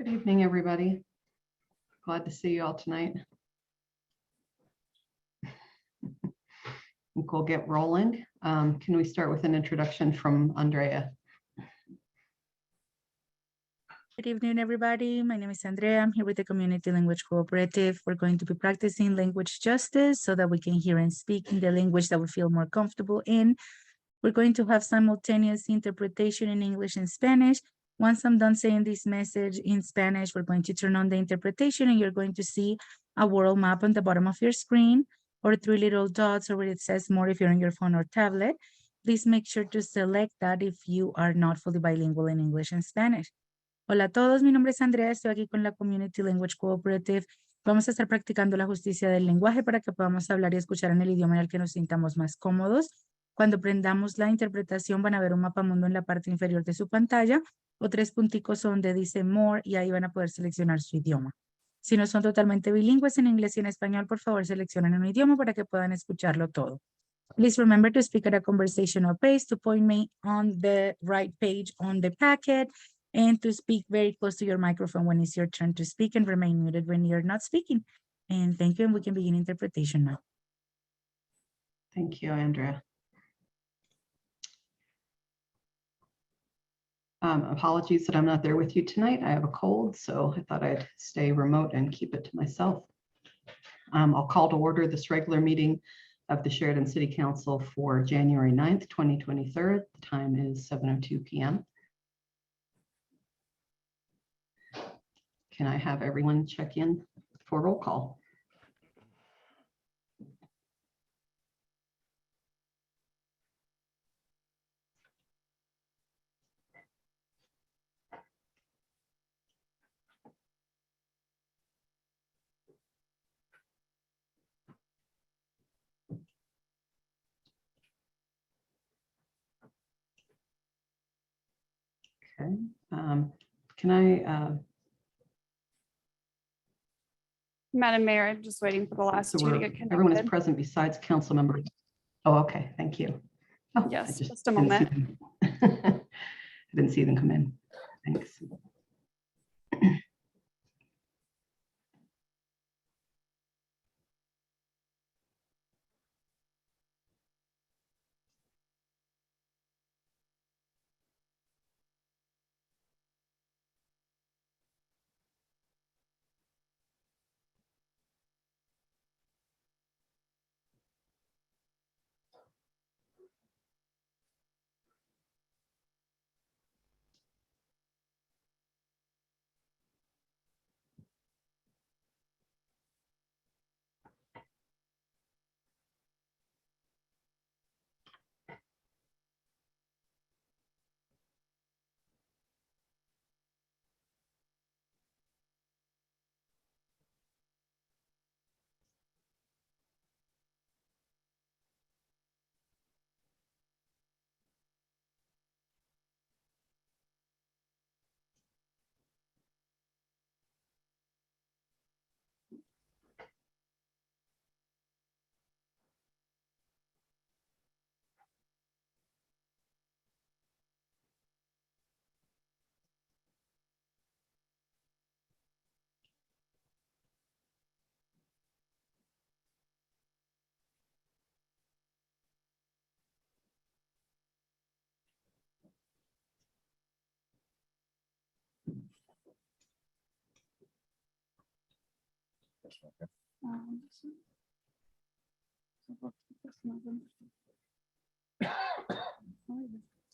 Good evening, everybody. Glad to see you all tonight. I think we'll get rolling. Can we start with an introduction from Andrea? Good evening, everybody. My name is Andrea. I'm here with the Community Language Cooperative. We're going to be practicing language justice so that we can hear and speak in the language that we feel more comfortable in. We're going to have simultaneous interpretation in English and Spanish. Once I'm done saying this message in Spanish, we're going to turn on the interpretation and you're going to see a world map on the bottom of your screen or 3 little dots or where it says more if you're on your phone or tablet. Please make sure to select that if you are not fully bilingual in English and Spanish. Hola a todos, mi nombre es Andrea, estoy aquí con la Community Language Cooperative. Vamos a estar practicando la justicia del lenguaje para que podamos hablar y escuchar en el idioma en el que nos sintamos más cómodos. Cuando prendamos la interpretación van a ver un mapa mundo en la parte inferior de su pantalla o 3 punticos donde dice More y ahí van a poder seleccionar su idioma. Si no son totalmente bilingües en inglés y en español, por favor seleccionen un idioma para que puedan escucharlo todo. Please remember to speak at a conversational pace, to point me on the right page on the packet, and to speak very close to your microphone when it's your turn to speak and remain muted when you're not speaking. And thank you, and we can begin interpretation now. Thank you, Andrea. Apologies that I'm not there with you tonight. I have a cold, so I thought I'd stay remote and keep it to myself. I'll call to order this regular meeting of the Sheridan City Council for January 9th, 2023. The time is 7:02 p.m. Can I have everyone check in for roll call? Okay. Can I Madam Mayor, I'm just waiting for the last so two to get connected. everyone is present besides council members. Oh, okay, thank you. Oh, I Yes, just a didn't see moment. them. I didn't see them come in. Thanks.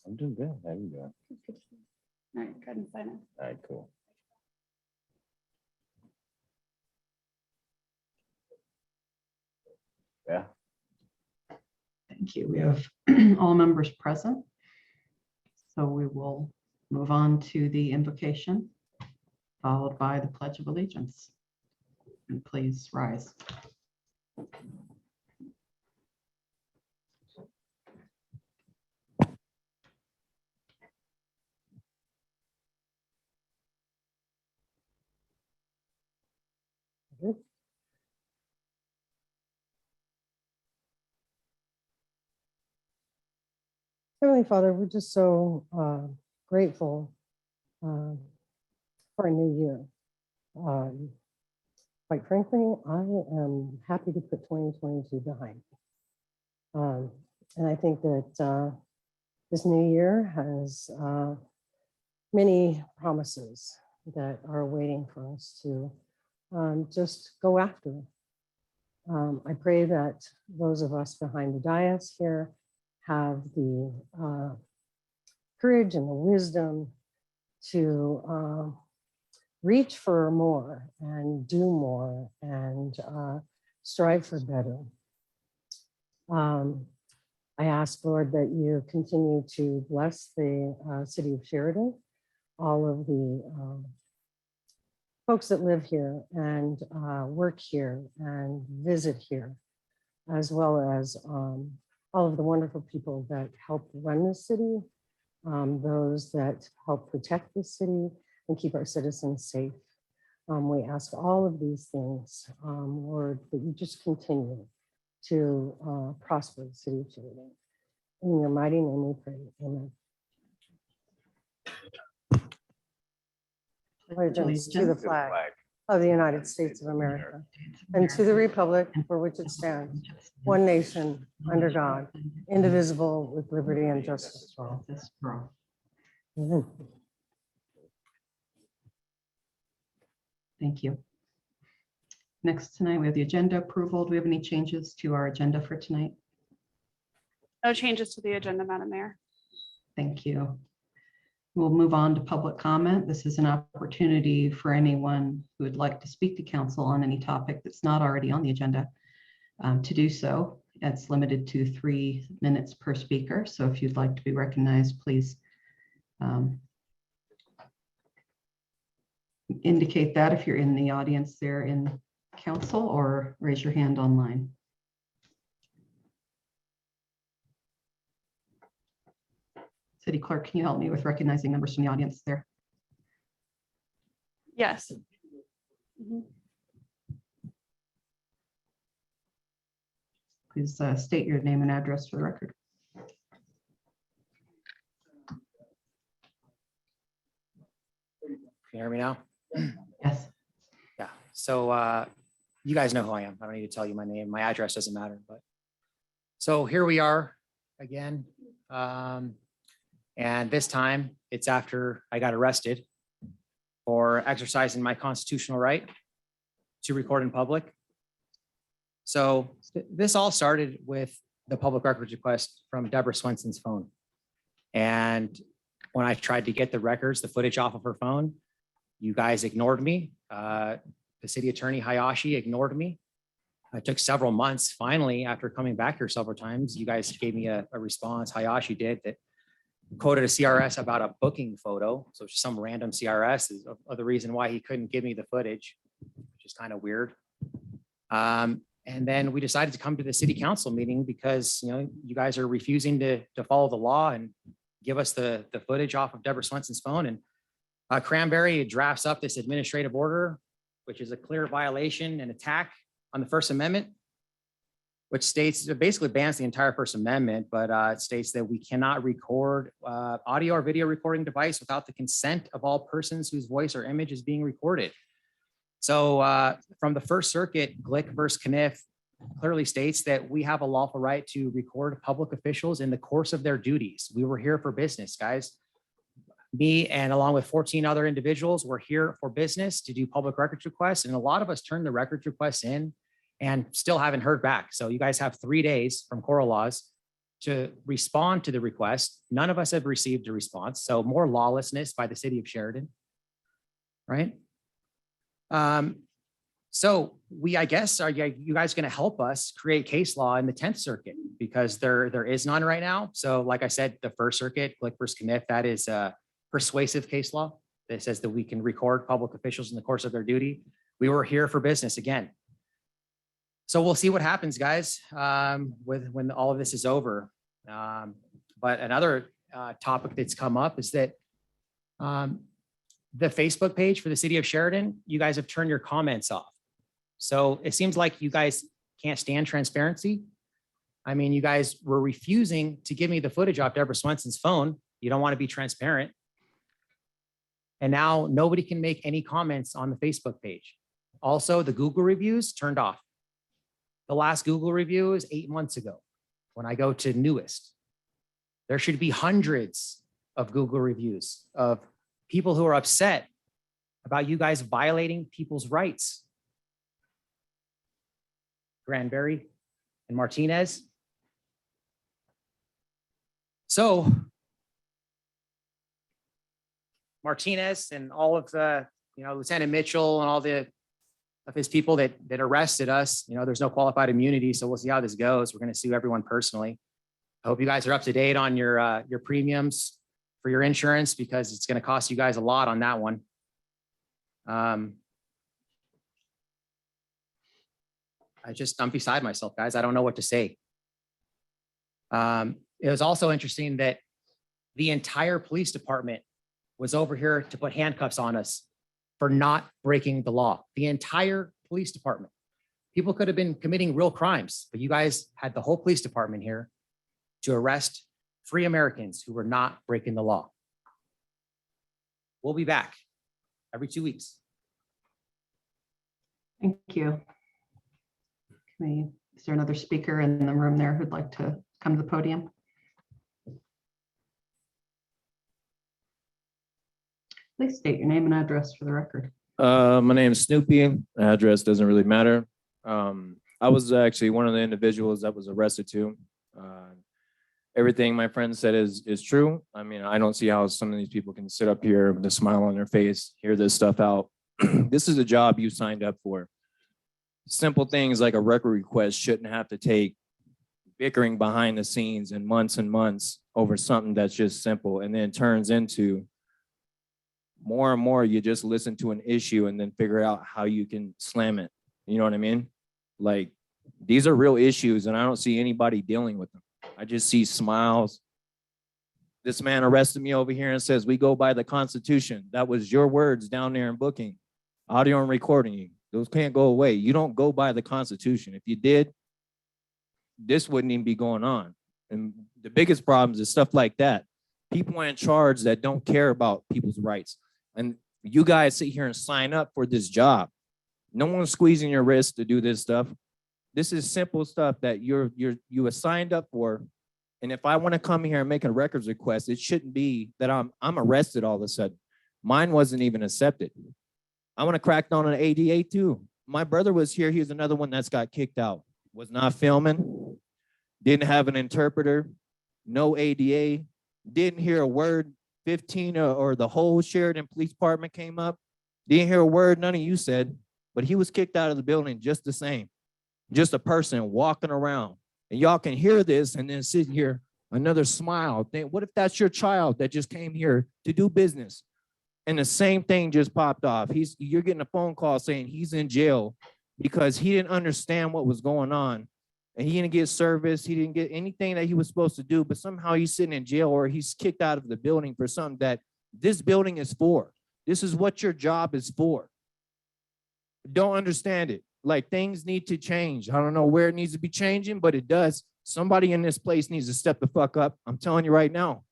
I'm doing good. How you doing? All right, go ahead and sign in. All right, cool. Yeah. Thank you. We have all members present. So we will move on to the invocation, followed by the Pledge of Allegiance. And please rise. Heavenly Father, we're just so grateful for a new year. Quite frankly, I am happy to put 2022 behind me. And I think that this new year has many promises that are waiting for us to just go after. I pray that those of us behind the dais here have the courage and the wisdom to reach for more and do more and strive for better. I ask, Lord, that you continue to bless the city of Sheridan, all of the folks that live here and work here and visit here, as well as all of the wonderful people that help run the city, those that help protect the city and keep our citizens safe. We ask all of these things, Lord, that you just continue to prosper the city of Sheridan. In your mighty name we pray, amen. Allegiance to the flag of the United States of America and to the republic for which it stands, one nation, under God, indivisible, with liberty and justice for all. Amen. Thank you. Next tonight, we have the agenda approval. Do we have any changes to our agenda for tonight? No changes to the agenda, Madam Mayor. Thank you. We'll move on to public comment. This is an opportunity for anyone who would like to speak to council on any topic that's not already on the agenda to do so. It's limited to 3 minutes per speaker. So if you'd like to be recognized, please indicate that if you're in the audience there in council, or raise your hand online. City Clerk, can you help me with recognizing members from the audience there? Yes. Mhm. Please state your name and address for the record. Can you hear me now? Yes. Yeah, so you guys know who I am. I don't need to tell you my name. My address doesn't matter, but so here we are again. And this time it's after I got arrested for exercising my constitutional right to record in public. So this all started with the public records request from Deborah Swenson's phone. And when I tried to get the records, the footage off of her phone, you guys ignored me. The city attorney Hayashi ignored me. It took several months. Finally, after coming back here several times, you guys gave me a response. Hayashi did, that quoted a CRS about a booking photo. So just some random CRS is of the reason why he couldn't give me the footage, which is kind of weird. And then we decided to come to the city council meeting because, you know, you guys are refusing to follow the law and give us the footage off of Deborah Swenson's phone. And Cranberry drafts up this administrative order, which is a clear violation and attack on the First Amendment, which states, it basically bans the entire First Amendment, but it states that we cannot record audio or video recording device without the consent of all persons whose voice or image is being recorded. So from the First Circuit, Glick versus Kniff clearly states that we have a lawful right to record public officials in the course of their duties. We were here for business, guys. Me and along with 14 other individuals were here for business to do public records requests. And a lot of us turned the records requests in and still haven't heard back. So you guys have 3 days from Coral Laws to respond to the request. None of us have received a response. So more lawlessness by the city of Sheridan, right? So I guess, are you guys going to help us create case law in the 10th Circuit? Because there is none right now. So like I said, the First Circuit, Glick versus Kniff, that is persuasive case law that says that we can record public officials in the course of their duty. We were here for business again. So we'll see what happens, guys, when all of this is over. But another topic that's come up is that the Facebook page for the city of Sheridan, you guys have turned your comments off. So it seems like you guys can't stand transparency. I mean, you guys were refusing to give me the footage off Deborah Swenson's phone. You don't want to be transparent. And now nobody can make any comments on the Facebook page. Also, the Google reviews turned off. The last Google review is 8 months ago. When I go to newest, there should be hundreds of Google reviews of people who are upset about you guys violating people's rights. Granberry and Martinez. So Martinez and all of the, Lieutenant Mitchell and all of his people that arrested us, there's no qualified immunity. So we'll see how this goes. We're going to sue everyone personally. I hope you guys are up to date on your premiums for your insurance, because it's going to cost you guys a lot on that one. I'm beside myself, guys. I don't know what to say. It was also interesting that the entire police department was over here to put handcuffs on us for not breaking the law. The entire police department. People could have been committing real crimes, but you guys had the whole police department here to arrest free Americans who were not breaking the law. We'll be back every 2 weeks. Thank you. Is there another speaker in the room there who'd like to come to the podium? Please state your name and address for the record. My name is Snoopy. Address doesn't really matter. I was actually one of the individuals that was arrested too. Everything my friend said is true. I mean, I don't see how some of these people can sit up here with a smile on their face, hear this stuff out. This is a job you signed up for. Simple things like a record request shouldn't have to take bickering behind the scenes and months over something that's just simple, and then turns into more and more you just listen to an issue and then figure out how you can slam it. You know what I mean? Like, these are real issues and I don't see anybody dealing with them. I just see smiles. This man arrested me over here and says, we go by the Constitution. That was your words down there in booking, audio and recording. Those can't go away. You don't go by the Constitution. If you did, this wouldn't even be going on. And the biggest problems is stuff like that. People in charge that don't care about people's rights. And you guys sit here and sign up for this job. No one's squeezing your wrist to do this stuff. This is simple stuff that you were signed up for. And if I want to come here and make a records request, it shouldn't be that I'm arrested all of a sudden. Mine wasn't even accepted. I want to crack down on ADA too. My brother was here. He was another one that's got kicked out. Was not filming. Didn't have an interpreter. No ADA. Didn't hear a word. 15 or the whole Sheridan Police Department came up. Didn't hear a word none of you said, but he was kicked out of the building just the same. Just a person walking around. And y'all can hear this and then sit here, another smile. Think, what if that's your child that just came here to do business? And the same thing just popped off. You're getting a phone call saying he's in jail because he didn't understand what was going on. And he didn't get service. He didn't get anything that he was supposed to do, but somehow he's sitting in jail or he's kicked out of the building for something that this building is for. This is what your job is for. Don't understand it. Like, things need to change. I don't know where it needs to be changing, but it does. Somebody in this place needs to step the fuck up. I'm telling you right now.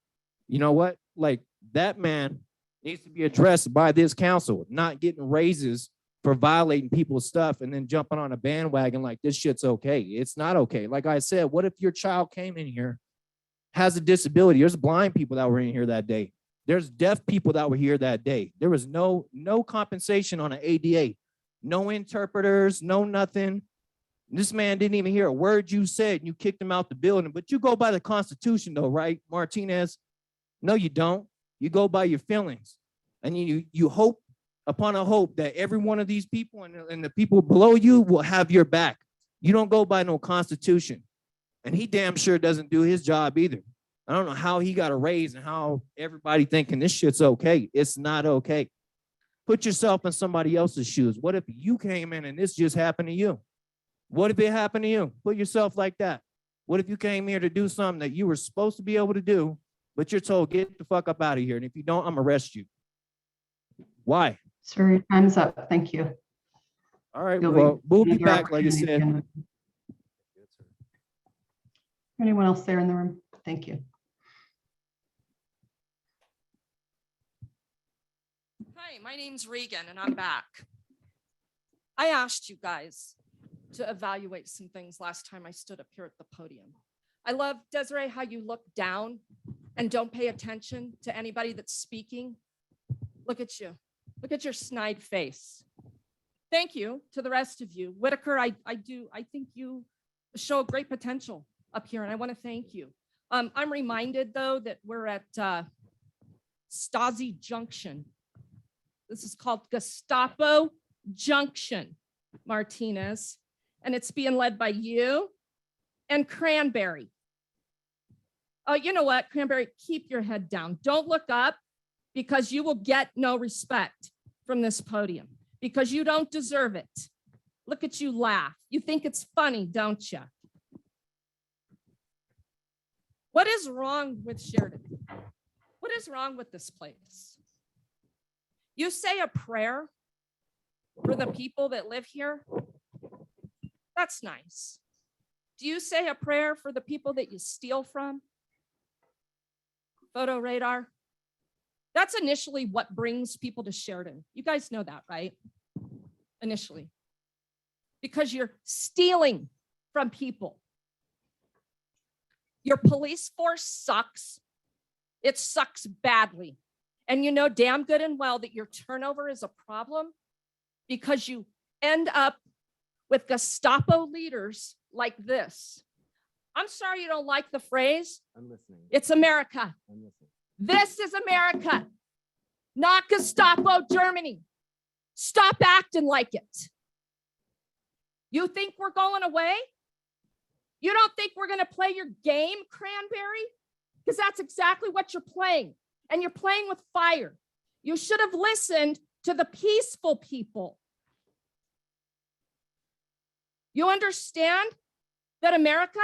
You know what? Like, that man needs to be addressed by this council, not getting raises for violating people's stuff and then jumping on a bandwagon like this shit's okay. It's not okay. Like I said, what if your child came in here, has a disability? There's blind people that were in here that day. There's deaf people that were here that day. There was no compensation on an ADA, no interpreters, no nothing. This man didn't even hear a word you said and you kicked him out the building, but you go by the Constitution though, right, Martinez? No, you don't. You go by your feelings and you hope upon a hope that every one of these people and the people below you will have your back. You don't go by no Constitution. And he damn sure doesn't do his job either. I don't know how he got a raise and how everybody thinking this shit's okay. It's not okay. Put yourself in somebody else's shoes. What if you came in and this just happened to you? What if it happened to you? Put yourself like that. What if you came here to do something that you were supposed to be able to do, but you're told, get the fuck up out of here. And if you don't, I'm gonna arrest you. Why? Sir, your time's up. Thank you. All right, You'll well, we'll be another back, like I opportunity said. again. Anyone else there in the room? Thank you. Hi, my name's Regan and I'm back. I asked you guys to evaluate some things last time I stood up here at the podium. I love, Desiree, how you look down and don't pay attention to anybody that's speaking. Look at you. Look at your snide face. Thank you to the rest of you. Whitaker, I think you show great potential up here and I want to thank you. I'm reminded though that we're at Stasi Junction. This is called Gestapo Junction, Martinez, and it's being led by you and Cranberry. Oh, you know what, Cranberry, keep your head down. Don't look up because you will get no respect from this podium because you don't deserve it. Look at you laugh. You think it's funny, don't you? What is wrong with Sheridan? What is wrong with this place? You say a prayer for the people that live here. That's nice. Do you say a prayer for the people that you steal from? Photo radar. That's initially what brings people to Sheridan. You guys know that, right? Initially. Because you're stealing from people. Your police force sucks. It sucks badly. And you know damn good and well that your turnover is a problem because you end up with Gestapo leaders like this. I'm sorry you don't like the phrase. I'm listening. It's America. I'm listening. This is America, not Gestapo Germany. Stop acting like it. You think we're going away? You don't think we're going to play your game, Cranberry? Because that's exactly what you're playing. And you're playing with fire. You should have listened to the peaceful people. You understand that America,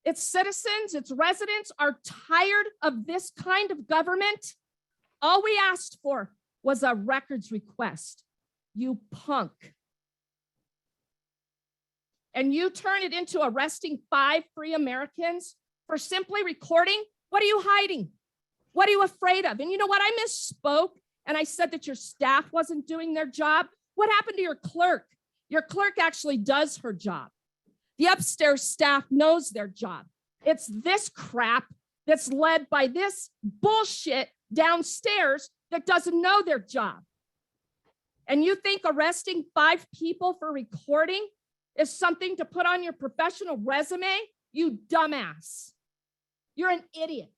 its citizens, its residents are tired of this kind of government? All we asked for was a records request, you punk. And you turn it into arresting 5 free Americans for simply recording? What are you hiding? What are you afraid of? And you know what? I misspoke and I said that your staff wasn't doing their job. What happened to your clerk? Your clerk actually does her job. The upstairs staff knows their job. It's this crap that's led by this bullshit downstairs that doesn't know their job. And you think arresting 5 people for recording is something to put on your professional resume? You dumbass. You're an idiot.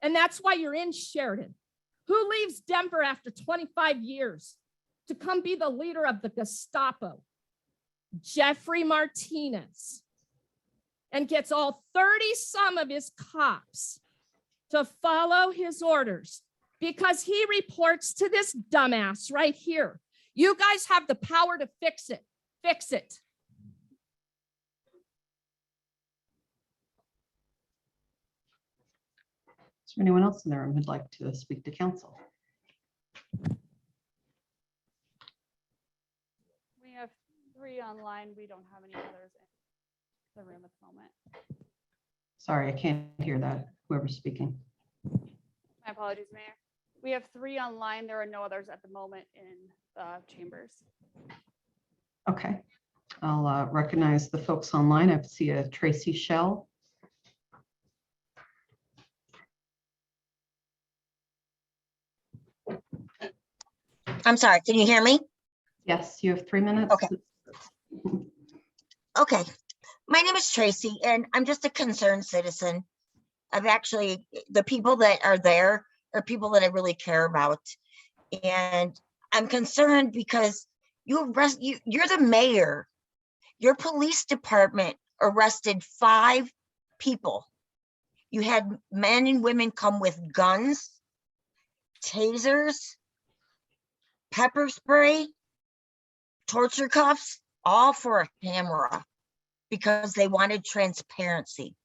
And that's why you're in Sheridan. Who leaves Denver after 25 years to come be the leader of the Gestapo? Jeffrey Martinez. And gets all 30 some of his cops to follow his orders because he reports to this dumbass right here. You guys have the power to fix it. Fix it. Is there anyone else in the room who'd like to speak to council? We have 3 online. We don't have any others in the room at the moment. Sorry, I can't hear that, whoever's speaking. My apologies, Mayor. We have 3 online. There are no others at the moment in the chambers. Okay, I'll recognize the folks online. I see a Tracy Shell. I'm sorry, can you hear me? Yes, you have 3 minutes. Okay. Okay, my name is Tracy and I'm just a concerned citizen. I've actually, the people that are there are people that I really care about. And I'm concerned because you're the mayor. Your police department arrested 5 people. You had men and women come with guns, tasers, pepper spray, torture cuffs, all for a camera because they wanted transparency.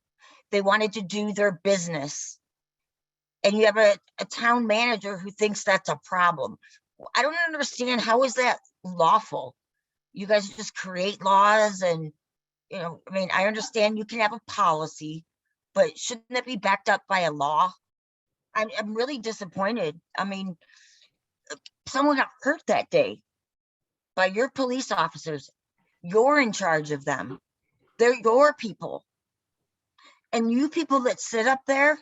They wanted to do their business. And you have a town manager who thinks that's a problem. I don't understand, how is that lawful? You guys just create laws and, you know, I mean, I understand you can have a policy, but shouldn't that be backed up by a law? I'm really disappointed. I mean, someone got hurt that day by your police officers. You're in charge of them. They're your people. And you people that sit up there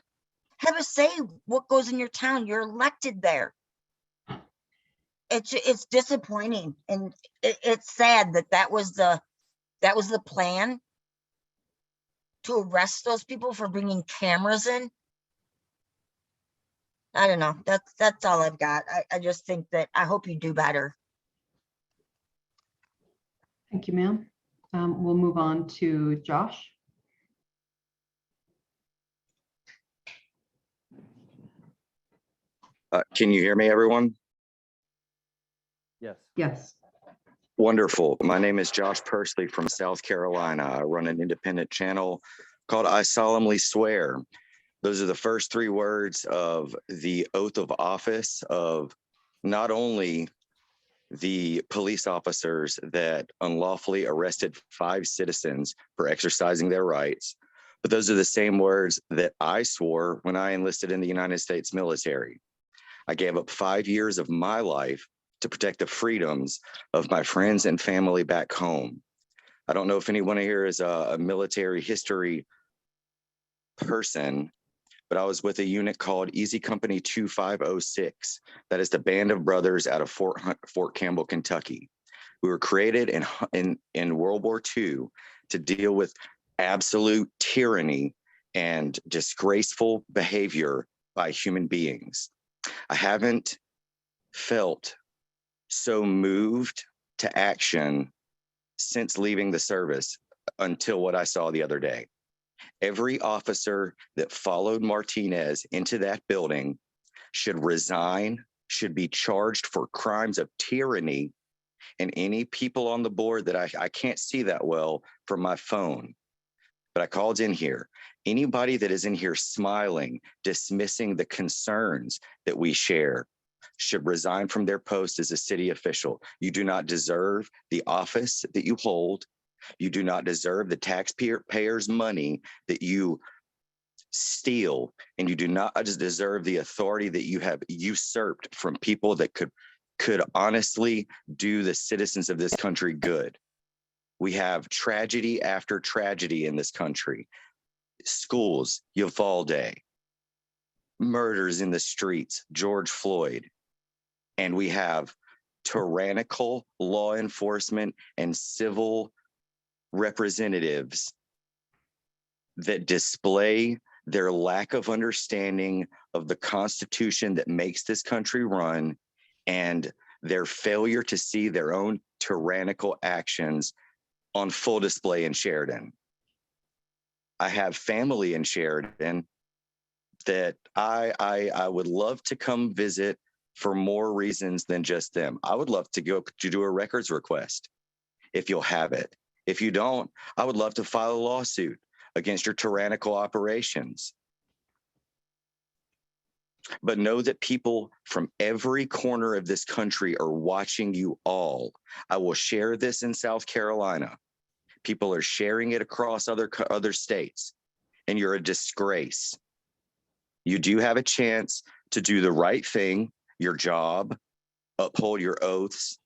have a say what goes in your town. You're elected there. It's disappointing, and it's sad that that was the plan, to arrest those people for bringing cameras in. I don't know. That's all I've got. I just think that I hope you do better. Thank you, ma'am. We'll move on to Josh. Can you hear me, everyone? Yes. Yes. Wonderful. My name is Josh Persley from South Carolina. I run an independent channel called I Solemnly Swear. Those are the first three words of the oath of office of not only the police officers that unlawfully arrested 5 citizens for exercising their rights, but those are the same words that I swore when I enlisted in the United States military. I gave up 5 years of my life to protect the freedoms of my friends and family back home. I don't know if anyone here is a military history person, but I was with a unit called Easy Company 2506. That is the band of brothers out of Fort Campbell, Kentucky. We were created in World War II to deal with absolute tyranny and disgraceful behavior by human beings. I haven't felt so moved to action since leaving the service until what I saw the other day. Every officer that followed Martinez into that building should resign, should be charged for crimes of tyranny, and any people on the board that I can't see that well from my phone, but I called in here. Anybody that is in here smiling, dismissing the concerns that we share, should resign from their post as a city official. You do not deserve the office that you hold. You do not deserve the taxpayers' money that you steal, and you do not just deserve the authority that you have usurped from people that could honestly do the citizens of this country good. We have tragedy after tragedy in this country. Schools, Uvalde, murders in the streets, George Floyd. And we have tyrannical law enforcement and civil representatives that display their lack of understanding of the Constitution that makes this country run, and their failure to see their own tyrannical actions on full display in Sheridan. I have family in Sheridan that I would love to come visit for more reasons than just them. I would love to go to do a records request if you'll have it. If you don't, I would love to file a lawsuit against your tyrannical operations. But know that people from every corner of this country are watching you all. I will share this in South Carolina. People are sharing it across other states, and you're a disgrace. You do have a chance to do the right thing, your job, uphold your oaths,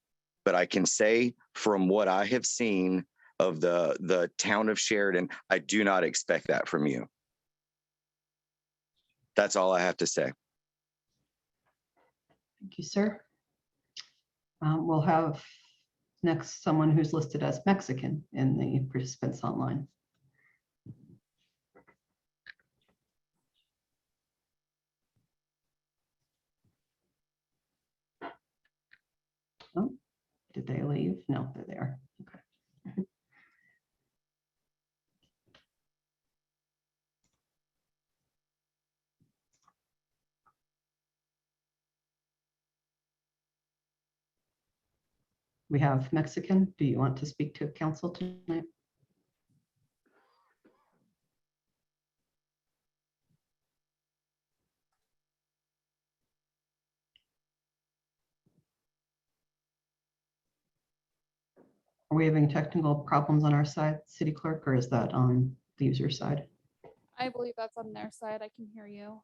but I can say from what I have seen of the town of Sheridan, I do not expect that from you. That's all I have to say. Thank you, sir. We'll have next someone who's listed as Mexican in the participants online. Oh, did they leave? No, they're there. Okay. We have Mexican. Do you want to speak to council tonight? Are we having technical problems on our side, city clerk, or is that on the user side? I believe that's on their side. I can hear you.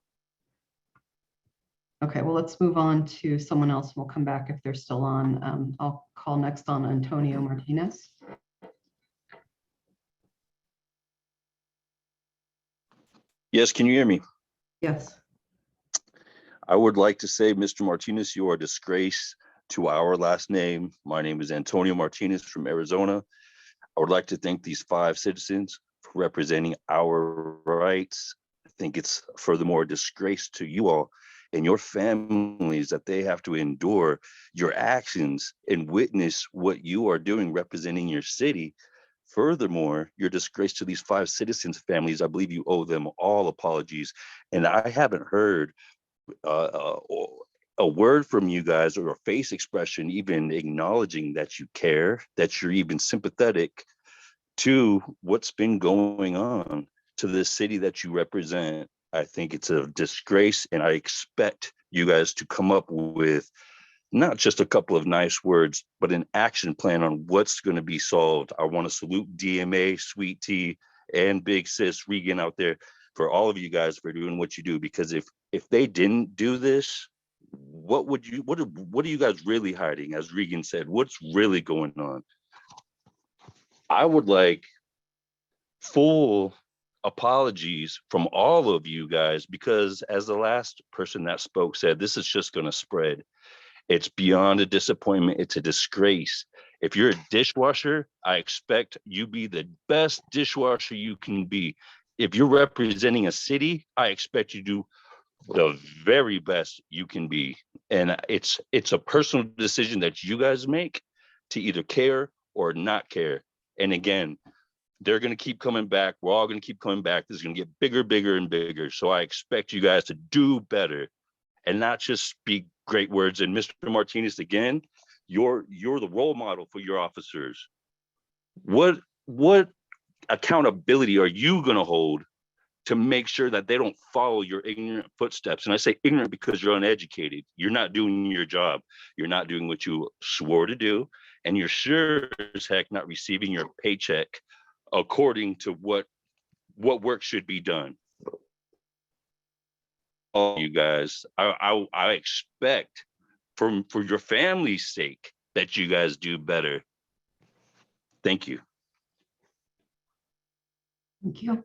Okay, well, let's move on to someone else. We'll come back if they're still on. I'll call next on Antonio Martinez. Yes, can you hear me? Yes. I would like to say, Mr. Martinez, you are a disgrace to our last name. My name is Antonio Martinez from Arizona. I would like to thank these 5 citizens for representing our rights. I think it's furthermore a disgrace to you all and your families that they have to endure your actions and witness what you are doing representing your city. Furthermore, your disgrace to these 5 citizens' families. I believe you owe them all apologies. And I haven't heard uh, a word from you guys or a face expression even acknowledging that you care, that you're even sympathetic to what's been going on to this city that you represent. I think it's a disgrace, and I expect you guys to come up with not just a couple of nice words, but an action plan on what's going to be solved. I want to salute DMA, Sweet Tea, and Big Sis Regan out there for all of you guys for doing what you do. Because if they didn't do this, what are you guys really hiding? As Regan said, what's really going on? I would like full apologies from all of you guys, because as the last person that spoke said, this is just going to spread. It's beyond a disappointment. It's a disgrace. If you're a dishwasher, I expect you be the best dishwasher you can be. If you're representing a city, I expect you do the very best you can be. And it's a personal decision that you guys make to either care or not care. And again, they're going to keep coming back. We're all going to keep coming back. This is going to get bigger, bigger, and bigger. So I expect you guys to do better and not just speak great words. And Mr. Martinez, again, you're the role model for your officers. What accountability are you going to hold to make sure that they don't follow your ignorant footsteps? And I say ignorant because you're uneducated. You're not doing your job. You're not doing what you swore to do. And you're sure as heck not receiving your paycheck according to what work should be done. All you guys, I expect for your family's sake that you guys do better. Thank you. Thank you.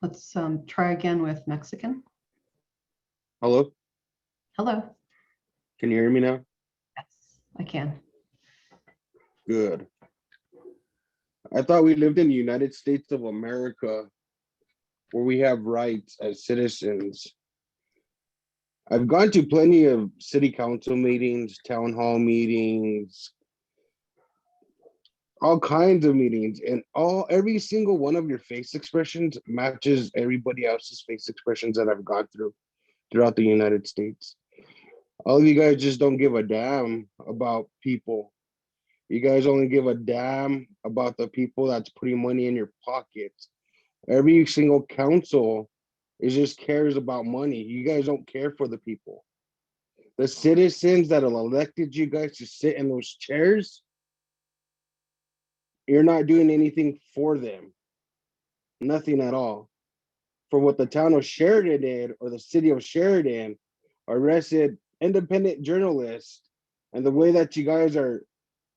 Let's try again with Mexican. Hello, Hello. can you hear me now? Yes, I can. Good. I thought we lived in the United States of America where we have rights as citizens. I've gone to plenty of city council meetings, town hall meetings, all kinds of meetings, and every single one of your face expressions matches everybody else's face expressions that I've gone throughout the United States. All of you guys just don't give a damn about people. You guys only give a damn about the people that's putting money in your pockets. Every single council just cares about money. You guys don't care for the people. The citizens that have elected you guys to sit in those chairs, you're not doing anything for them. Nothing at all. For what the town of Sheridan did, or the city of Sheridan arrested independent journalists, and the way that you guys are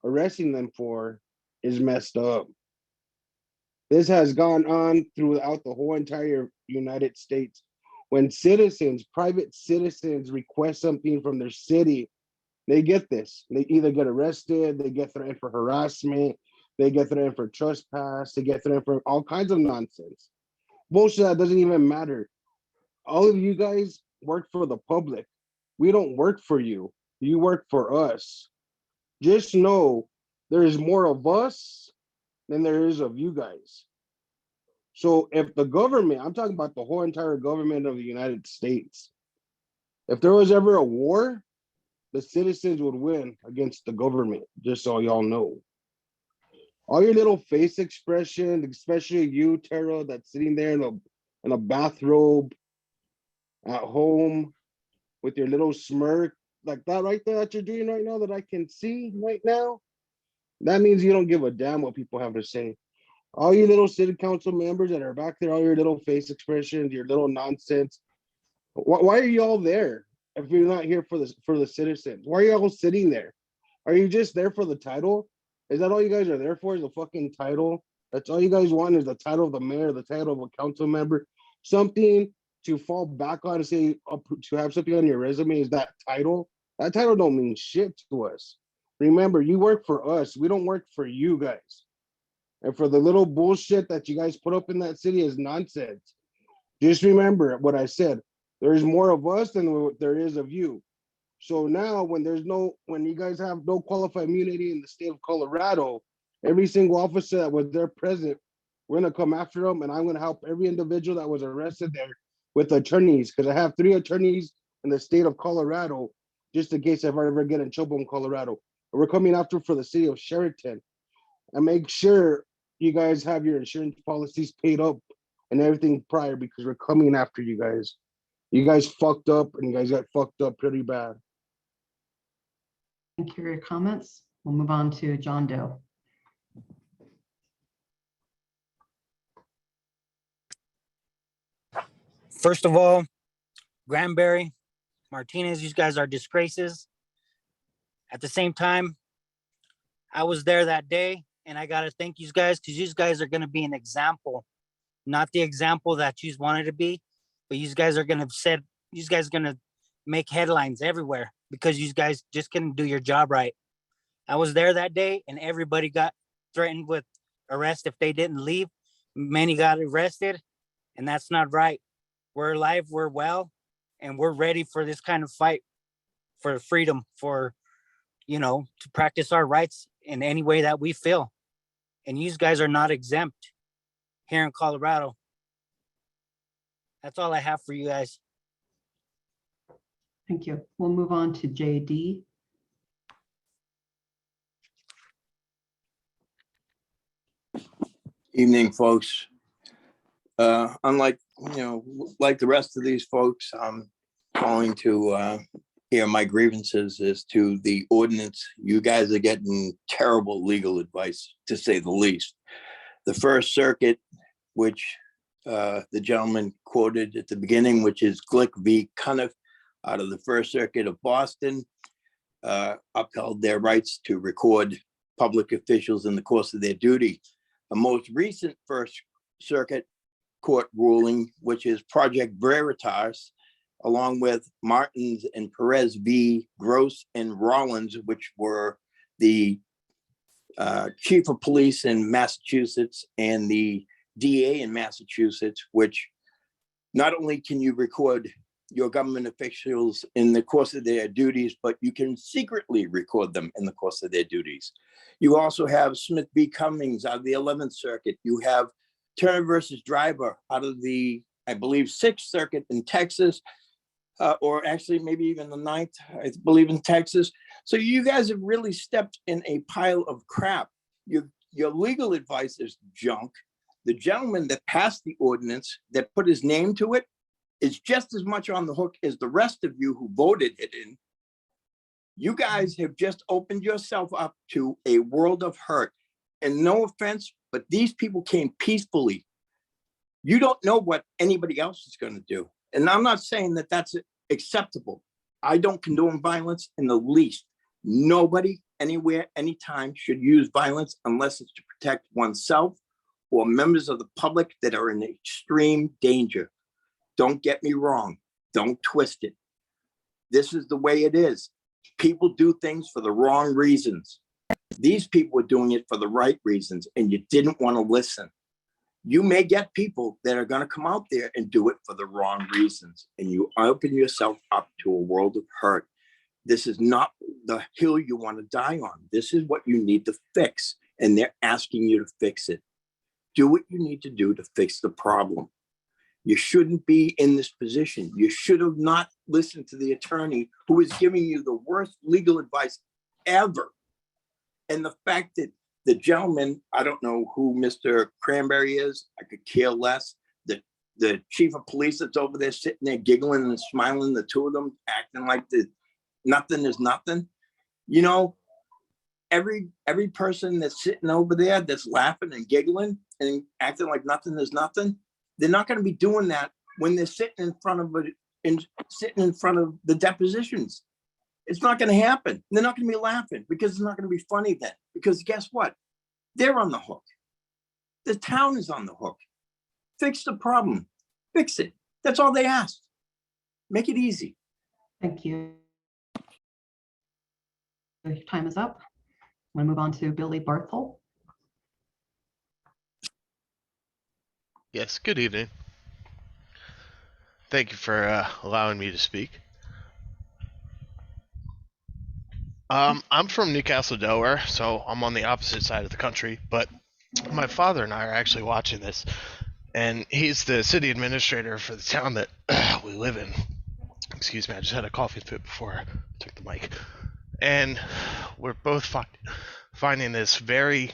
arresting them for is messed up. This has gone on throughout the whole entire United States. When citizens, private citizens, request something from their city, they get this. They either get arrested, they get threatened for harassment, they get threatened for trespass, they get threatened for all kinds of nonsense. Bullshit that doesn't even matter. All of you guys work for the public. We don't work for you. You work for us. Just know there is more of us than there is of you guys. So if the government, I'm talking about the whole entire government of the United States, if there was ever a war, the citizens would win against the government, just so y'all know. All your little face expressions, especially you, Tara, that's sitting there in a bathrobe at home with your little smirk, like that right there that you're doing right now that I can see right now, that means you don't give a damn what people have to say. All you little city council members that are back there, all your little face expressions, your little nonsense, why are you all there? if you're not here for the citizens? Why are y'all sitting there? Are you just there for the title? Is that all you guys are there for? Is the fucking title? That's all you guys want, is the title of the mayor, the title of a council member, something to fall back on and say, to have something on your resume is that title. That title don't mean shit to us. Remember, you work for us. We don't work for you guys. And for the little bullshit that you guys put up in that city is nonsense. Just remember what I said. There's more of us than there is of you. So now when you guys have no qualified immunity in the state of Colorado, every single officer that was there present, we're gonna come after them, and I'm gonna help every individual that was arrested there with attorneys, because I have 3 attorneys in the state of Colorado, just in case if I ever get in trouble in Colorado. And we're coming after for the city of Sheridan. And make sure you guys have your insurance policies paid up and everything prior, because we're coming after you guys. You guys fucked up, and you guys got fucked up pretty bad. Thank you for your comments. We'll move on to John Doe. First of all, Granberry, Martinez, you guys are disgraces. At the same time, I was there that day, and I got to thank you guys, because you guys are going to be an example, not the example that you wanted to be, but you guys are going to make headlines everywhere because you guys just couldn't do your job right. I was there that day, and everybody got threatened with arrest if they didn't leave. Many got arrested, and that's not right. We're alive, we're well, and we're ready for this kind of fight for freedom, for, to practice our rights in any way that we feel. And you guys are not exempt here in Colorado. That's all I have for you guys. Thank you. We'll move on to JD. Evening, folks. Unlike, like the rest of these folks, I'm calling to hear my grievances as to the ordinance. You guys are getting terrible legal advice, to say the least. The First Circuit, which the gentleman quoted at the beginning, which is Glick v. Cuniff out of the First Circuit of Boston, upheld their rights to record public officials in the course of their duty. A most recent First Circuit Court ruling, which is Project Veritas, along with Martins and Perez v. Gross and Rollins, which were the chief of police in Massachusetts and the DA in Massachusetts, which not only can you record your government officials in the course of their duties, but you can secretly record them in the course of their duties. You also have Smith v. Cummings out of the 11th Circuit. You have Turner versus Driver out of the, I believe, 6th Circuit in Texas, or actually maybe even the 9th, I believe, in Texas. So you guys have really stepped in a pile of crap. Your legal advice is junk. The gentleman that passed the ordinance, that put his name to it, is just as much on the hook as the rest of you who voted it in. You guys have just opened yourself up to a world of hurt. And no offense, but these people came peacefully. You don't know what anybody else is going to do. And I'm not saying that that's acceptable. I don't condone violence in the least. Nobody, anywhere, anytime should use violence unless it's to protect oneself or members of the public that are in extreme danger. Don't get me wrong. Don't twist it. This is the way it is. People do things for the wrong reasons. These people are doing it for the right reasons, and you didn't want to listen. You may get people that are going to come out there and do it for the wrong reasons, and you open yourself up to a world of hurt. This is not the hill you want to die on. This is what you need to fix, and they're asking you to fix it. Do what you need to do to fix the problem. You shouldn't be in this position. You should have not listened to the attorney who is giving you the worst legal advice ever. And the fact that the gentleman, I don't know who Mr. Cranberry is, I could care less. The chief of police that's over there sitting there giggling and smiling, the two of them acting like nothing is nothing. Every person that's sitting over there that's laughing and giggling and acting like nothing is nothing, they're not going to be doing that when they're sitting in front of and sitting in front of the depositions. It's not going to happen. They're not going to be laughing because it's not going to be funny then. Because guess what? They're on the hook. The town is on the hook. Fix the problem. Fix it. That's all they asked. Make it easy. Thank you. Your time is up. We'll move on to Billy Barthel. Yes, good evening. Thank you for allowing me to speak. I'm from Newcastle, Delaware, so I'm on the opposite side of the country, but my father and I are actually watching this, and he's the city administrator for the town that we live in. Excuse me, I just had a coffee fit before I took the mic. And we're both finding this very,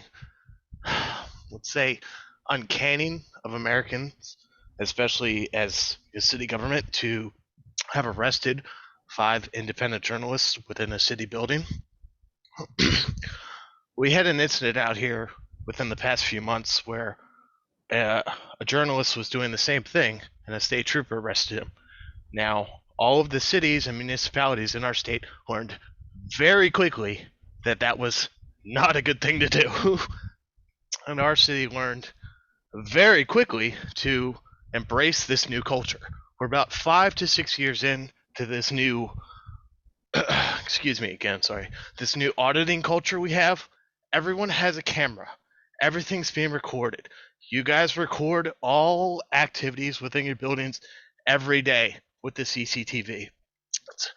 let's say, uncanny of Americans, especially as a city government, to have arrested 5 independent journalists within a city building. We had an incident out here within the past few months where a journalist was doing the same thing and a state trooper arrested him. Now, all of the cities and municipalities in our state learned very quickly that that was not a good thing to do. And our city learned very quickly to embrace this new culture. We're about 5 to 6 years in to this new excuse me again, sorry, this new auditing culture we have. Everyone has a camera. Everything's being recorded. You guys record all activities within your buildings every day with the CCTV. It's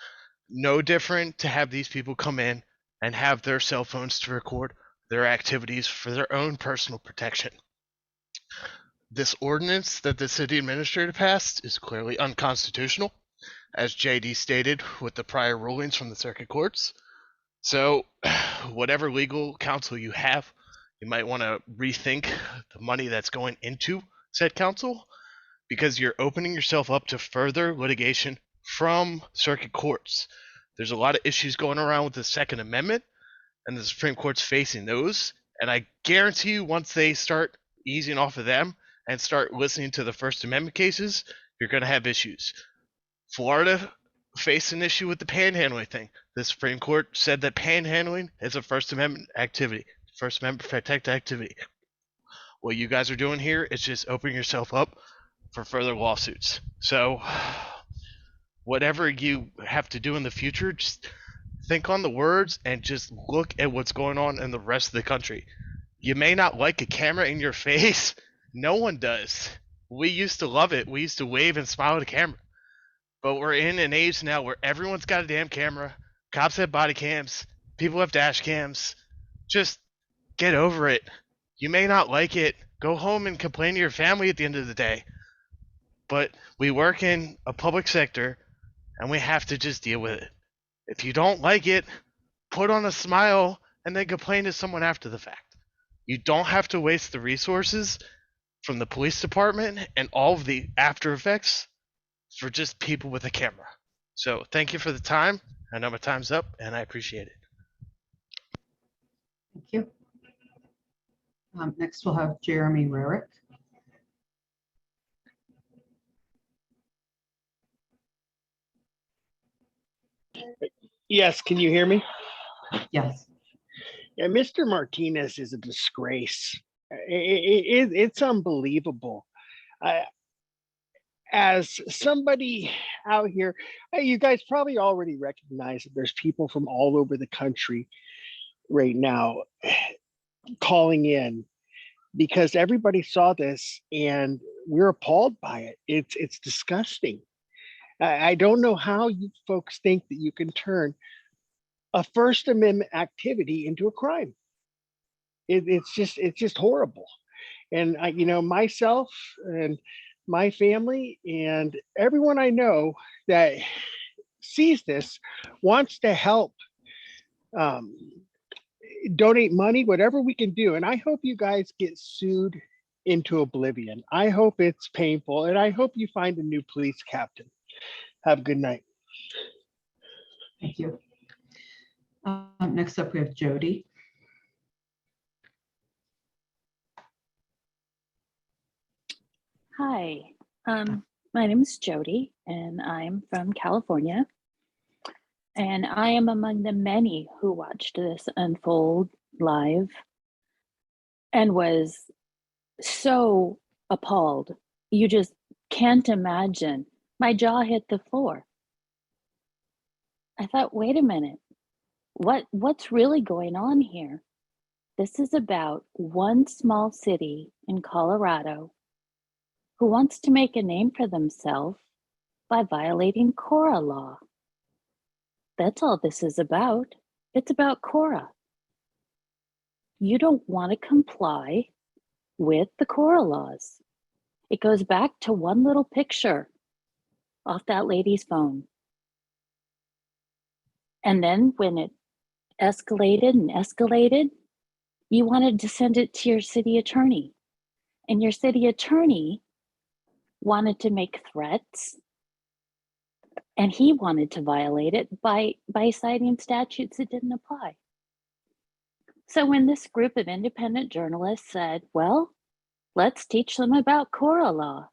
no different to have these people come in and have their cell phones to record their activities for their own personal protection. This ordinance that the city administrator passed is clearly unconstitutional, as JD stated with the prior rulings from the circuit courts. So whatever legal counsel you have, you might want to rethink the money that's going into said counsel, because you're opening yourself up to further litigation from circuit courts. There's a lot of issues going around with the Second Amendment, and the Supreme Court's facing those. And I guarantee you, once they start easing off of them and start listening to the First Amendment cases, you're going to have issues. Florida faced an issue with the panhandling thing. The Supreme Court said that panhandling is a First Amendment activity, First Amendment protected activity. What you guys are doing here is just opening yourself up for further lawsuits. So whatever you have to do in the future, just think on the words and just look at what's going on in the rest of the country. You may not like a camera in your face. No one does. We used to love it. We used to wave and smile at a camera. But we're in an age now where everyone's got a damn camera. Cops have body cams. People have dash cams. Just get over it. You may not like it. Go home and complain to your family at the end of the day. But we work in a public sector, and we have to just deal with it. If you don't like it, put on a smile and then complain to someone after the fact. You don't have to waste the resources from the police department and all of the after effects for just people with a camera. So thank you for the time. I know my time's up, and I appreciate it. Thank you. Next, we'll have Jeremy Rarick. Yes, can you hear me? Yes. Yeah, Mr. Martinez is a disgrace. It's unbelievable. As somebody out here, you guys probably already recognize that there's people from all over the country right now calling in because everybody saw this and we're appalled by it. It's disgusting. I don't know how you folks think that you can turn a First Amendment activity into a crime. It's just horrible. And myself and my family and everyone I know that sees this wants to help donate money, whatever we can do. And I hope you guys get sued into oblivion. I hope it's painful, and I hope you find a new police captain. Have a good night. Thank you. Next up, we have Jody. Hi. My name is Jody, and I'm from California. And I am among the many who watched this unfold live and was so appalled. You just can't imagine. My jaw hit the floor. I thought, wait a minute, what's really going on here? This is about one small city in Colorado who wants to make a name for themselves by violating Cora law. That's all this is about. It's about Cora. You don't want to comply with the Cora laws. It goes back to one little picture off that lady's phone. And then when it escalated and escalated, you wanted to send it to your city attorney. And your city attorney wanted to make threats. And he wanted to violate it by citing statutes that didn't apply. So when this group of independent journalists said, well, let's teach them about Cora law.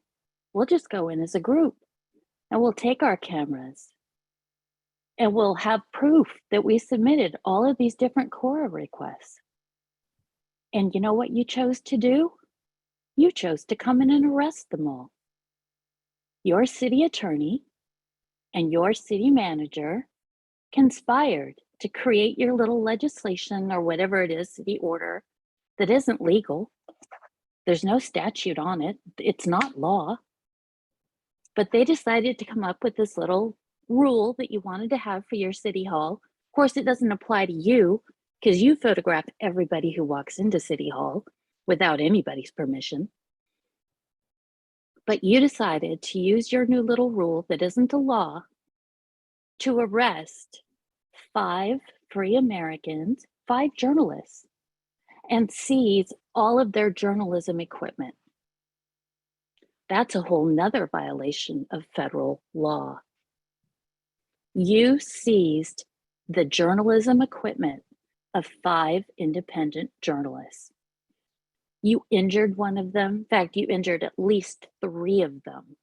We'll just go in as a group and we'll take our cameras and we'll have proof that we submitted all of these different Cora requests. And you know what you chose to do? You chose to come in and arrest them all. Your city attorney and your city manager conspired to create your little legislation or whatever it is, city order, that isn't legal. There's no statute on it. It's not law. But they decided to come up with this little rule that you wanted to have for your city hall. Of course, it doesn't apply to you because you photograph everybody who walks into City Hall without anybody's permission. But you decided to use your new little rule that isn't a law to arrest 5 free Americans, 5 journalists, and seize all of their journalism equipment. That's a whole nother violation of federal law. You seized the journalism equipment of 5 independent journalists. You injured one of them. In fact, you injured at least 3 of them.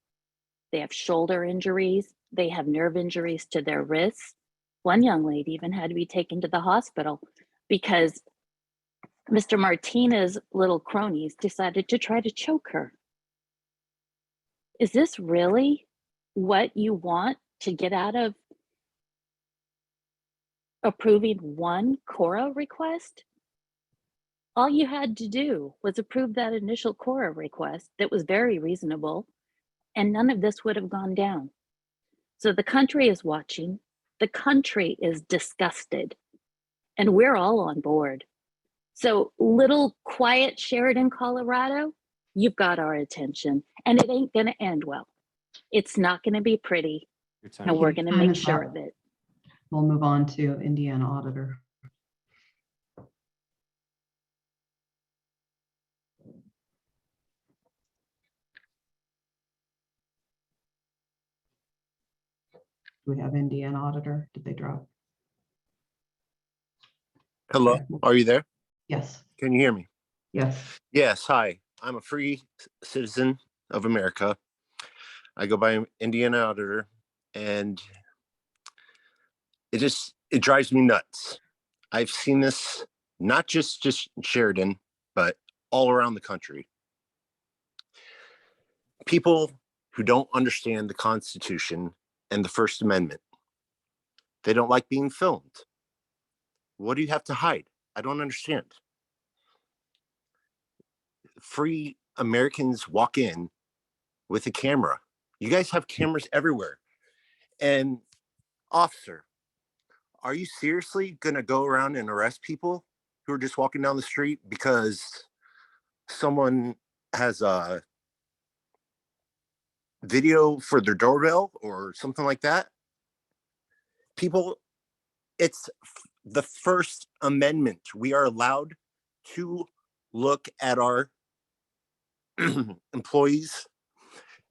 They have shoulder injuries. They have nerve injuries to their wrists. One young lady even had to be taken to the hospital because Mr. Martinez's little cronies decided to try to choke her. Is this really what you want to get out of approving one Cora request? All you had to do was approve that initial Cora request that was very reasonable, and none of this would have gone down. So the country is watching. The country is disgusted, and we're all on board. So little quiet Sheridan, Colorado, you've got our attention, and it ain't going to end well. It's not going to be pretty, and we're going to make sure of it. We'll move on to Indiana Auditor. Do we have Indiana Auditor? Did they drop? Hello, are you there? Yes. Can you hear me? Yes. Yes, hi. I'm a free citizen of America. I go by Indiana Auditor, and it drives me nuts. I've seen this not just in Sheridan, but all around the country. People who don't understand the Constitution and the First Amendment. They don't like being filmed. What do you have to hide? I don't understand. Free Americans walk in with a camera. You guys have cameras everywhere. And officer, are you seriously going to go around and arrest people who are just walking down the street because someone has a video for their doorbell or something like that? People, it's the First Amendment. We are allowed to look at our employees,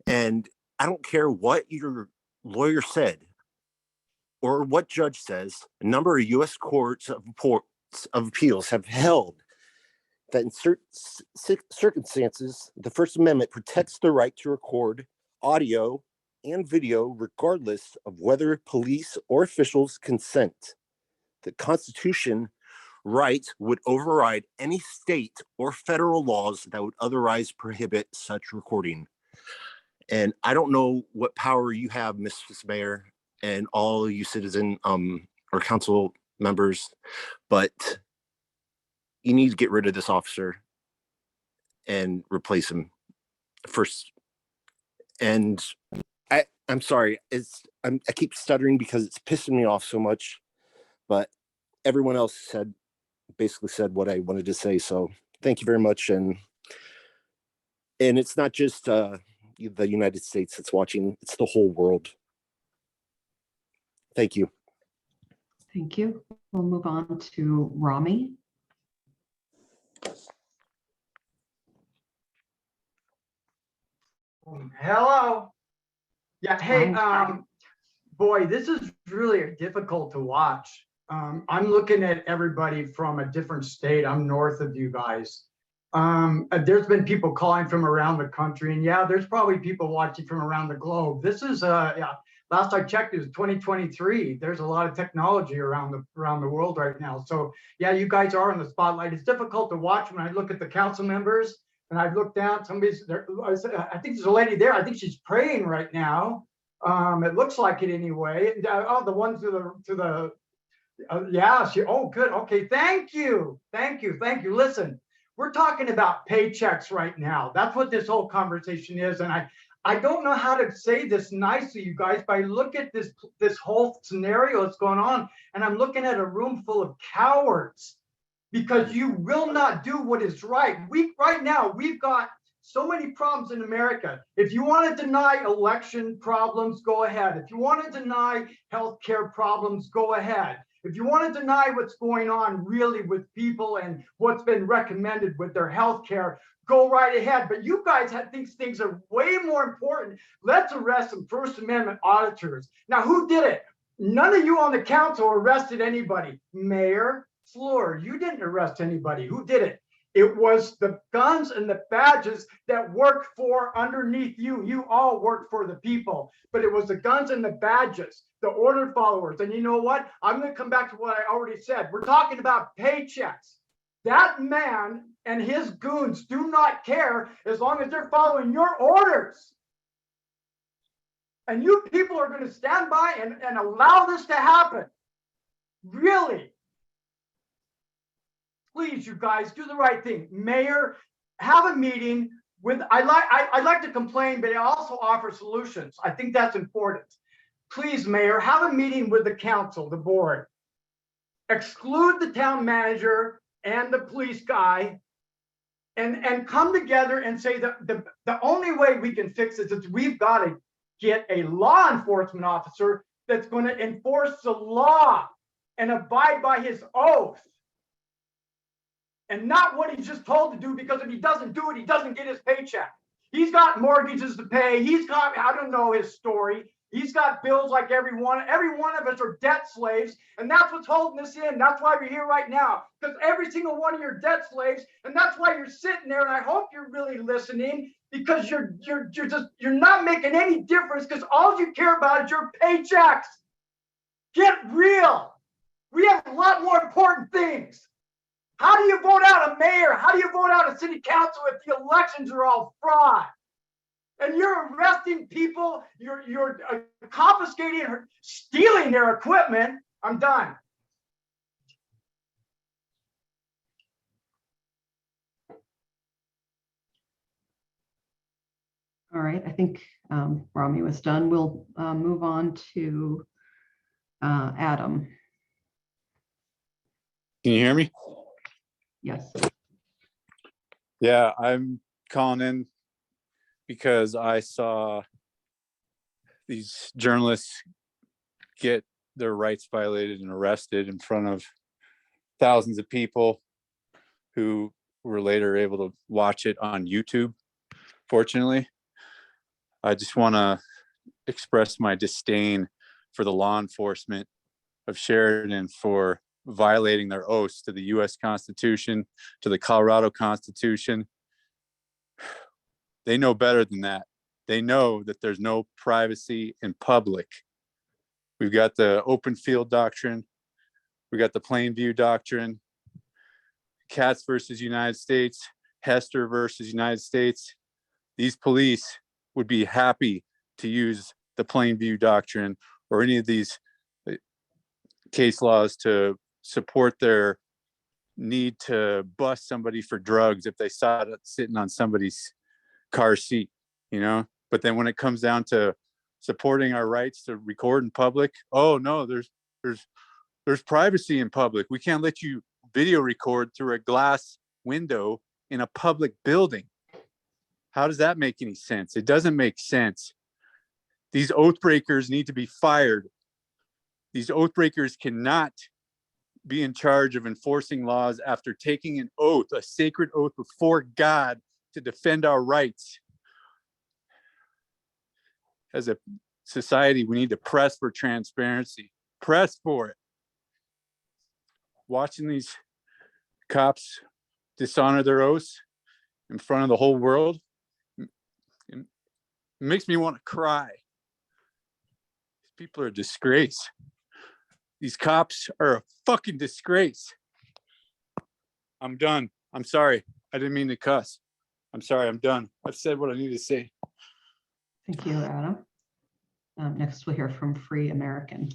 and I don't care what your lawyer said or what judge says. A number of U.S. courts of appeals have held that in certain circumstances, the First Amendment protects the right to record audio and video regardless of whether police or officials consent. The Constitution right would override any state or federal laws that would otherwise prohibit such recording. And I don't know what power you have, Mrs. Mayor, and all you citizen or council members, but you need to get rid of this officer and replace him first. And I'm sorry, I keep stuttering because it's pissing me off so much, but everyone else basically said what I wanted to say. So thank you very much. And it's not just the United States that's watching, it's the whole world. Thank you. Thank you. We'll move on to Rami. Hello. Yeah, hey, boy, this is really difficult to watch. I'm looking at everybody from a different state. I'm north of you guys. There's been people calling from around the country, and yeah, there's probably people watching from around the globe. This is yeah, last I checked, it was 2023. There's a lot of technology around the world right now. So yeah, you guys are in the spotlight. It's difficult to watch when I look at the council members and I look down. Somebody's there. I think there's a lady there. I think she's praying right now. It looks like it anyway. Oh, the one to the yeah. Oh, good. Okay. Thank you. Listen, we're talking about paychecks right now. That's what this whole conversation is. And I don't know how to say this nicely, you guys, but I look at this whole scenario that's going on, and I'm looking at a room full of cowards because you will not do what is right. Right now, we've got so many problems in America. If you want to deny election problems, go ahead. If you want to deny healthcare problems, go ahead. If you want to deny what's going on really with people and what's been recommended with their healthcare, go right ahead. But you guys think things are way more important. Let's arrest some First Amendment auditors. Now, who did it? None of you on the council arrested anybody. Mayor Fleur, you didn't arrest anybody. Who did it? It was the guns and the badges that worked for underneath you. You all worked for the people, but it was the guns and the badges, the order followers. And you know what? I'm going to come back to what I already said. We're talking about paychecks. That man and his goons do not care as long as they're following your orders. And you people are going to stand by and allow this to happen. Really? Please, you guys, do the right thing. Mayor, have a meeting with, I like to complain, but I also offer solutions. I think that's important. Please, Mayor, have a meeting with the council, the board. Exclude the town manager and the police guy and come together and say that the only way we can fix this is we've got to get a law enforcement officer that's going to enforce the law and abide by his oath. And not what he's just told to do, because if he doesn't do it, he doesn't get his paycheck. He's got mortgages to pay. He's got, I don't know his story. He's got bills like everyone. Every one of us are debt slaves. And that's what's holding us in. That's why we're here right now. Because every single one of you are debt slaves. And that's why you're sitting there. And I hope you're really listening, because you're not making any difference, because all you care about is your paychecks. Get real. We have a lot more important things. How do you vote out a mayor? How do you vote out a city council if the elections are all fraud? And you're arresting people, you're confiscating or stealing their equipment. I'm done. All right, I think Rami was done. We'll move on to Adam. Can you hear me? Yes. Yeah, I'm calling in because I saw these journalists get their rights violated and arrested in front of thousands of people who were later able to watch it on YouTube. Fortunately, I just want to express my disdain for the law enforcement of Sheridan for violating their oaths to the U.S. Constitution, to the Colorado Constitution. They know better than that. They know that there's no privacy in public. We've got the open field doctrine. We got the plain view doctrine, Katz versus United States, Hester versus United States. These police would be happy to use the plain view doctrine or any of these case laws to support their need to bust somebody for drugs if they saw it sitting on somebody's car seat, you know? But then when it comes down to supporting our rights to record in public, oh no, there's privacy in public. We can't let you video record through a glass window in a public building. How does that make any sense? It doesn't make sense. These oath breakers need to be fired. These oath breakers cannot be in charge of enforcing laws after taking an oath, a sacred oath before God to defend our rights. As a society, we need to press for transparency. Press for it. Watching these cops dishonor their oaths in front of the whole world, it makes me want to cry. These people are a disgrace. These cops are a fucking disgrace. I'm done. I'm sorry. I didn't mean to cuss. I'm sorry. I'm done. I've said what I need to say. Thank you, Adam. Next, we'll hear from Free American.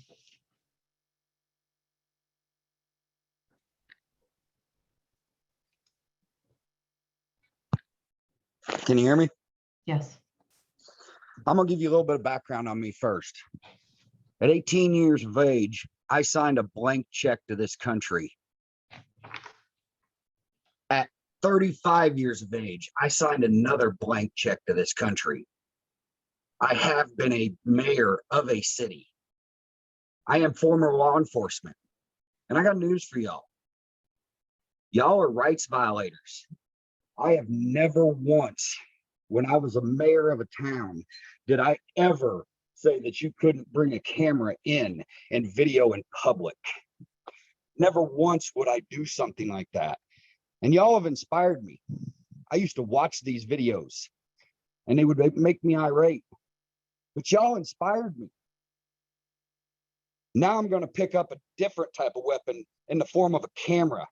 Can you hear me? Yes. I'm gonna give you a little bit of background on me first. At 18 years of age, I signed a blank check to this country. At 35 years of age, I signed another blank check to this country. I have been a mayor of a city. I am former law enforcement. And I got news for y'all. Y'all are rights violators. I have never once, when I was a mayor of a town, did I ever say that you couldn't bring a camera in and video in public. Never once would I do something like that. And y'all have inspired me. I used to watch these videos and they would make me irate, but y'all inspired me. Now I'm going to pick up a different type of weapon in the form of a camera.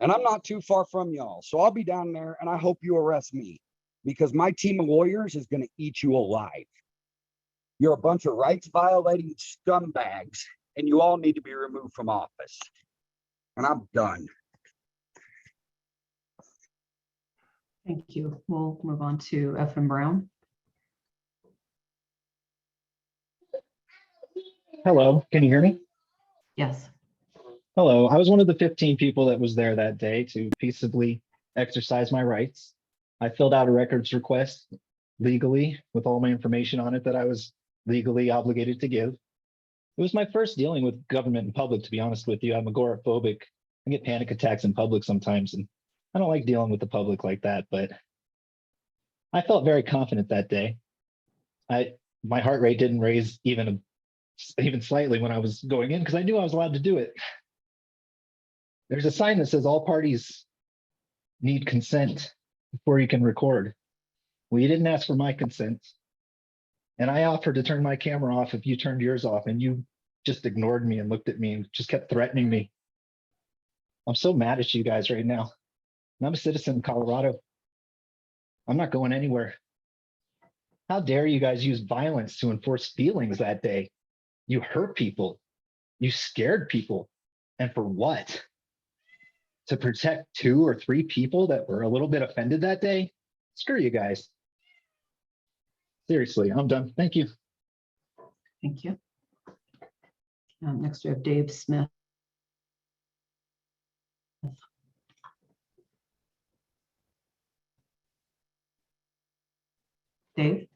And I'm not too far from y'all. So I'll be down there and I hope you arrest me because my team of lawyers is going to eat you alive. You're a bunch of rights violating scumbags and you all need to be removed from office. And I'm done. Thank you. We'll move on to FM Brown. Hello, can you hear me? Yes. Hello, I was one of the 15 people that was there that day to peaceably exercise my rights. I filled out a records request legally with all my information on it that I was legally obligated to give. It was my first dealing with government in public, to be honest with you. I'm agoraphobic. I get panic attacks in public sometimes, and I don't like dealing with the public like that, but I felt very confident that day. My heart rate didn't raise even slightly when I was going in because I knew I was allowed to do it. There's a sign that says all parties need consent before you can record. Well, you didn't ask for my consent. And I offered to turn my camera off if you turned yours off, and you just ignored me and looked at me and just kept threatening me. I'm so mad at you guys right now. And I'm a citizen of Colorado. I'm not going anywhere. How dare you guys use violence to enforce feelings that day? You hurt people. You scared people. And for what? To protect 2 or 3 people that were a little bit offended that day? Screw you guys. Seriously, I'm done. Thank you. Thank you. Next, we have Dave Smith. Dave?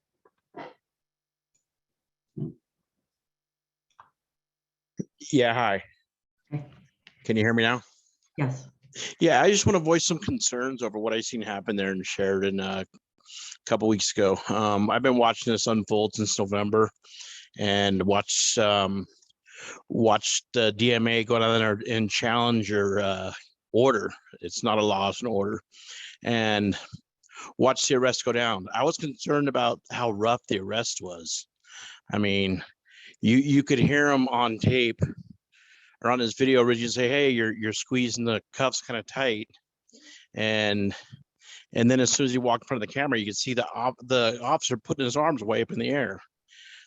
Yeah, hi. Can you hear me now? Yes. Yeah, I just want to voice some concerns over what I seen happen there in Sheridan a couple weeks ago. I've been watching this unfold since November and watched the DMA go down there and challenge your order. It's not a law, it's an order. And watch the arrest go down. I was concerned about how rough the arrest was. I mean, you could hear him on tape or on his video originally say, "Hey, you're squeezing the cuffs kind of tight," and then as soon as he walked in front of the camera, you could see the officer putting his arms way up in the air.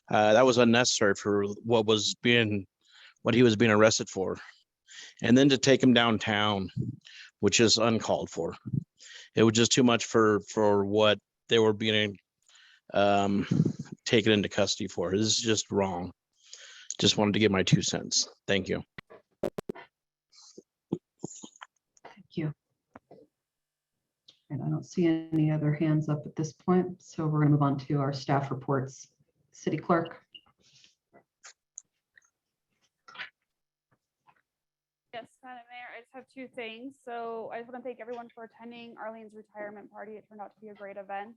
That was unnecessary for what he was being arrested for. And then to take him downtown, which is uncalled for. It was just too much for what they were being taken into custody for. This is just wrong. Just wanted to give my 2 cents. Thank you. Thank you. And I don't see any other hands up at this point, so we're going to move on to our staff reports. City Clerk. Yes, Madam Mayor, I just have 2 things. So I just want to thank everyone for attending Arlene's retirement party. It turned out to be a great event.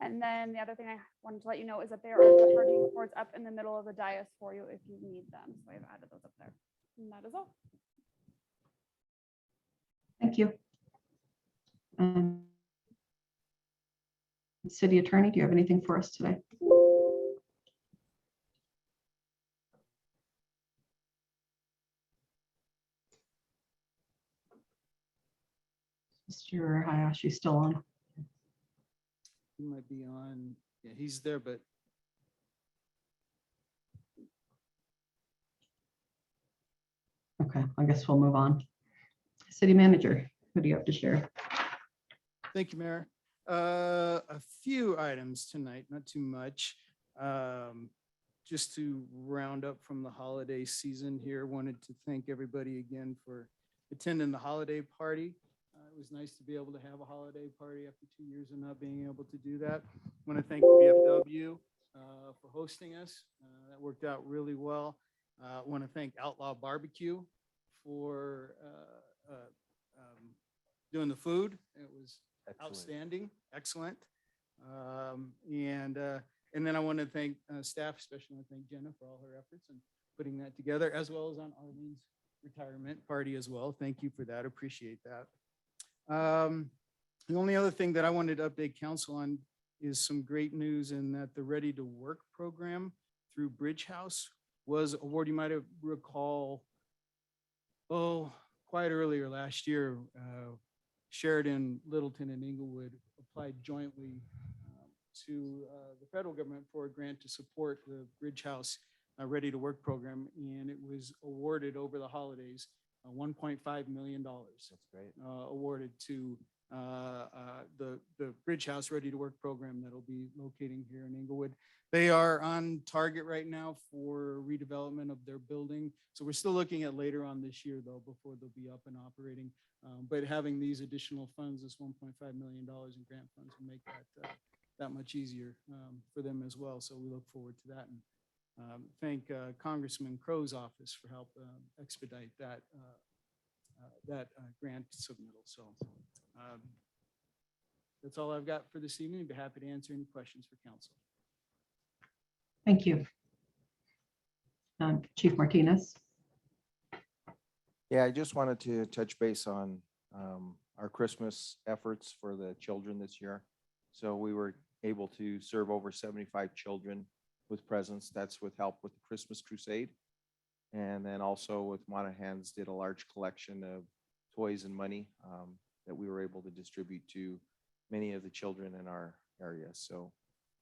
And then the other thing I wanted to let you know is that there are charging cords up in the middle of the dais for you if you need them. So I've added those up there. And that is all. Thank you. City Attorney, do you have anything for us today? Mr. Hayashi still on? He might be on. Yeah, he's there, but Okay, I guess we'll move on. City Manager, who do you have to share? thank you, Mayor. A few items tonight, not too much. Just to round up from the holiday season here, wanted to thank everybody again for attending the holiday party. It was nice to be able to have a holiday party after 2 years of not being able to do that. Want to thank VFW for hosting us. That worked out really well. Want to thank Outlaw Barbecue for doing the food. It was outstanding, excellent. And then I want to thank staff, especially want to thank Jenna for all her efforts in putting that together, as well as on Arlene's retirement party as well. Thank you for that. Appreciate that. The only other thing that I wanted to update council on is some great news in that the Ready to Work program through Bridge House was awarded. You might have recall, quite earlier last year, Sheridan, Littleton, and Inglewood applied jointly to the federal government for a grant to support the Bridge House Ready to Work program, and it was awarded over the holidays. $1.5 million. That's great. Awarded to the Bridge House Ready to Work program that'll be locating here in Inglewood. They are on target right now for redevelopment of their building. So we're still looking at later on this year though, before they'll be up and operating. But having these additional funds, this $1.5 million in grant funds will make that much easier for them as well. So we look forward to that. And thank Congressman Crow's office for help expedite that grant submittal. So that's all I've got for this evening. I'd be happy to answer any questions for council. Thank you. Chief Martinez. Yeah, I just wanted to touch base on our Christmas efforts for the children this year. So we were able to serve over 75 children with presents. That's with help with the Christmas Crusade. And then also with Monaghan's did a large collection of toys and money that we were able to distribute to many of the children in our area. So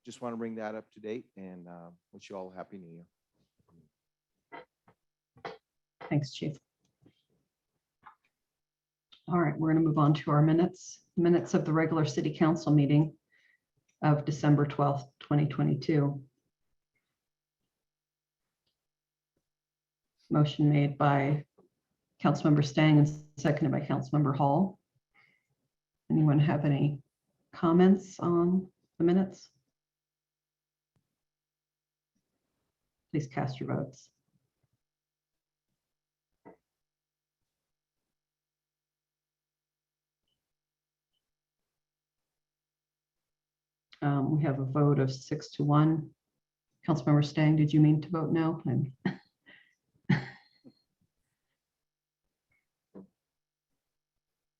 just want to bring that up to date and wish you all a happy new year. Thanks, Chief. All right, we're going to move on to our minutes of the regular city council meeting of December 12th, 2022. Motion made by Councilmember Stang and seconded by Councilmember Hall. Anyone have any comments on the minutes? Please cast your votes. We have a vote of 6-1. Councilmember Stang, did you mean to vote no?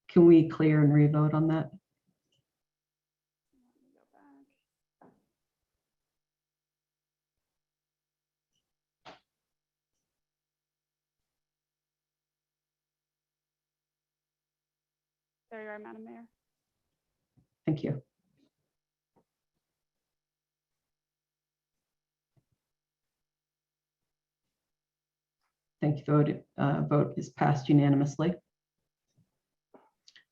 Can we clear and re-vote on that? There you are, Madam Mayor. Thank you. Thank you. Vote is passed unanimously.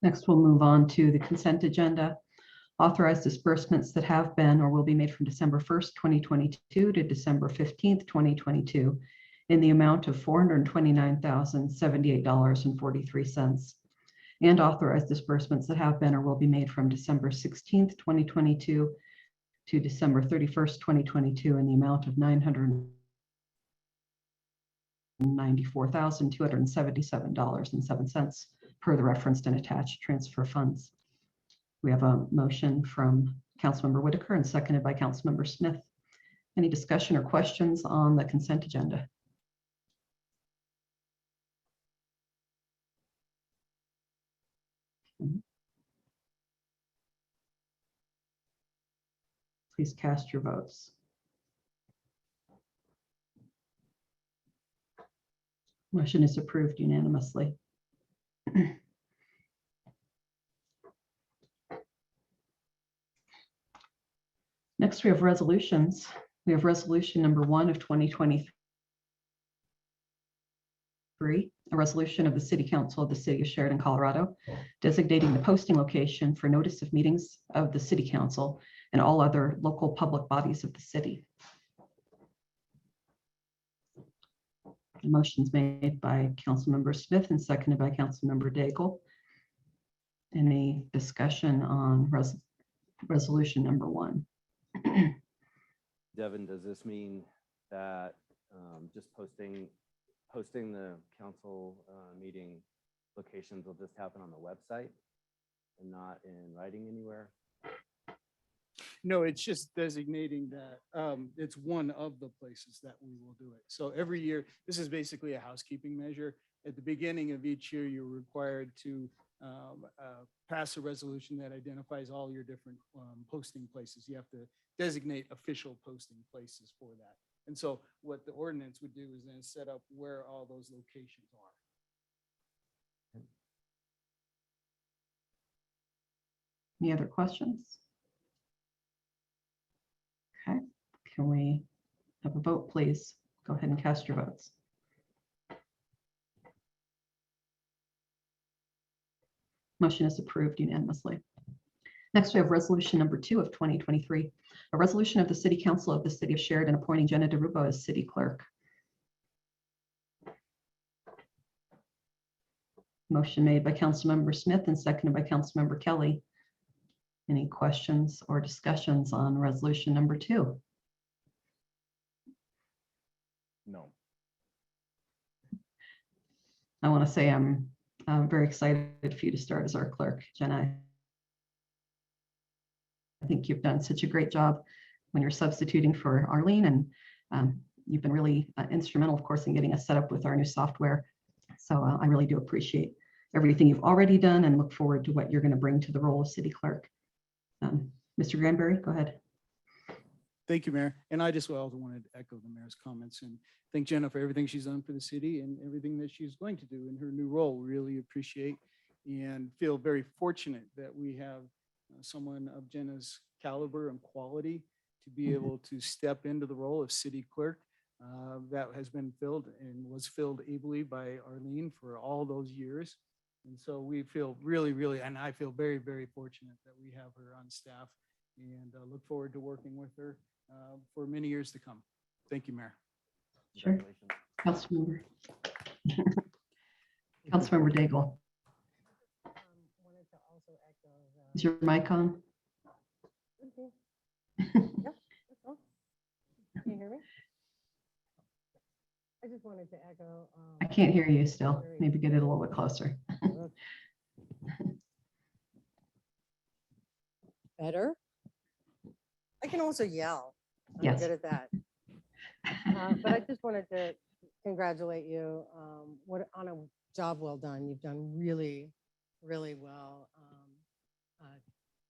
Next, we'll move on to the consent agenda. Authorize disbursements that have been or will be made from December 1st, 2022 to December 15th, 2022 in the amount of $429,078.43. And authorize disbursements that have been or will be made from December 16th, 2022 to December 31st, 2022 in the amount of $994,277.07 per the referenced and attached transfer funds. We have a motion from Councilmember Whitaker and seconded by Councilmember Smith. Any discussion or questions on the consent agenda? Please cast your votes. Motion is approved unanimously. Next, we have resolutions. We have resolution number 1 of 2023, a resolution of the City Council of the City of Sheridan, Colorado, designating the posting location for notice of meetings of the City Council and all other local public bodies of the city. The motion's made by Councilmember Smith and seconded by Councilmember Daigle. Any discussion on resolution number 1? Devin, does this mean that just posting the council meeting locations will just happen on the website and not in writing anywhere? No, it's just designating that it's one of the places that we will do it. So every year, this is basically a housekeeping measure. At the beginning of each year, you're required to pass a resolution that identifies all your different posting places. You have to designate official posting places for that. And so what the ordinance would do is then set up where all those locations are. Any other questions? Okay, can we have a vote, please? Go ahead and cast your votes. Motion is approved unanimously. Next, we have resolution number 2 of 2023, a resolution of the City Council of the City of Sheridan appointing Jenna DeRubo as city clerk. Motion made by Councilmember Smith and seconded by Councilmember Kelly. Any questions or discussions on resolution number 2? No. I want to say I'm very excited for you to start as our clerk, Jenna. I think you've done such a great job when you're substituting for Arlene, and you've been really instrumental, of course, in getting us set up with our new software. So I really do appreciate everything you've already done and look forward to what you're going to bring to the role of city clerk. Mr. Granberry, go ahead. Thank you, Mayor. And I just also wanted to echo the mayor's comments and thank Jenna for everything she's done for the city and everything that she's going to do in her new role. Really appreciate and feel very fortunate that we have someone of Jenna's caliber and quality to be able to step into the role of city clerk that has been filled and was filled ably by Arlene for all those years. And so we feel really, and I feel very, very fortunate that we have her on staff and look forward to working with her for many years to come. Thank you, Mayor. Sure. Councilmember. Councilmember Daigle. Is your mic on? Can you hear me? I just wanted to echo. I can't hear you still. Maybe get it a little bit closer. Better? I can also yell. I'm Yes. good at that. But I just wanted to congratulate you on a job well done. You've done really, really well.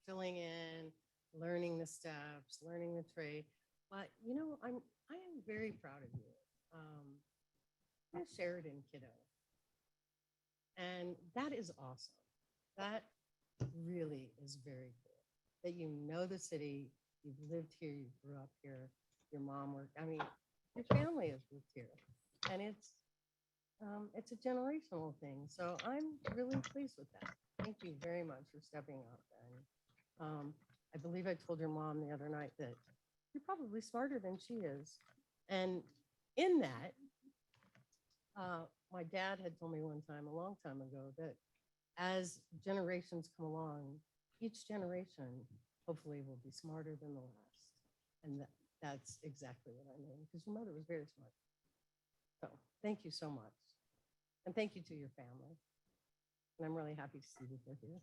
Filling in, learning the steps, learning the trade. But you know, I am very proud of you. I'm a Sheridan kiddo. And that is awesome. That really is very cool. That you know the city, you've lived here, you grew up here, your mom worked, I mean, your family has lived here. And it's a generational thing. So I'm really pleased with that. Thank you very much for stepping up. And I believe I told your mom the other night that you're probably smarter than she is. And in that, my dad had told me one time, a long time ago, that as generations come along, each generation hopefully will be smarter than the last. And that's exactly what I mean, because your mother was very smart. So thank you so much. And thank you to your family. And I'm really happy to see that they're here.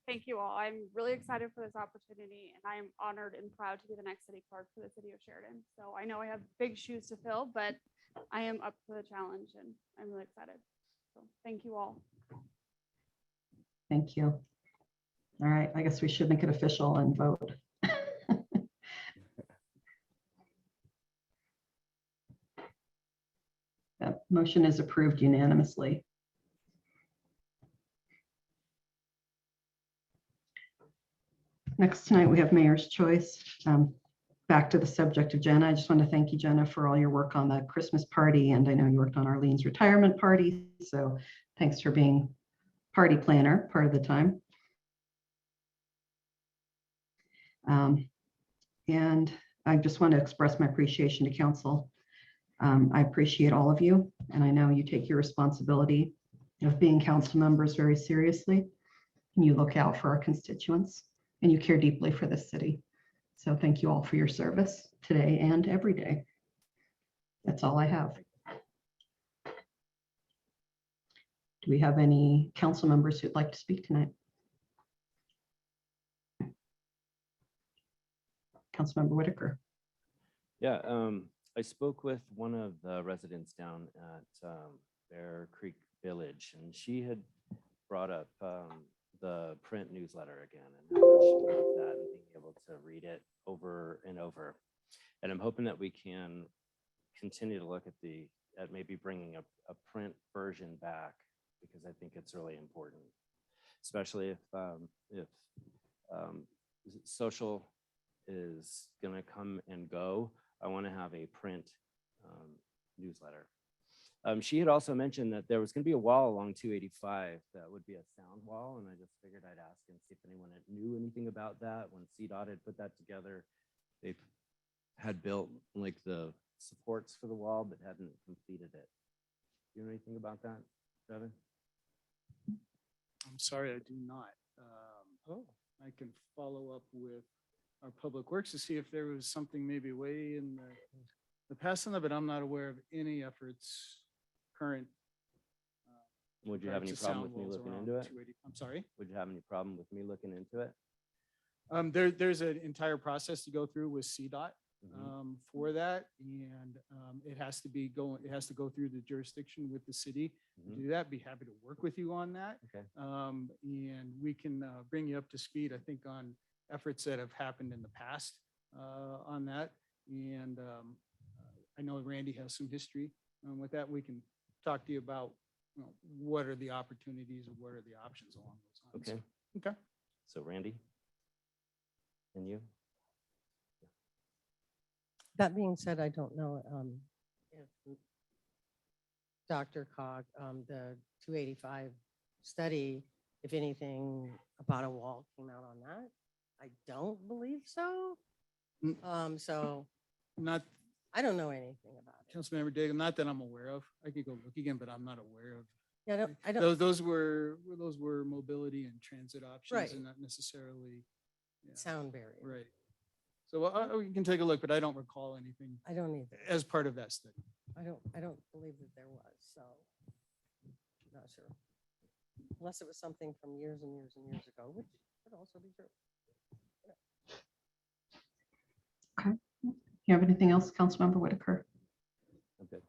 Thank you all. I'm really excited for this opportunity, and I am honored and proud to be the next city clerk for the city of Sheridan. So I know I have big shoes to fill, but I am up for the challenge, and I'm really excited. So thank you all. Thank you. All right, I guess we should make it official and vote. That motion is approved unanimously. Next tonight, we have Mayor's Choice. Back to the subject of Jenna. I just want to thank you, Jenna, for all your work on the Christmas party. And I know you worked on Arlene's retirement party. So thanks for being party planner part of the time. And I just want to express my appreciation to council. I appreciate all of you. And I know you take your responsibility of being council members very seriously. And you look out for our constituents and you care deeply for this city. So thank you all for your service today and every day. That's all I have. Do we have any council members who'd like to speak tonight? Councilmember Whitaker. Yeah, I spoke with one of the residents down at Bear Creek Village, and she had brought up the print newsletter again and how much she loved that and being able to read it over and over. And I'm hoping that we can continue to look at maybe bringing a print version back, because I think it's really important, especially if social is going to come and go. I want to have a print newsletter. She had also mentioned that there was going to be a wall along 285 that would be a sound wall, and I just figured I'd ask and see if anyone knew anything about that. When CDOT had put that together, they had built like the supports for the wall, but hadn't completed it. Do you know anything about that, Trevor? I'm sorry, I do not. I can follow up with our public works to see if there was something maybe way in the past on that, but I'm not aware of any efforts current. Would you have any problem with me looking into it? I'm sorry? Would you have any problem with me looking into it? There's an entire process to go through with CDOT for that, and it has to go through the jurisdiction with the city to do that. Be happy to work with you on that. Okay. And we can bring you up to speed, I think, on efforts that have happened in the past on that. And I know Randy has some history with that. We can talk to you about what are the opportunities and what are the options along those lines. Okay. Okay. So Randy, and you? That being said, I don't know if Dr. Cog, the 285 study, if anything about a wall came out on that. I don't believe so. So not, I don't know anything about it. Councilmember Daigle, not that I'm aware of. I could go look again, but I'm not aware of. Yeah, I don't. Those were mobility and transit options, Right. and not necessarily Sound barrier. right. So we can take a look, but I don't recall anything. I don't either. As part of that study. I don't believe that there was. So I'm not sure. Unless it was something from years and years and years ago, which could also be true. Okay. You have anything else, Councilmember Whitaker? Okay.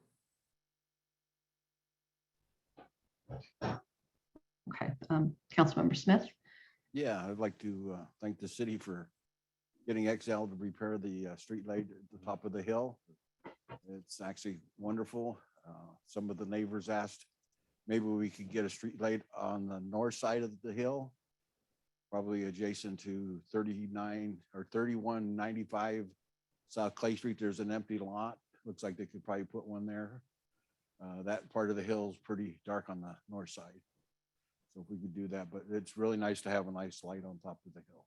Okay. Councilmember Smith? Yeah, I'd like to thank the city for getting XL to repair the street light at the top of the hill. It's actually wonderful. Some of the neighbors asked maybe we could get a street light on the north side of the hill, probably adjacent to 39 or 3195 South Clay Street. There's an empty lot. Looks like they could probably put one there. That part of the hill is pretty dark on the north side. So if we could do that, but it's really nice to have a nice light on top of the hill.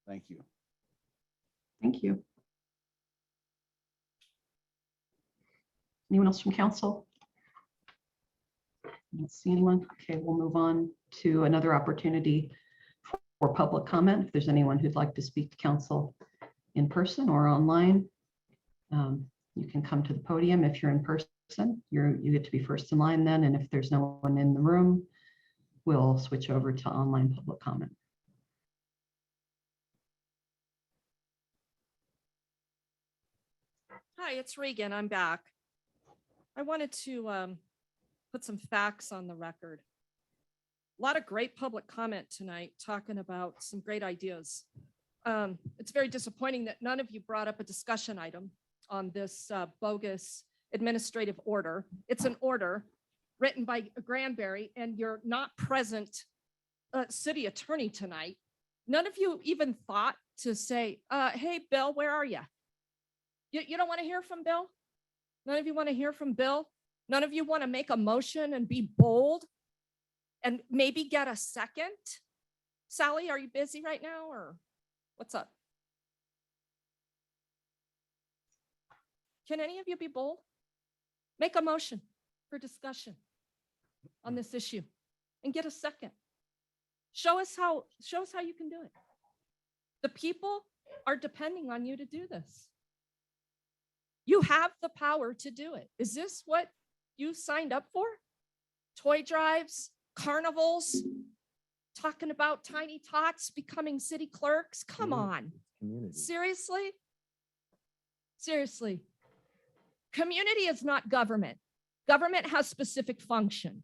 Thank you. Thank you. Anyone else from council? I don't see anyone. Okay, we'll move on to another opportunity for public comment. If there's anyone who'd like to speak to council in person or online, you can come to the podium. If you're in person, you get to be first in line then. And if there's no one in the room, we'll switch over to online public comment. Hi, it's Regan. I'm back. I wanted to put some facts on the record. A lot of great public comment tonight talking about some great ideas. It's very disappointing that none of you brought up a discussion item on this bogus administrative order. It's an order written by Granberry, and you're not present city attorney tonight. None of you even thought to say, hey, Bill, where are you? You don't want to hear from Bill? None of you want to hear from Bill? None of you want to make a motion and be bold and maybe get a second? Sally, are you busy right now or what's up? Can any of you be bold? Make a motion for discussion on this issue and get a second. Show us how you can do it. The people are depending on you to do this. You have the power to do it. Is this what you signed up for? Toy drives, carnivals, talking about tiny tots becoming city clerks? Come on. Seriously? Seriously. Community is not government. Government has specific function,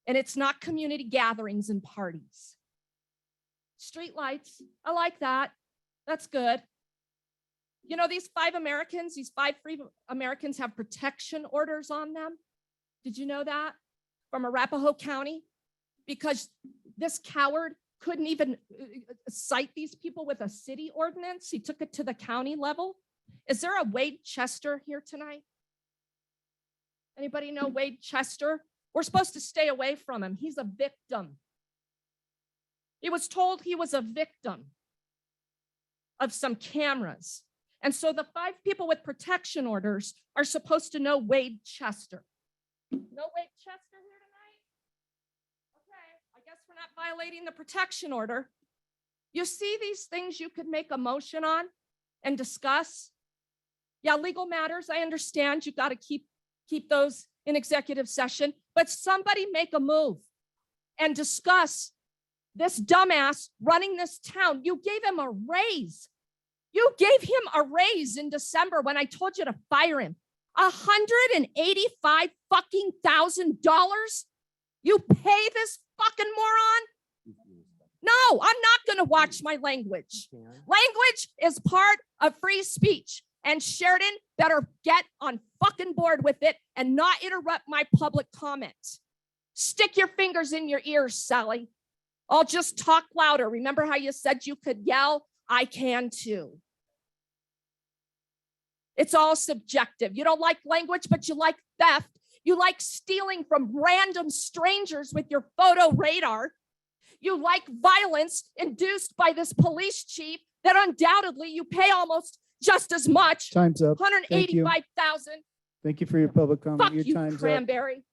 and it's not community gatherings and parties. Street lights, I like that. That's good. You know, these five free Americans have protection orders on them. Did you know that? From Arapahoe County? Because this coward couldn't even cite these people with a city ordinance. He took it to the county level. Is there a Wade Chester here tonight? Anybody know Wade Chester? We're supposed to stay away from him. He's a victim. He was told he was a victim of some cameras. And so the five people with protection orders are supposed to know Wade Chester. No Wade Chester here tonight? Okay, I guess we're not violating the protection order. You see these things you could make a motion on and discuss? Yeah, legal matters, I understand. You've got to keep those in executive session, but somebody make a move and discuss this dumbass running this town. You gave him a raise. You gave him a raise in December when I told you to fire him. $185 fucking thousand. You pay this fucking moron? No, I'm not going to watch my language. Language is part of free speech. And Sheridan better get on fucking board with it and not interrupt my public comments. Stick your fingers in your ears, Sally. I'll just talk louder. Remember how you said you could yell? I can too. It's all subjective. You don't like language, but you like theft. You like stealing from random strangers with your photo radar. You like violence induced by this police chief that undoubtedly you pay almost just as much. Time's up. Thank you. 185,000. Thank you for your public comment. Fuck Your you, time's up. Cranberry.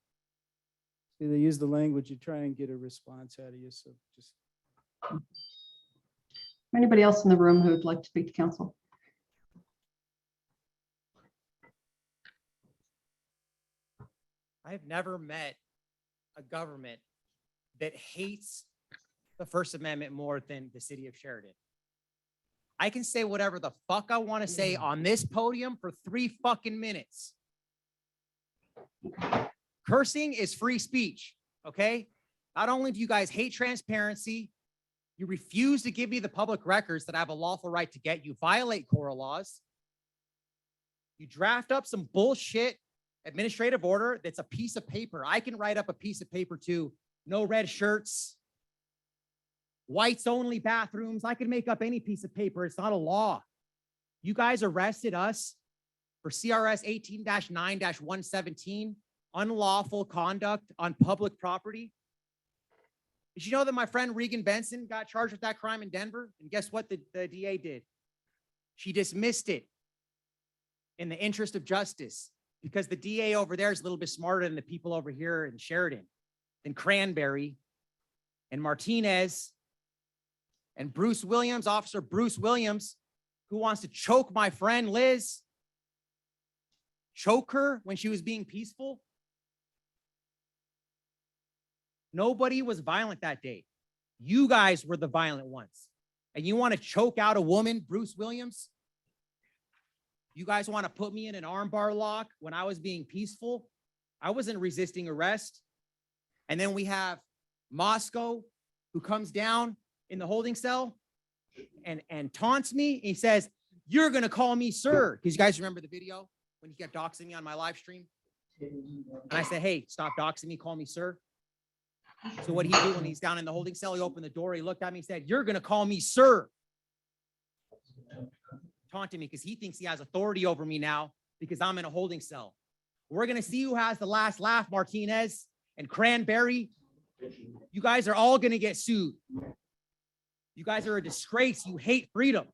See, they use the language, you try and get a response out of you, so just. Anybody else in the room who would like to speak to council? I've never met a government that hates the First Amendment more than the city of Sheridan. I can say whatever the fuck I want to say on this podium for 3 fucking minutes. Cursing is free speech, okay? Not only do you guys hate transparency, you refuse to give me the public records that I have a lawful right to get. You violate Cora laws. You draft up some bullshit administrative order that's a piece of paper. I can write up a piece of paper too. No red shirts, whites only bathrooms. I can make up any piece of paper. It's not a law. You guys arrested us for CRS 18-9-117, unlawful conduct on public property. Did you know that my friend Regan Benson got charged with that crime in Denver? And guess what the DA did? She dismissed it in the interest of justice, because the DA over there is a little bit smarter than the people over here in Sheridan, and Cranberry and Martinez and Bruce Williams, Officer Bruce Williams, who wants to choke my friend Liz, choke her when she was being peaceful. Nobody was violent that day. You guys were the violent ones. And you want to choke out a woman, Bruce Williams? You guys want to put me in an armbar lock when I was being peaceful? I wasn't resisting arrest. And then we have Moscow, who comes down in the holding cell and taunts me. He says, "You're going to call me sir." Because you guys remember the video when he kept doxing me on my live stream? And I said, "Hey, stop doxing me, call me sir." So what he do when he's down in the holding cell, he opened the door, he looked at me, he said, "You're going to call me sir." Taunting me because he thinks he has authority over me now because I'm in a holding cell. We're going to see who has the last laugh, Martinez and Cranberry. You guys are all going to get sued. You guys are a disgrace. You hate freedom.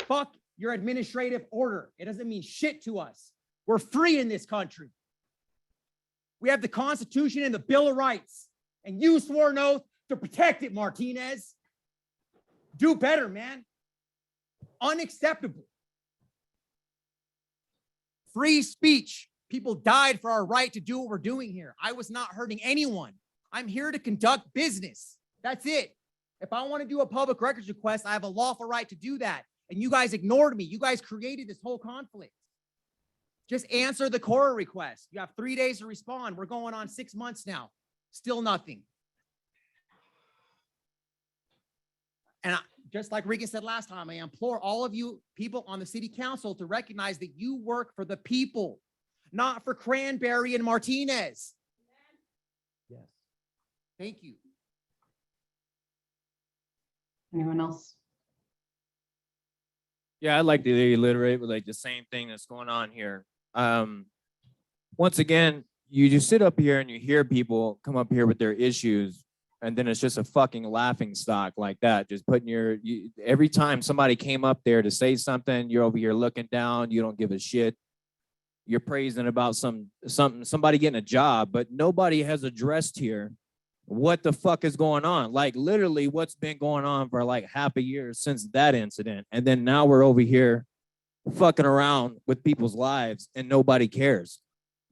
Fuck your administrative order. It doesn't mean shit to us. We're free in this country. We have the Constitution and the Bill of Rights, and you swore an oath to protect it, Martinez. Do better, man. Unacceptable. Free speech. People died for our right to do what we're doing here. I was not hurting anyone. I'm here to conduct business. That's it. If I want to do a public records request, I have a lawful right to do that. And you guys ignored me. You guys created this whole conflict. Just answer the Cora request. You have 3 days to respond. We're going on 6 months now. Still nothing. And just like Regan said last time, I implore all of you people on the city council to recognize that you work for the people, not for Cranberry and Martinez. Yes. Thank you. Anyone else? Yeah, I'd like to reiterate with like the same thing that's going on here. Once again, you just sit up here and you hear people come up here with their issues, and then it's just a fucking laughing stock like that. Just putting every time somebody came up there to say something, you're over here looking down, you don't give a shit. You're praising about somebody getting a job, but nobody has addressed here what the fuck is going on. Like literally what's been going on for like half a year since that incident. And then now we're over here fucking around with people's lives and nobody cares.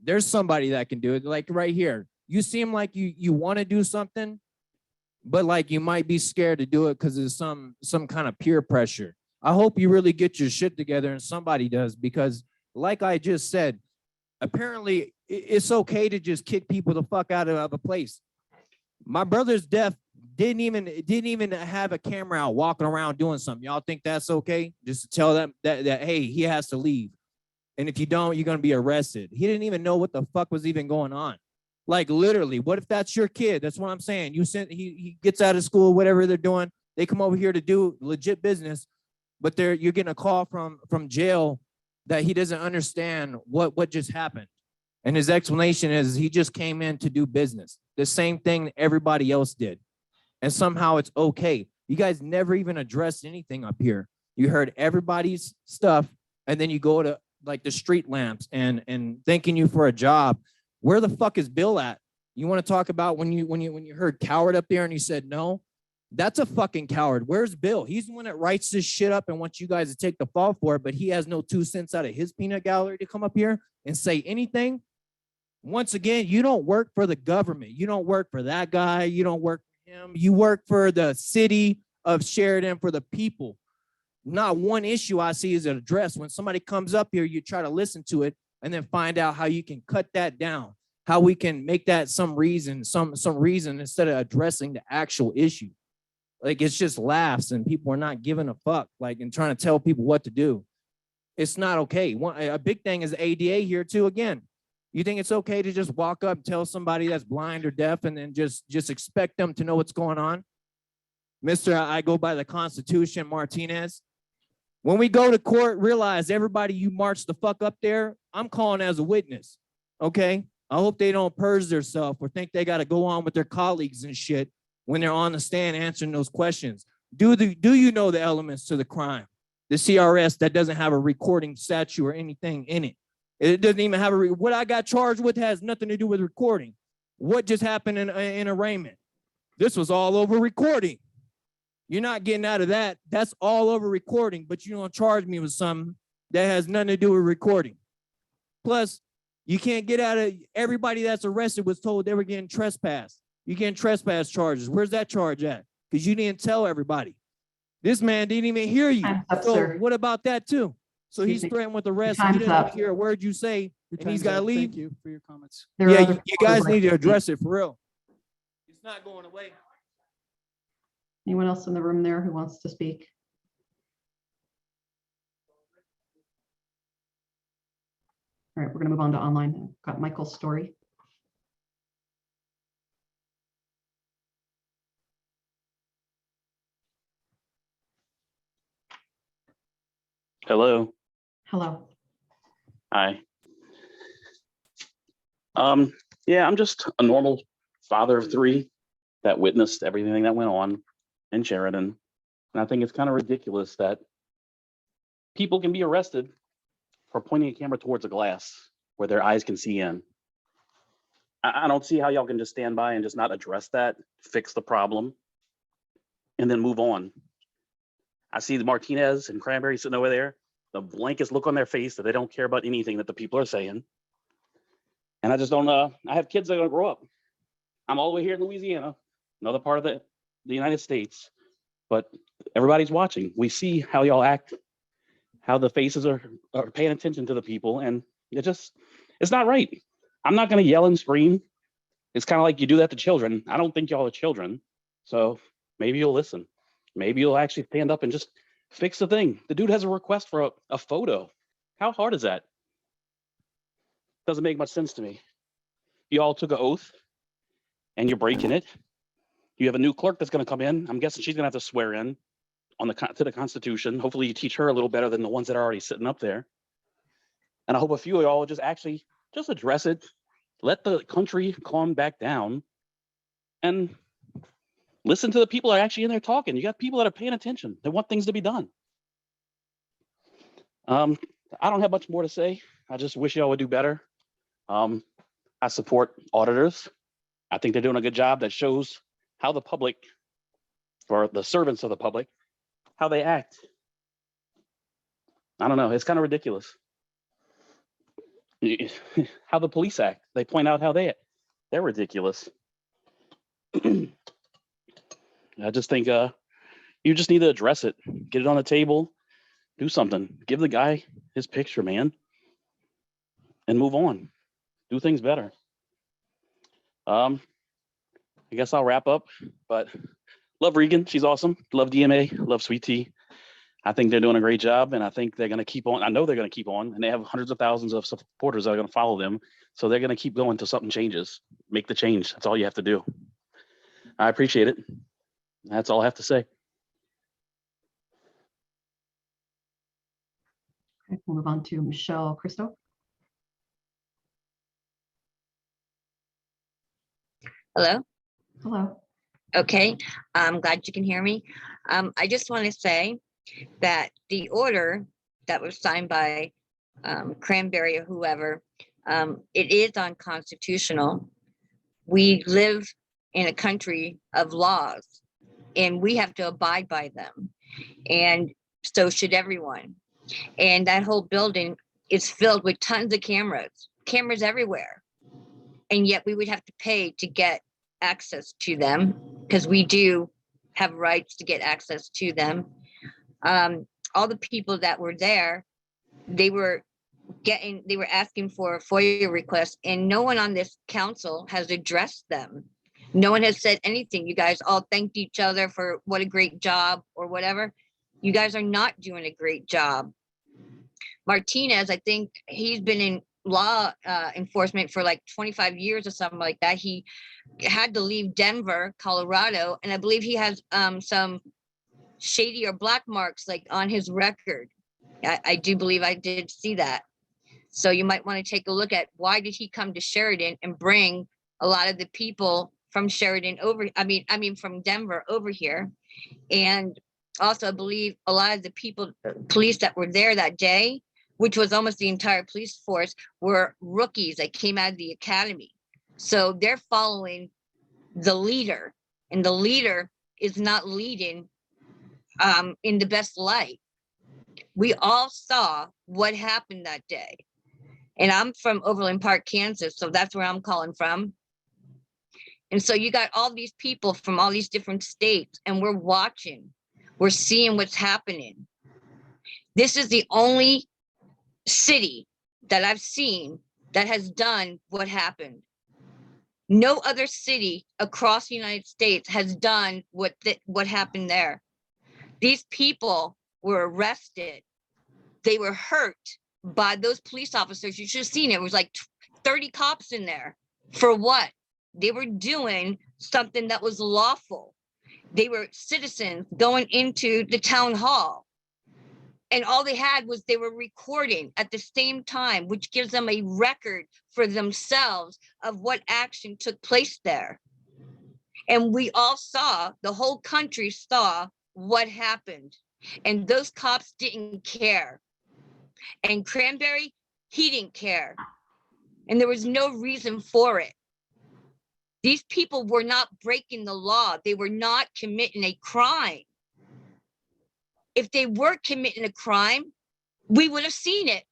There's somebody that can do it. Like right here, you seem like you want to do something, but like you might be scared to do it because there's some kind of peer pressure. I hope you really get your shit together, and somebody does, because like I just said, apparently it's okay to just kick people the fuck out of a place. My brother's deaf, didn't even have a camera out walking around doing something. Y'all think that's okay? Just to tell them that hey, he has to leave. And if you don't, you're going to be arrested. He didn't even know what the fuck was even going on. Like literally, what if that's your kid? That's what I'm saying. He gets out of school, whatever they're doing. They come over here to do legit business, but you're getting a call from jail that he doesn't understand what just happened. And his explanation is he just came in to do business. The same thing everybody else did. And somehow it's okay. You guys never even addressed anything up here. You heard everybody's stuff, and then you go to like the street lamps and thanking you for a job. Where the fuck is Bill at? You want to talk about when you heard coward up there and you said no? That's a fucking coward. Where's Bill? He's the one that writes this shit up and wants you guys to take the fall for it, but he has no 2 cents out of his peanut gallery to come up here and say anything. Once again, you don't work for the government. You don't work for that guy. You don't work for him. You work for the city of Sheridan, for the people. Not one issue I see is addressed. When somebody comes up here, you try to listen to it and then find out how you can cut that down, how we can make that some reason instead of addressing the actual issue. Like it's just laughs and people are not giving a fuck, like, and trying to tell people what to do. It's not okay. A big thing is ADA here too. Again, You think it's okay to just walk up, tell somebody that's blind or deaf, and then just expect them to know what's going on? Mr. I go by the Constitution, Martinez. When we go to court, realize everybody you march the fuck up there, I'm calling as a witness, okay? I hope they don't purge themselves or think they got to go on with their colleagues and shit when they're on the stand answering those questions. Do you know the elements to the crime? The CRS that doesn't have a recording statute or anything in it. It doesn't even have what I got charged with has nothing to do with recording. What just happened in arraignment? This was all over recording. You're not getting out of that. That's all over recording, but you don't charge me with something that has nothing to do with recording. Plus, you can't get out of, everybody that's arrested was told they were getting trespassed. You're getting trespass charges. Where's that charge at? Because you didn't tell everybody. This man didn't even hear you. Up, So sir. what about that too? So Excuse he's me. threatened with arrest. Your And he time's doesn't up. hear a word you say, Your and he's time's got to up. leave. Thank you for your comments. There are Yeah, other you people guys who'd like need to speak. address it for real. It's not going away. Anyone else in the room there who wants to speak? All right, we're going to move on to online. Got Michael's story. Hello. Hello. Hi. Yeah, I'm just a normal father of three that witnessed everything that went on in Sheridan. And I think it's kind of ridiculous that people can be arrested for pointing a camera towards a glass where their eyes can see in. I don't see how y'all can just stand by and just not address that, fix the problem, and then move on. I see the Martinez and Cranberry sitting over there, the blankest look on their face that they don't care about anything that the people are saying. And I just don't, I have kids that are gonna grow up. I'm all the way here in Louisiana, another part of the United States, but everybody's watching. We see how y'all act, how the faces are paying attention to the people, and it's not right. I'm not gonna yell and scream. It's kind of like you do that to children. I don't think y'all are children. So maybe you'll listen. Maybe you'll actually stand up and just fix the thing. The dude has a request for a photo. How hard is that? Doesn't make much sense to me. You all took an oath and you're breaking it. You have a new clerk that's going to come in. I'm guessing she's going to have to swear in on to the Constitution. Hopefully you teach her a little better than the ones that are already sitting up there. And I hope a few of y'all will just address it. Let the country calm back down and listen to the people that are actually in there talking. You got people that are paying attention. They want things to be done. I don't have much more to say. I just wish y'all would do better. I support auditors. I think they're doing a good job that shows how the public, or the servants of the public, how they act. I don't know. It's kind of ridiculous. How the police act. They point out how they're ridiculous. I just think you just need to address it. Get it on the table. Do something. Give the guy his picture, man. And move on. Do things better. I guess I'll wrap up, but love Regan. She's awesome. Love DMA. Love Sweet Tea. I think they're doing a great job, and I think they're going to keep on. I know they're going to keep on, and they have hundreds of thousands of supporters that are going to follow them. So they're going to keep going until something changes. Make the change. That's all you have to do. I appreciate it. That's all I have to say. Okay, we'll move on to Michelle Christo. Hello. Hello. Okay, I'm glad you can hear me. I just want to say that the order that was signed by Cranberry or whoever, it is unconstitutional. We live in a country of laws and we have to abide by them. And so should everyone. And that whole building is filled with tons of cameras everywhere. And yet we would have to pay to get access to them because we do have rights to get access to them. All the people that were there, they were asking for a FOIA request, and no one on this council has addressed them. No one has said anything. You guys all thanked each other for what a great job or whatever. You guys are not doing a great job. Martinez, I think he's been in law enforcement for like 25 years or something like that. He had to leave Denver, Colorado, and I believe he has some shady or black marks like on his record. I do believe I did see that. So you might want to take a look at why did he come to Sheridan and bring a lot of the people from Sheridan over, I mean from Denver over here. And also I believe a lot of the people, police that were there that day, which was almost the entire police force, were rookies that came out of the academy. So they're following the leader, and the leader is not leading in the best light. We all saw what happened that day. And I'm from Overland Park, Kansas, so that's where I'm calling from. And so you got all these people from all these different states, and we're watching, we're seeing what's happening. This is the only city that I've seen that has done what happened. No other city across the United States has done what happened there. These people were arrested. They were hurt by those police officers. You should have seen it. It was like 30 cops in there. For what? They were doing something that was lawful. They were citizens going into the town hall. And all they had was they were recording at the same time, which gives them a record for themselves of what action took place there. And we all saw, the whole country saw what happened. And those cops didn't care. And Cranberry, he didn't care. And there was no reason for it. These people were not breaking the law. They were not committing a crime. If they were committing a crime, we would have seen it.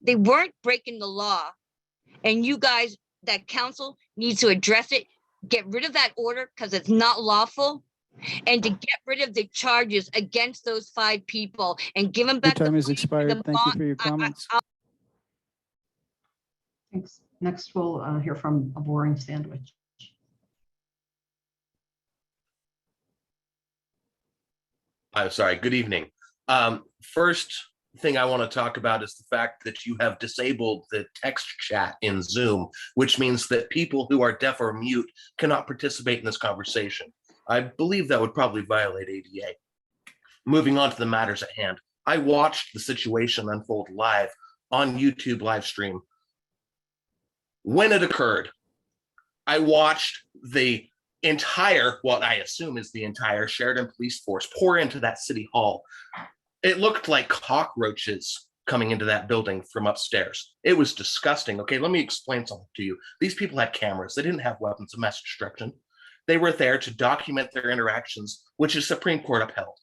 They weren't breaking the law. And you guys, that council needs to address it, get rid of that order because it's not lawful, and to get rid of the charges against those 5 people and give them Your back time the has money, expired. the Thank you bond. for your comments. Thanks. Next, we'll hear from A Boring Sandwich. I'm sorry. Good evening. First thing I want to talk about is the fact that you have disabled the text chat in Zoom, which means that people who are deaf or mute cannot participate in this conversation. I believe that would probably violate ADA. Moving on to the matters at hand. I watched the situation unfold live on YouTube live stream. When it occurred, I watched the entire, what I assume is the entire Sheridan police force pour into that city hall. It looked like cockroaches coming into that building from upstairs. It was disgusting. Okay, let me explain something to you. These people had cameras. They didn't have weapons of mass destruction. They were there to document their interactions, which is Supreme Court upheld.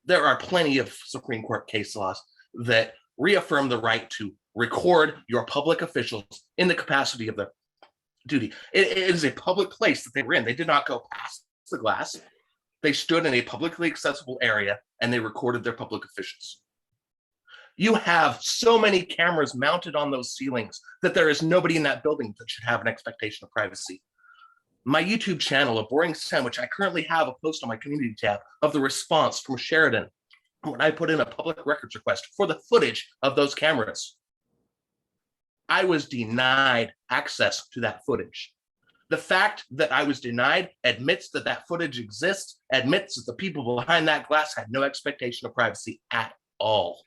There are plenty of Supreme Court case laws that reaffirm the right to record your public officials in the capacity of their duty. It is a public place that they were in. They did not go past the glass. They stood in a publicly accessible area and they recorded their public officials. You have so many cameras mounted on those ceilings that there is nobody in that building that should have an expectation of privacy. My YouTube channel, A Boring Sandwich, I currently have a post on my community tab of the response from Sheridan when I put in a public records request for the footage of those cameras. I was denied access to that footage. The fact that I was denied admits that that footage exists, admits that the people behind that glass had no expectation of privacy at all.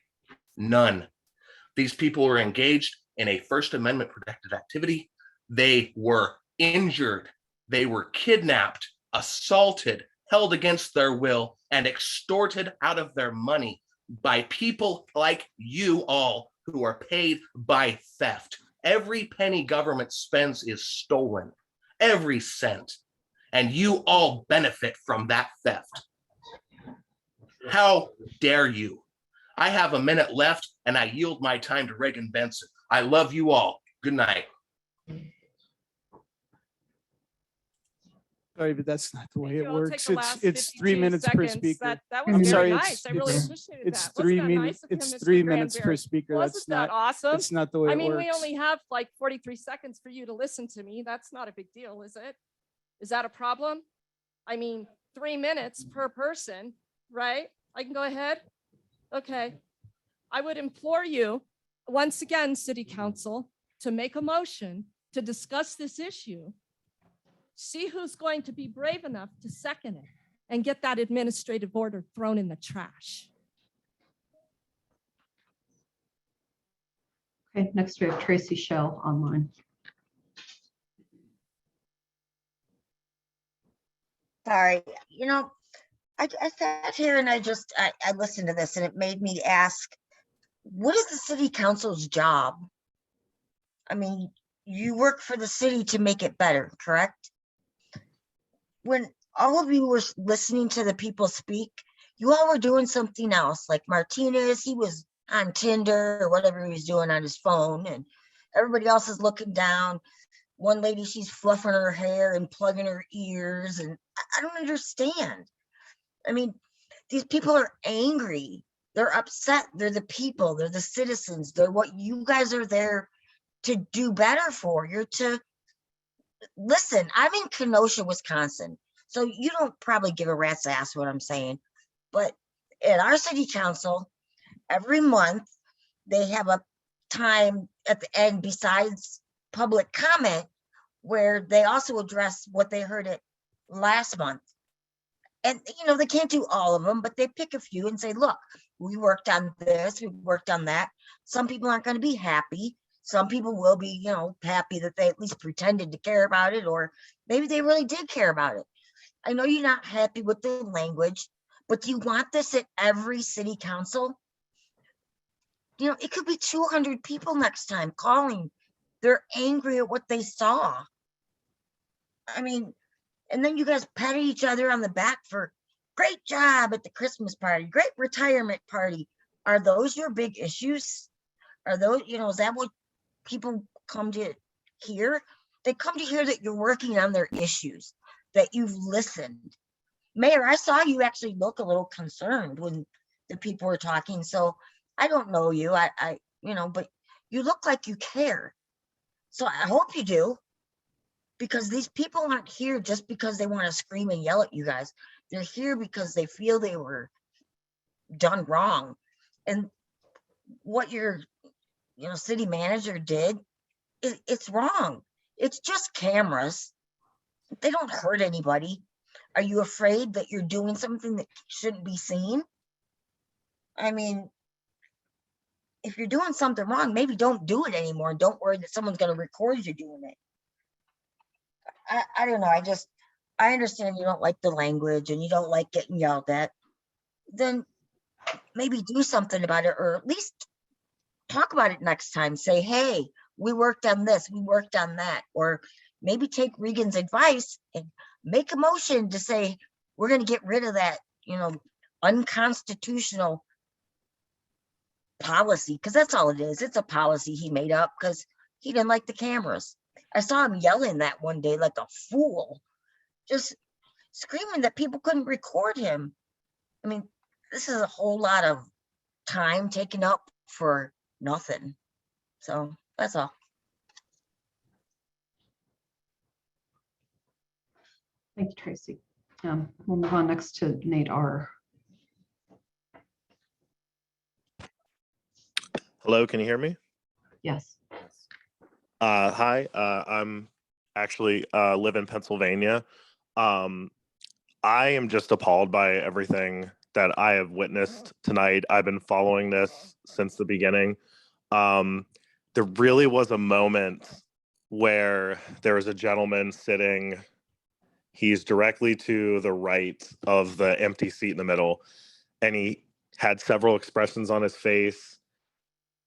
None. These people were engaged in a First Amendment protected activity. They were injured. They were kidnapped, assaulted, held against their will, and extorted out of their money by people like you all who are paid by theft. Every penny government spends is stolen, every cent, and you all benefit from that theft. How dare you? I have a minute left and I yield my time to Reagan Benson. I love you all. Good night. Sorry, but that's not the way it I'll take works. the last It's 3 52 minutes per seconds. speaker. That I'm was very sorry, nice. I really appreciated it's that. 3 Wasn't that minutes. nice of him, It's Mr. 3 minutes per Granberry? speaker. Wasn't That's that not awesome? That's not the way I it mean, works. we only have like 43 seconds for you to listen to me. That's not a big deal, is it? Is that a problem? I mean, 3 minutes per person, right? I can go ahead. Okay. I would implore you, once again, City Council, to make a motion to discuss this issue. See who's going to be brave enough to second it and get that administrative order thrown in the trash. Okay, next we have Tracy Shell online. Sorry, I sat here and I listened to this and it made me ask, what is the city council's job? I mean, you work for the city to make it better, correct? When all of you were listening to the people speak, you all were doing something else. Like Martinez, he was on Tinder or whatever he was doing on his phone, and everybody else is looking down. One lady, she's fluffing her hair and plugging her ears, and I don't understand. I mean, these people are angry. They're upset. They're the people. They're the citizens. They're what you guys are there to do better for. You're to listen. I'm in Kenosha, Wisconsin, so you don't probably give a rat's ass what I'm saying. But at our city council, every month they have a time at the end besides public comment where they also address what they heard it last month. And they can't do all of them, but they pick a few and say, look, we worked on this, we worked on that. Some people aren't going to be happy. Some people will be, happy that they at least pretended to care about it, or maybe they really did care about it. I know you're not happy with the language, but do you want this at every city council? It could be 200 people next time calling. They're angry at what they saw. I mean, and then you guys pat each other on the back for great job at the Christmas party, great retirement party. Are those your big issues? Are those, is that what people come to hear? They come to hear that you're working on their issues, that you've listened. Mayor, I saw you actually look a little concerned when the people were talking. So I don't know you, but you look like you care. So I hope you do, because these people aren't here just because they want to scream and yell at you guys. They're here because they feel they were done wrong. And what your, city manager did, it's wrong. It's just cameras. They don't hurt anybody. Are you afraid that you're doing something that shouldn't be seen? I mean, if you're doing something wrong, maybe don't do it anymore. Don't worry that someone's going to record you doing it. I don't know. I understand you don't like the language and you don't like getting yelled at. Then maybe do something about it, or at least talk about it next time. Say, hey, we worked on this, we worked on that. Or maybe take Regan's advice and make a motion to say, we're going to get rid of that, unconstitutional policy, because that's all it is. It's a policy he made up because he didn't like the cameras. I saw him yelling that one day like a fool, just screaming that people couldn't record him. I mean, this is a whole lot of time taken up for nothing. So that's all. Thank you, Tracy. We'll move on next to Nate R. Hello, can you hear me? Yes. Hi, I'm actually live in Pennsylvania. I am just appalled by everything that I have witnessed tonight. I've been following this since the beginning. There really was a moment where there was a gentleman sitting, he's directly to the right of the empty seat in the middle, and he had several expressions on his face.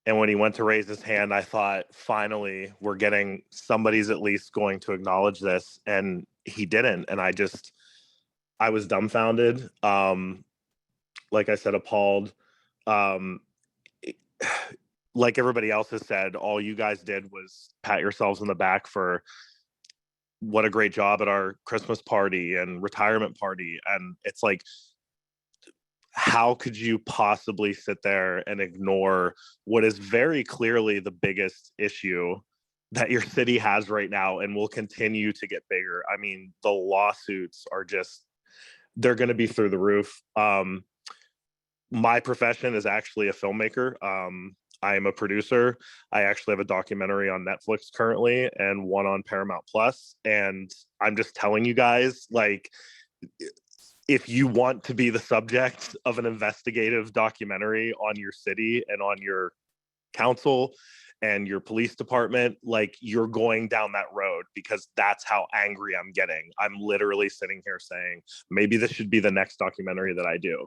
And when he went to raise his hand, I thought, finally, we're getting, somebody's at least going to acknowledge this. And he didn't. And I was dumbfounded. Like I said, appalled. Like everybody else has said, all you guys did was pat yourselves on the back for what a great job at our Christmas party and retirement party. And it's like, how could you possibly sit there and ignore what is very clearly the biggest issue that your city has right now and will continue to get bigger? I mean, the lawsuits are just, they're going to be through the roof. My profession is actually a filmmaker. I'm a producer. I actually have a documentary on Netflix currently and one on Paramount Plus. And I'm just telling you guys, like, if you want to be the subject of an investigative documentary on your city and on your council and your police department, like, you're going down that road, because that's how angry I'm getting. I'm literally sitting here saying, maybe this should be the next documentary that I do.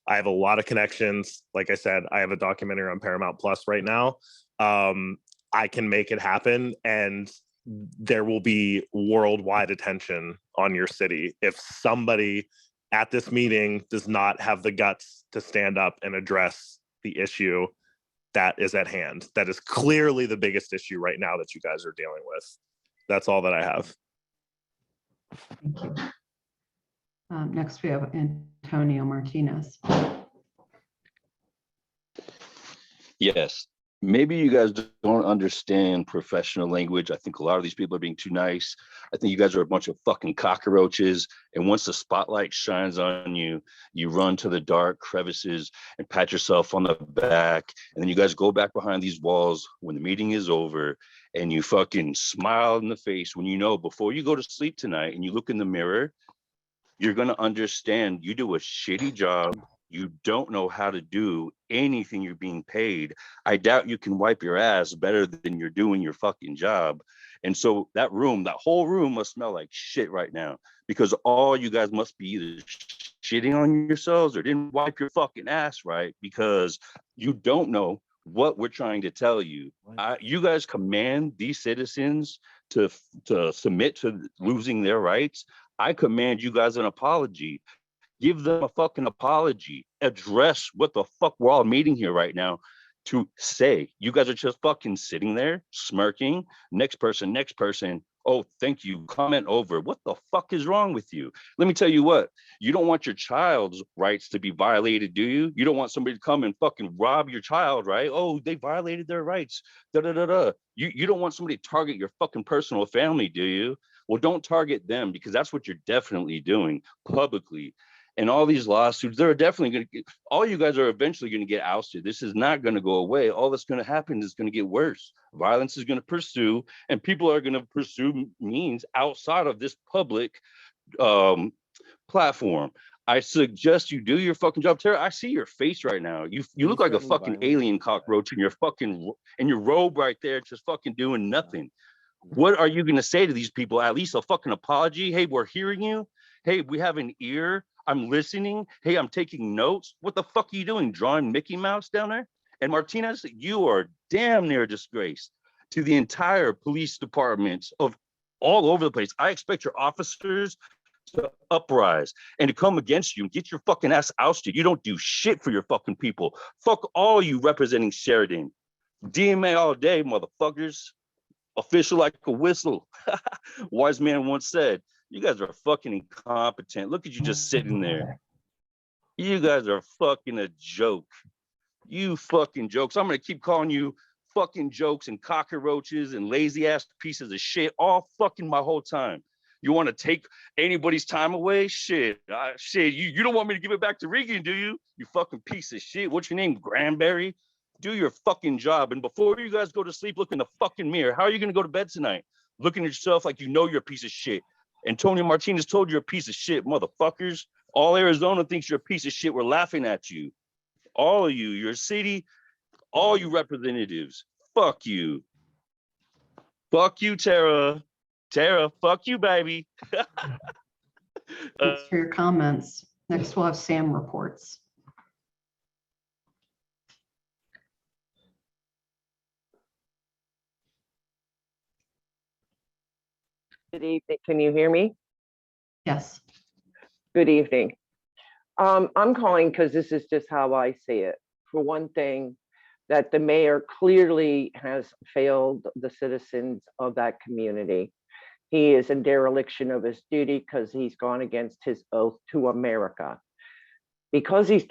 I have a lot of connections. Like I said, I have a documentary on Paramount Plus right now. I can make it happen, and there will be worldwide attention on your city if somebody at this meeting does not have the guts to stand up and address the issue that is at hand. That is clearly the biggest issue right now that you guys are dealing with. That's all that I have. Thank you. Next, we have Antonio Martinez. Yes. Maybe you guys don't understand professional language. I think a lot of these people are being too nice. I think you guys are a bunch of fucking cockroaches. And once the spotlight shines on you, you run to the dark crevices and pat yourself on the back. And then you guys go back behind these walls when the meeting is over, and you fucking smile in the face when you know before you go to sleep tonight and you look in the mirror, you're going to understand you do a shitty job. You don't know how to do anything you're being paid. I doubt you can wipe your ass better than you're doing your fucking job. And so that whole room must smell like shit right now, because all you guys must be either shitting on yourselves or didn't wipe your fucking ass right, because you don't know what we're trying to tell you. You guys command these citizens to submit to losing their rights. I command you guys an apology. Give them a fucking apology. Address what the fuck we're all meeting here right now to say. You guys are just fucking sitting there smirking. Next person. Oh, thank you. Comment over. What the fuck is wrong with you? Let me tell you what. You don't want your child's rights to be violated, do you? You don't want somebody to come and fucking rob your child, right? Oh, they violated their rights. You don't want somebody to target your fucking personal family, do you? Well, don't target them, because that's what you're definitely doing publicly. And all these lawsuits, they're definitely going to get, all you guys are eventually going to get ousted. This is not going to go away. All that's going to happen is going to get worse. Violence is going to pursue, and people are going to pursue means outside of this public platform. I suggest you do your fucking job. Tara, I see your face right now. You look like a fucking alien cockroach in your robe right there, just fucking doing nothing. What are you going to say to these people? At least a fucking apology. Hey, we're hearing you. Hey, we have an ear. I'm listening. Hey, I'm taking notes. What the fuck are you doing? Drawing Mickey Mouse down there? And Martinez, you are damn near a disgrace to the entire police departments of all over the place. I expect your officers to uprise and to come against you and get your fucking ass ousted. You don't do shit for your fucking people. Fuck all you representing Sheridan. DMA all day, motherfuckers. Official like a whistle. Wise man once said, you guys are fucking incompetent. Look at you just sitting there. You guys are fucking a joke. You fucking jokes. I'm going to keep calling you fucking jokes and cockroaches and lazy ass pieces of shit all fucking my whole time. You want to take anybody's time away? Shit. You don't want me to give it back to Regan, do you? You fucking piece of shit. What's your name? Granberry? Do your fucking job. And before you guys go to sleep, look in the fucking mirror. How are you going to go to bed tonight? Looking at yourself like you know you're a piece of shit. Antonio Martinez told you you're a piece of shit, motherfuckers. All Arizona thinks you're a piece of shit. We're laughing at you. All of you, your city, all you representatives. Fuck you. Fuck you, Tara. Tara, fuck you, baby. Thanks for your comments. Next, we'll have Sam reports. Good evening. Can you hear me? Yes. Good evening. I'm calling because this is just how I see it. For one thing, that the mayor clearly has failed the citizens of that community. He is in dereliction of his duty because he's gone against his oath to America. Because he's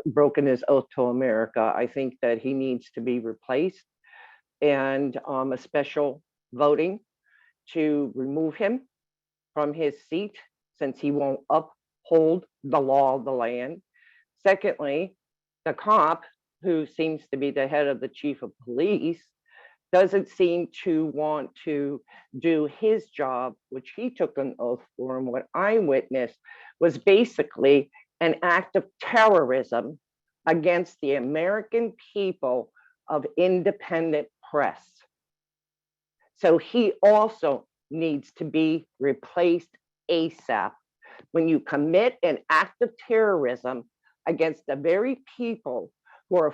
broken his oath to America, I think that he needs to be replaced, and a special voting to remove him from his seat, since he won't uphold the law of the land. Secondly, the cop who seems to be the head of the chief of police, doesn't seem to want to do his job, which he took an oath for. And what I witnessed was basically an act of terrorism against the American people of independent press. So he also needs to be replaced ASAP. When you commit an act of terrorism against the very people who are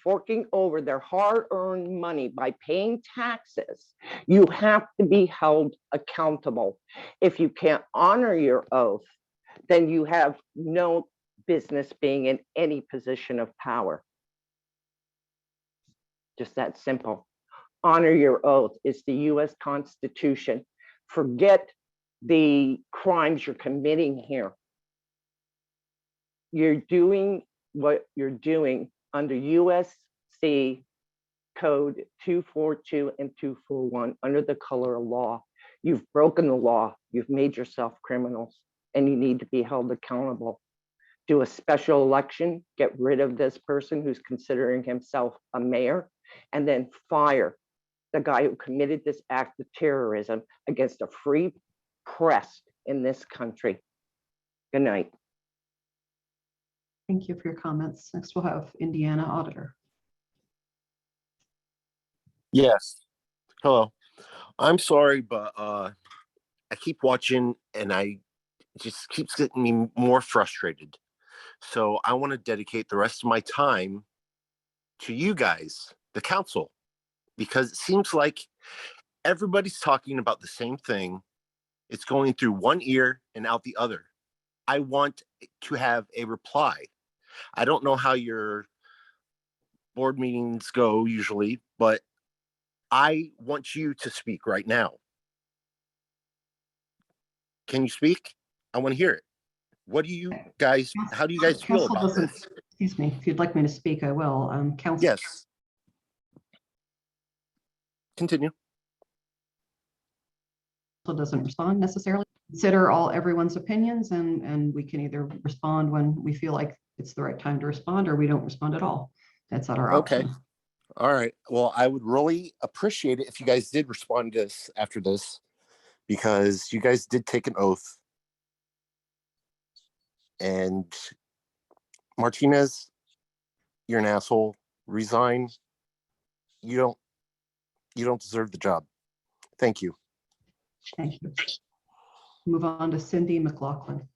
forking over their hard-earned money by paying taxes, you have to be held accountable. If you can't honor your oath, then you have no business being in any position of power. Just that simple. Honor your oath. It's the US Constitution. Forget the crimes you're committing here. You're doing what you're doing under USC Code 242 and 241 under the color of law. You've broken the law. You've made yourself criminals, and you need to be held accountable. Do a special election, get rid of this person who's considering himself a mayor, and then fire the guy who committed this act of terrorism against a free press in this country. Good night. Thank you for your comments. Next, we'll have Indiana Auditor. Yes. Hello. I'm sorry, but I keep watching and it just keeps getting me more frustrated. So I want to dedicate the rest of my time to you guys, the council, because it seems like everybody's talking about the same thing. It's going through one ear and out the other. I want to have a reply. I don't know how your board meetings go usually, but I want you to speak right now. Can you speak? I want to hear it. What do you guys, how do you guys feel Council about doesn't- this? Excuse me, if you'd like me to speak, I will. Council. Yes. Continue. Doesn't respond necessarily. Consider everyone's opinions, and we can either respond when we feel like it's the right time to respond, or we don't respond at all. That's at our Okay. option. All right. Well, I would really appreciate it if you guys did respond to this after this, because you guys did take an oath. And Martinez, you're an asshole. Resign. You don't deserve the job. Thank you. Thank you. Move on to Cindy McLaughlin.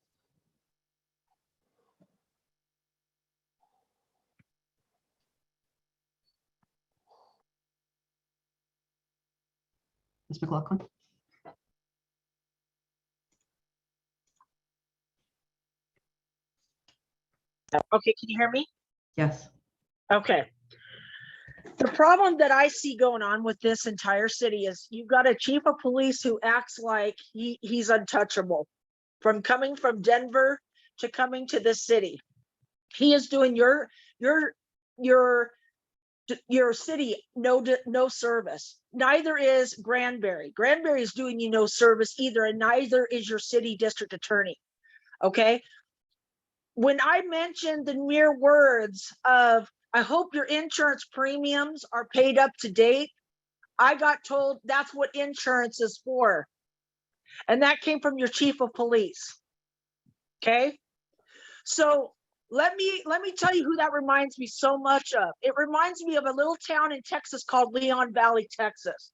Ms. McLaughlin? Okay, can you hear me? Yes. Okay. The problem that I see going on with this entire city is you've got a chief of police who acts like he's untouchable. From coming from Denver to coming to this city, he is doing your city no service. Neither is Granbury. Granbury is doing you no service either, and neither is your city district attorney. Okay. When I mentioned the mere words of, I hope your insurance premiums are paid up to date, I got told that's what insurance is for. And that came from your chief of police. Okay. So let me tell you who that reminds me so much of. It reminds me of a little town in Texas called Leon Valley, Texas.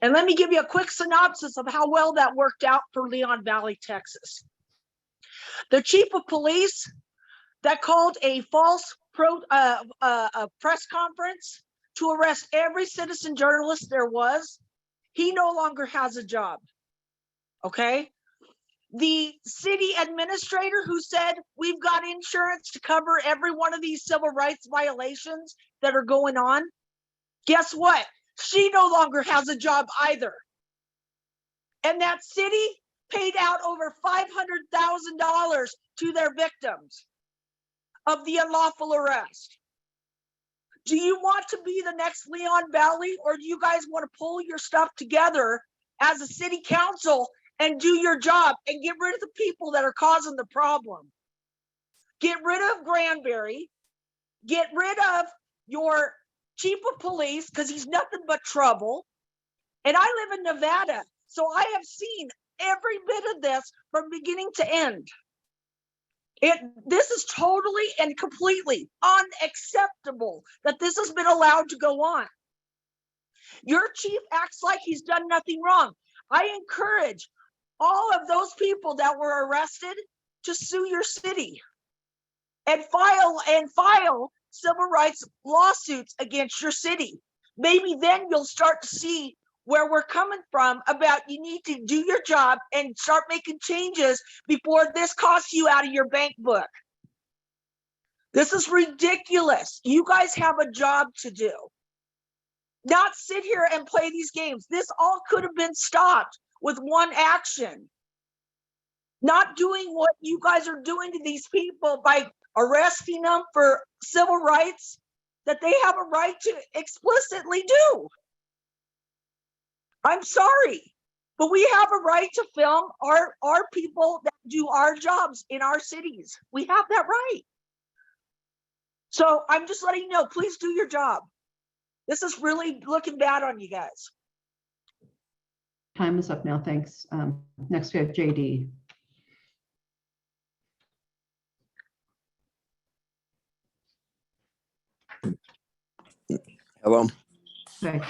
And let me give you a quick synopsis of how well that worked out for Leon Valley, Texas. The chief of police that called a false press conference to arrest every citizen journalist there was, he no longer has a job. Okay. The city administrator who said we've got insurance to cover every one of these civil rights violations that are going on, guess what? She no longer has a job either. And that city paid out over $500,000 to their victims of the unlawful arrest. Do you want to be the next Leon Valley, or do you guys want to pull your stuff together as a city council and do your job and get rid of the people that are causing the problem? Get rid of Granbury, get rid of your chief of police because he's nothing but trouble. And I live in Nevada, so I have seen every bit of this from beginning to end. This is totally and completely unacceptable that this has been allowed to go on. Your chief acts like he's done nothing wrong. I encourage all of those people that were arrested to sue your city and file civil rights lawsuits against your city. Maybe then you'll start to see where we're coming from about you need to do your job and start making changes before this costs you out of your bank book. This is ridiculous. You guys have a job to do. Not sit here and play these games. This all could have been stopped with one action. Not doing what you guys are doing to these people by arresting them for civil rights that they have a right to explicitly do. I'm sorry, but we have a right to film our people that do our jobs in our cities. We have that right. So I'm just letting you know, please do your job. This is really looking bad on you guys. Time is up now, thanks. Next we have JD. Hello. Okay.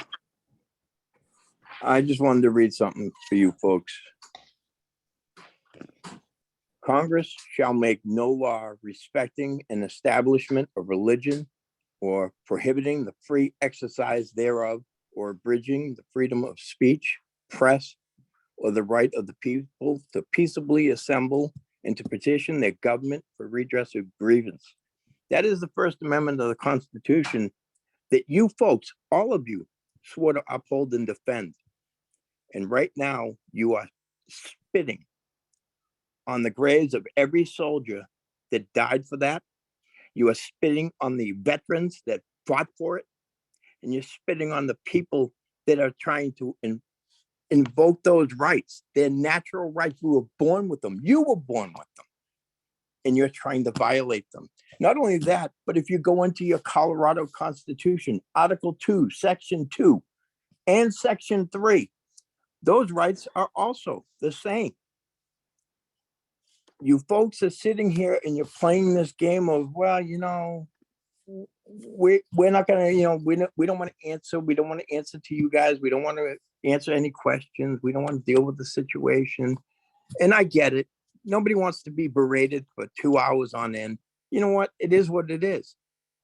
I just wanted to read something for you folks. Congress shall make no law respecting an establishment of religion or prohibiting the free exercise thereof or abridging the freedom of speech, press, or the right of the people to peaceably assemble and to petition their government for redress of grievance. That is the First Amendment of the Constitution that you folks, all of you, swore to uphold and defend. And right now, you are spitting on the graves of every soldier that died for that. You are spitting on the veterans that fought for it. And you're spitting on the people that are trying to invoke those rights. They're natural rights. We were born with them. You were born with them. And you're trying to violate them. Not only that, but if you go into your Colorado Constitution, Article 2, Section 2, and Section 3, those rights are also the same. You folks are sitting here and you're playing this game of, well, you know, we're not gonna, you know, we don't want to answer. We don't want to answer to you guys. We don't want to answer any questions. We don't want to deal with the situation. And I get it. Nobody wants to be berated for 2 hours on end. You know what? It is what it is.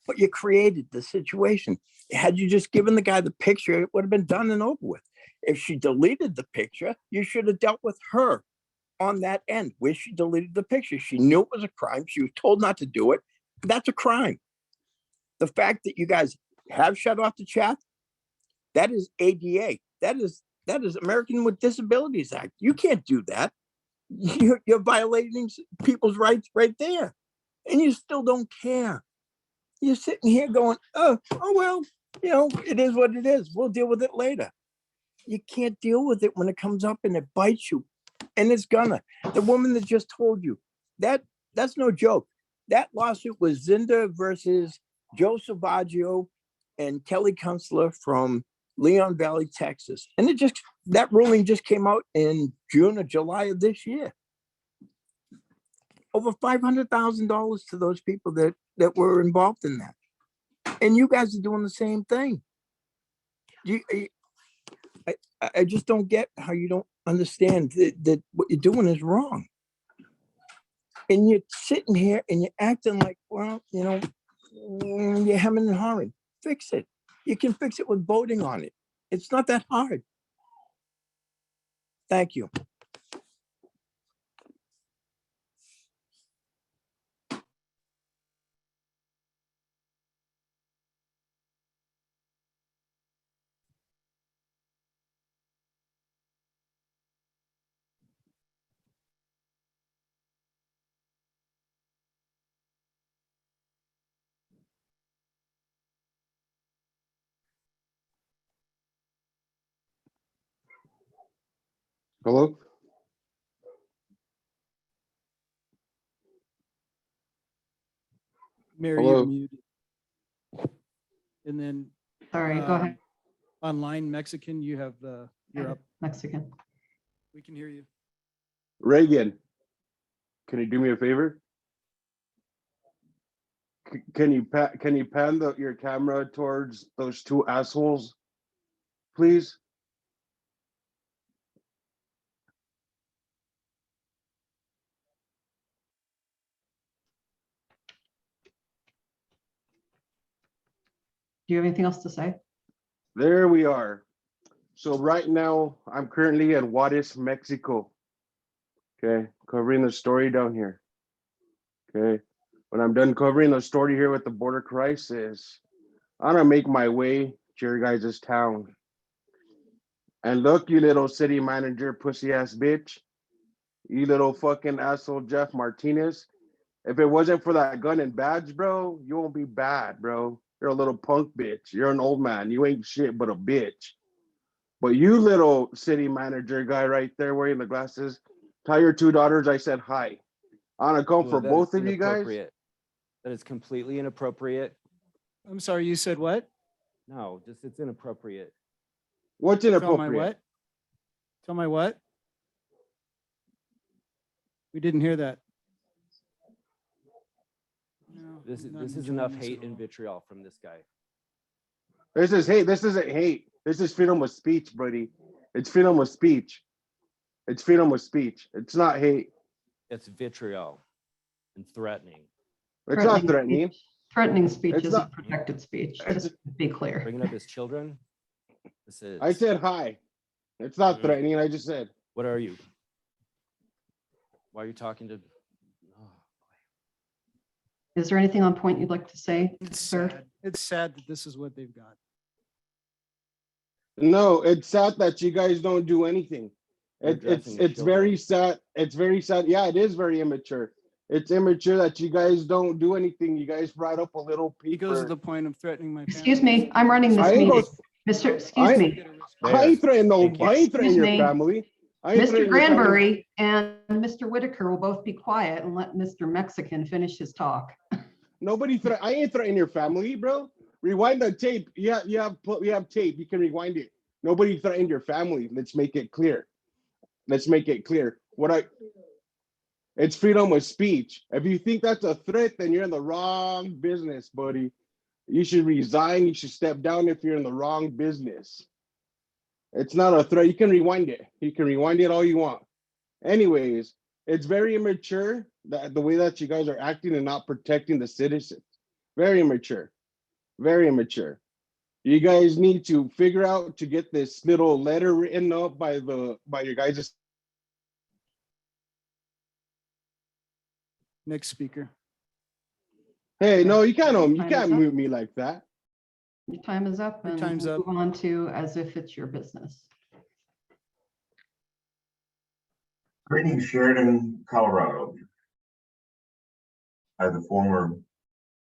But you created the situation. Had you just given the guy the picture, it would have been done and over with. If she deleted the picture, you should have dealt with her on that end where she deleted the picture. She knew it was a crime. She was told not to do it. That's a crime. The fact that you guys have shut off the chat, that is ADA. That is American with Disabilities Act. You can't do that. You're violating people's rights right there. And you still don't care. You're sitting here going, oh well, you know, it is what it is. We'll deal with it later. You can't deal with it when it comes up and it bites you. And it's gonna. The woman that just told you, that's no joke. That lawsuit was Zinda versus Joe Savaggio and Kelly Kunstler from Leon Valley, Texas. And that ruling just came out in June or July of this year. Over $500,000 to those people that were involved in that. And you guys are doing the same thing. I just don't get how you don't understand that what you're doing is wrong. And you're sitting here and you're acting like, well, you know, you're hemming and hawing. Fix it. You can fix it with voting on it. It's not that hard. Thank you. Hello? Mayor, you're Hello? muted. And then Sorry, go ahead. online Mexican, you have you're up. Mexican. We can hear you. Reagan, can you do me a favor? Can you pan your camera towards those two assholes, please? Do you have anything else to say? There we are. So right now, I'm currently at Juarez, Mexico. Okay, covering the story down here. Okay, when I'm done covering the story here with the border crisis, I'm gonna make my way to your guys' town. And look, you little city manager, pussy ass bitch, you little fucking asshole, Jeff Martinez. If it wasn't for that gun and badge, bro, you won't be bad, bro. You're a little punk bitch. You're an old man. You ain't shit but a bitch. But you little city manager guy right there wearing the glasses, tell your two daughters I said hi. I'm gonna come for That both is of you guys. inappropriate. That is completely inappropriate. I'm sorry, you said what? No, just it's inappropriate. What's Tell my inappropriate? what? Tell my what? We didn't hear that. No, This I'm not is enjoying enough this hate at and all. vitriol from this guy. This is hate. This isn't hate. This is freedom of speech, buddy. It's freedom of speech. It's freedom of speech. It's not hate. It's vitriol and threatening. It's not threatening. Threatening speech It's isn't not. protected speech, just to be clear. Bringing up his children. This is. I said hi. It's not threatening. I just said. What are you? Why are you talking to? Is there anything on point you'd like to say, It's sir? sad. It's sad that this is what they've got. No, it's sad that you guys don't do anything. It's very sad. It's very sad. Yeah, it is very immature. It's immature that you guys don't do anything. You guys brought up a little paper. He goes to the point of threatening my family. Excuse me, I'm running this I ain't meeting. go- Mr. Excuse me. I ain't threatening no. Thank you. I ain't threatening Excuse your me. family. I ain't Mr. threatening your family. Granbury and Mr. Whitaker will both be quiet and let Mr. Mexican finish his talk. I ain't threatening your family, bro. Rewind the tape. Yeah, you have tape. You can rewind it. Nobody threatened your family. Let's make it clear. Let's make it clear. It's freedom of speech. If you think that's a threat, then you're in the wrong business, buddy. You should resign. You should step down if you're in the wrong business. It's not a threat. You can rewind it. You can rewind it all you want. Anyways, it's very immature that the way that you guys are acting and not protecting the citizens. Very immature. Very immature. You guys need to figure out to get this little letter written up by your guys'. Next speaker. Hey, no, you can't Time is up. mute me like that. Your time is up Your and time's we'll up. move on to as if it's your business. Greetings, Sheridan, Colorado. As a former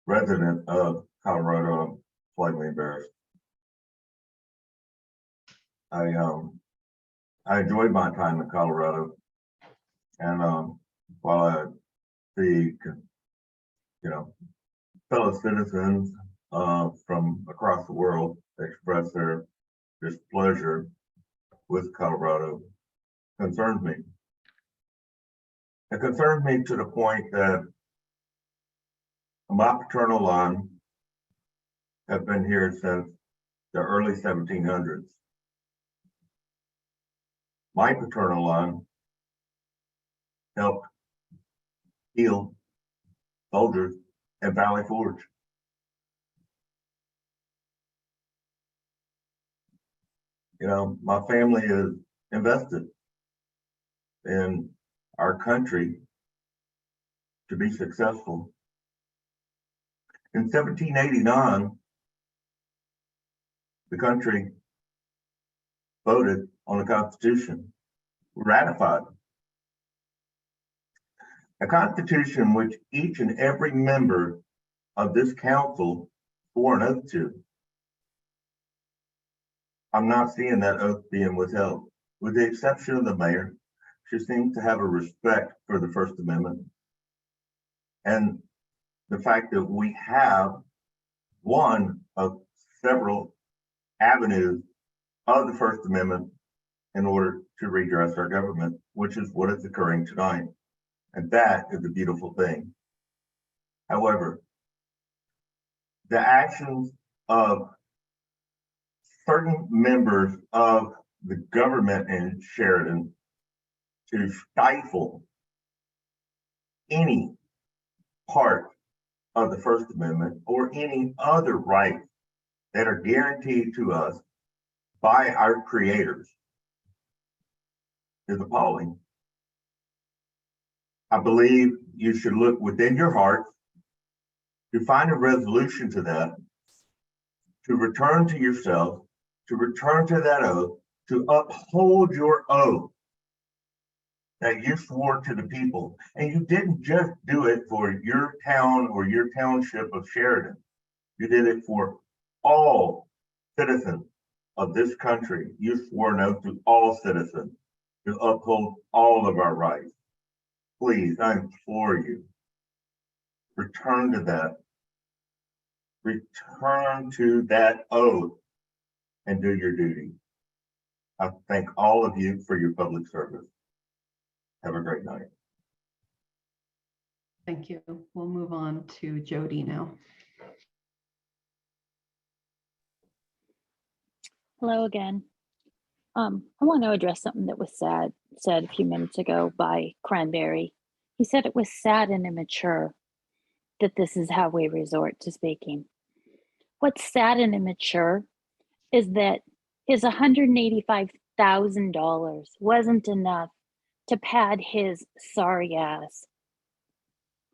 resident of Colorado, I'm slightly embarrassed. I enjoyed my time in Colorado, and while I see, fellow citizens from across the world express their displeasure with Colorado, concerns me. It concerns me to the point that my paternal line have been here since the early 1700s. My paternal line helped heal soldiers at Valley Forge. My family is invested in our country to be successful. In 1789, the country voted on the Constitution, ratified a Constitution which each and every member of this council swore an oath to. I'm not seeing that oath being withheld, with the exception of the mayor. She seems to have a respect for the First Amendment and the fact that we have one of several avenues of the First Amendment in order to redress our government, which is what is occurring tonight. And that is a beautiful thing. However, the actions of certain members of the government in Sheridan to stifle any part of the First Amendment or any other rights that are guaranteed to us by our creators is appalling. I believe you should look within your hearts to find a resolution to that, to return to yourself, to return to that oath, to uphold your oath that you swore to the people. And you didn't just do it for your town or your township of Sheridan. You did it for all citizens of this country. You swore an oath to all citizens to uphold all of our rights. Please, I implore you, return to that. Return to that oath and do your duty. I thank all of you for your public service. Have a great night. Thank you. We'll move on to Jody now. Hello again. I want to address something that was said a few minutes ago by Cranberry. He said it was sad and immature that this is how we resort to speaking. What's sad and immature is that his $185,000 wasn't enough to pad his sorry ass.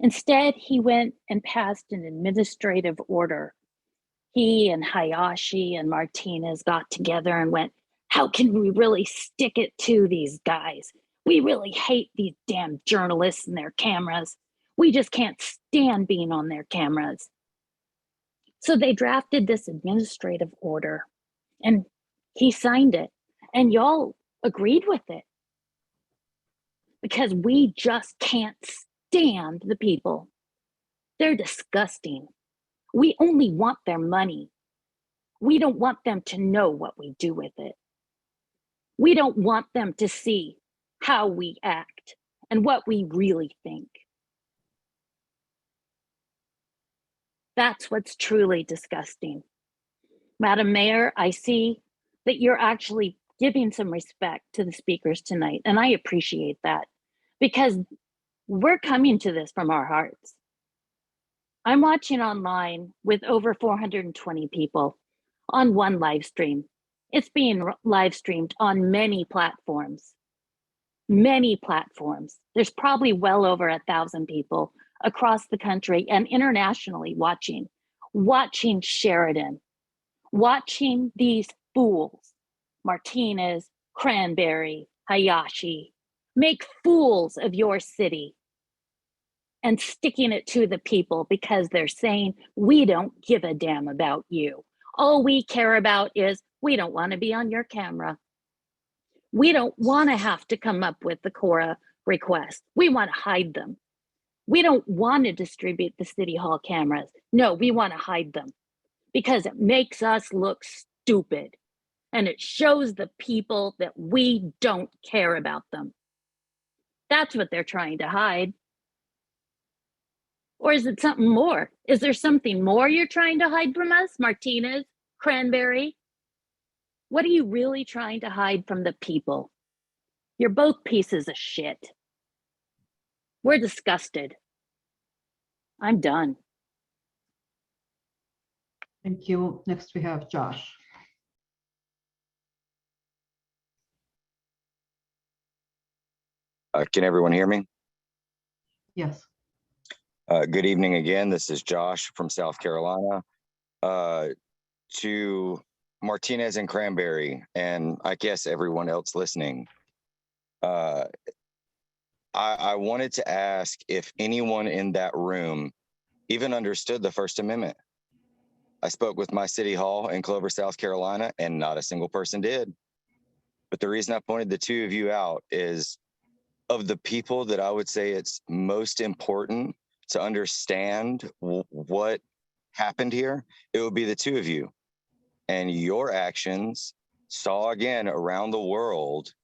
Instead, he went and passed an administrative order. He and Hayashi and Martinez got together and went, how can we really stick it to these guys? We really hate these damn journalists and their cameras. We just can't stand being on their cameras. So they drafted this administrative order and he signed it and y'all agreed with it because we just can't stand the people. They're disgusting. We only want their money. We don't want them to know what we do with it. We don't want them to see how we act and what we really think. That's what's truly disgusting. Madam Mayor, I see that you're actually giving some respect to the speakers tonight, and I appreciate that because we're coming to this from our hearts. I'm watching online with over 420 people on one live stream. It's being live streamed on many platforms. Many platforms. There's probably well over 1,000 people across the country and internationally watching Sheridan, watching these fools, Martinez, Cranberry, Hayashi, make fools of your city and sticking it to the people because they're saying, we don't give a damn about you. All we care about is we don't want to be on your camera. We don't want to have to come up with the Cora requests. We want to hide them. We don't want to distribute the City Hall cameras. No, we want to hide them because it makes us look stupid and it shows the people that we don't care about them. That's what they're trying to hide. Or is it something more? Is there something more you're trying to hide from us, Martinez, Cranberry? What are you really trying to hide from the people? You're both pieces of shit. We're disgusted. I'm done. Thank you. Next we have Josh. Can everyone hear me? Yes. Good evening again. This is Josh from South Carolina. To Martinez and Cranberry, and I guess everyone else listening, I wanted to ask if anyone in that room even understood the First Amendment. I spoke with my city hall in Clover, South Carolina, and not a single person did. But the reason I pointed the two of you out is of the people that I would say it's most important to understand what happened here, it would be the two of you. And your actions, saw again around the world,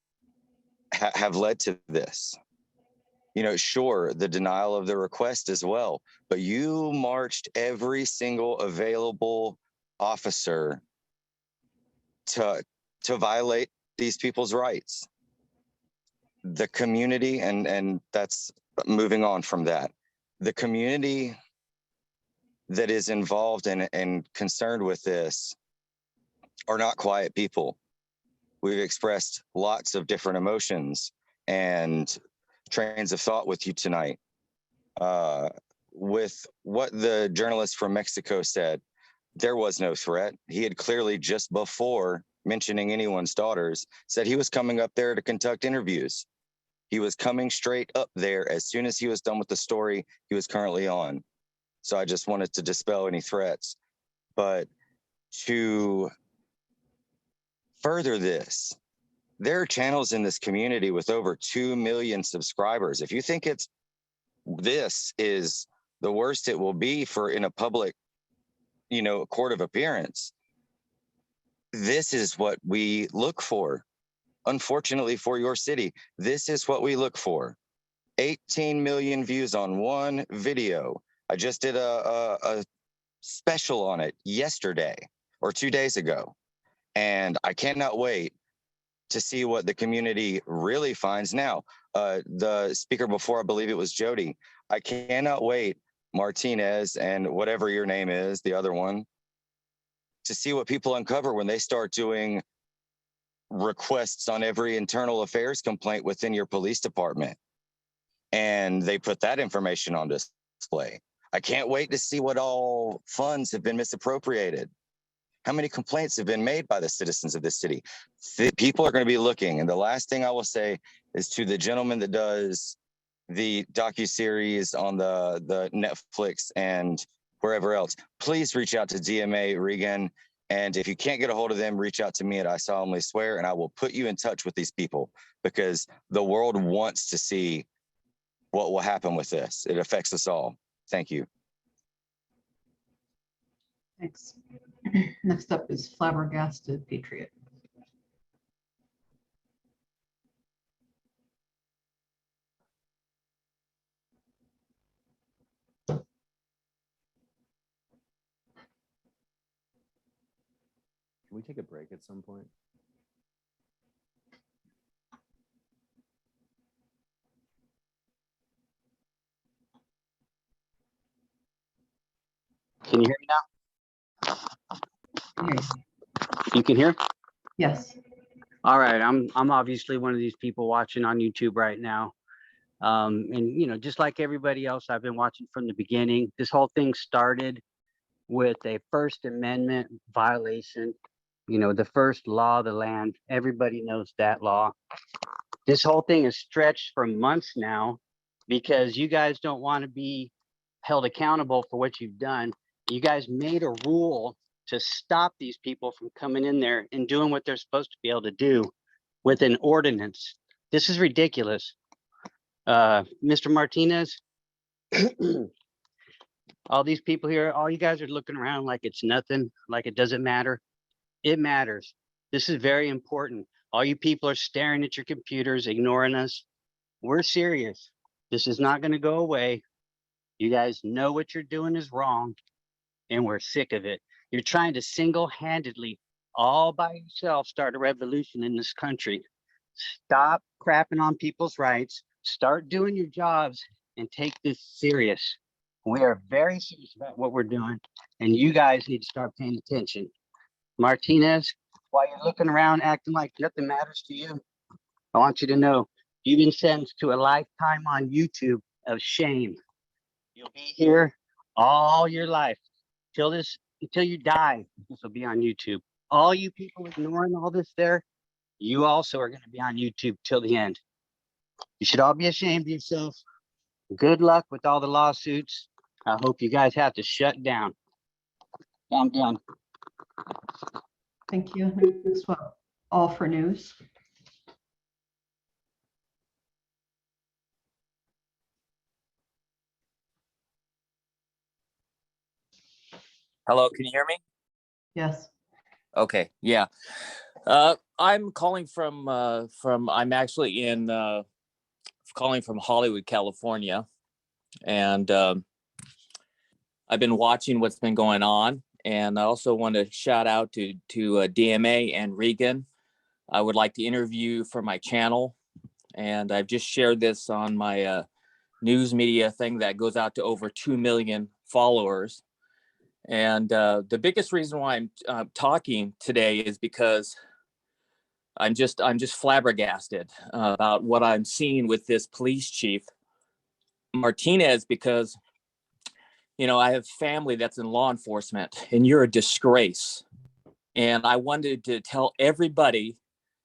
have led to this. You know, sure, the denial of the request as well, but you marched every single available officer to violate these people's rights. The community, and that's moving on from that. The community that is involved and concerned with this are not quiet people. We've expressed lots of different emotions and trains of thought with you tonight. With what the journalist from Mexico said, there was no threat. He had clearly, just before mentioning anyone's daughters, said he was coming up there to conduct interviews. He was coming straight up there as soon as he was done with the story he was currently on. So I just wanted to dispel any threats. But to further this, there are channels in this community with over 2 million subscribers. If you think this is the worst it will be for in a public, court of appearance, this is what we look for. Unfortunately for your city, this is what we look for. 18 million views on one video. I just did a special on it yesterday or 2 days ago. And I cannot wait to see what the community really finds now. The speaker before, I believe it was Jody. I cannot wait, Martinez and whatever your name is, the other one, to see what people uncover when they start doing requests on every internal affairs complaint within your police department. And they put that information on display. I can't wait to see what all funds have been misappropriated. How many complaints have been made by the citizens of this city? People are going to be looking. And the last thing I will say is to the gentleman that does the docuseries on the Netflix and wherever else, please reach out to DMA Regan. And if you can't get a hold of them, reach out to me at I Solemnly Swear, and I will put you in touch with these people, because the world wants to see what will happen with this. It affects us all. Thank you. Thanks. Next up is Flabbergasted Patriot. Can we take a break at some point? Can you hear me now? You can hear? Yes. All right. I'm obviously one of these people watching on YouTube right now. And just like everybody else, I've been watching from the beginning. This whole thing started with a First Amendment violation. The first law of the land. Everybody knows that law. This whole thing is stretched for months now because you guys don't want to be held accountable for what you've done. You guys made a rule to stop these people from coming in there and doing what they're supposed to be able to do with an ordinance. This is ridiculous. Mr. Martinez, all these people here, all you guys are looking around like it's nothing, like it doesn't matter. It matters. This is very important. All you people are staring at your computers, ignoring us. We're serious. This is not going to go away. You guys know what you're doing is wrong, and we're sick of it. You're trying to single-handedly, all by yourself, start a revolution in this country. Stop crapping on people's rights. Start doing your jobs and take this serious. We are very serious about what we're doing, and you guys need to start paying attention. Martinez, while you're looking around acting like nothing matters to you, I want you to know you've been sentenced to a lifetime on YouTube of shame. You'll be here all your life until you die. This will be on YouTube. All you people ignoring all this there, you also are going to be on YouTube till the end. You should all be ashamed of yourself. Good luck with all the lawsuits. I hope you guys have to shut down. I'm done. Thank you. Next one, All for News. Hello, can you hear me? Yes. Okay, yeah. I'm calling from I'm actually in calling from Hollywood, California, and I've been watching what's been going on, and I also want to shout out to DMA and Regan. I would like to interview for my channel, and I've just shared this on my news media thing that goes out to over 2 million followers. And the biggest reason why I'm talking today is because I'm just flabbergasted about what I'm seeing with this police chief Martinez, because I have family that's in law enforcement, and you're a disgrace. And I wanted to tell everybody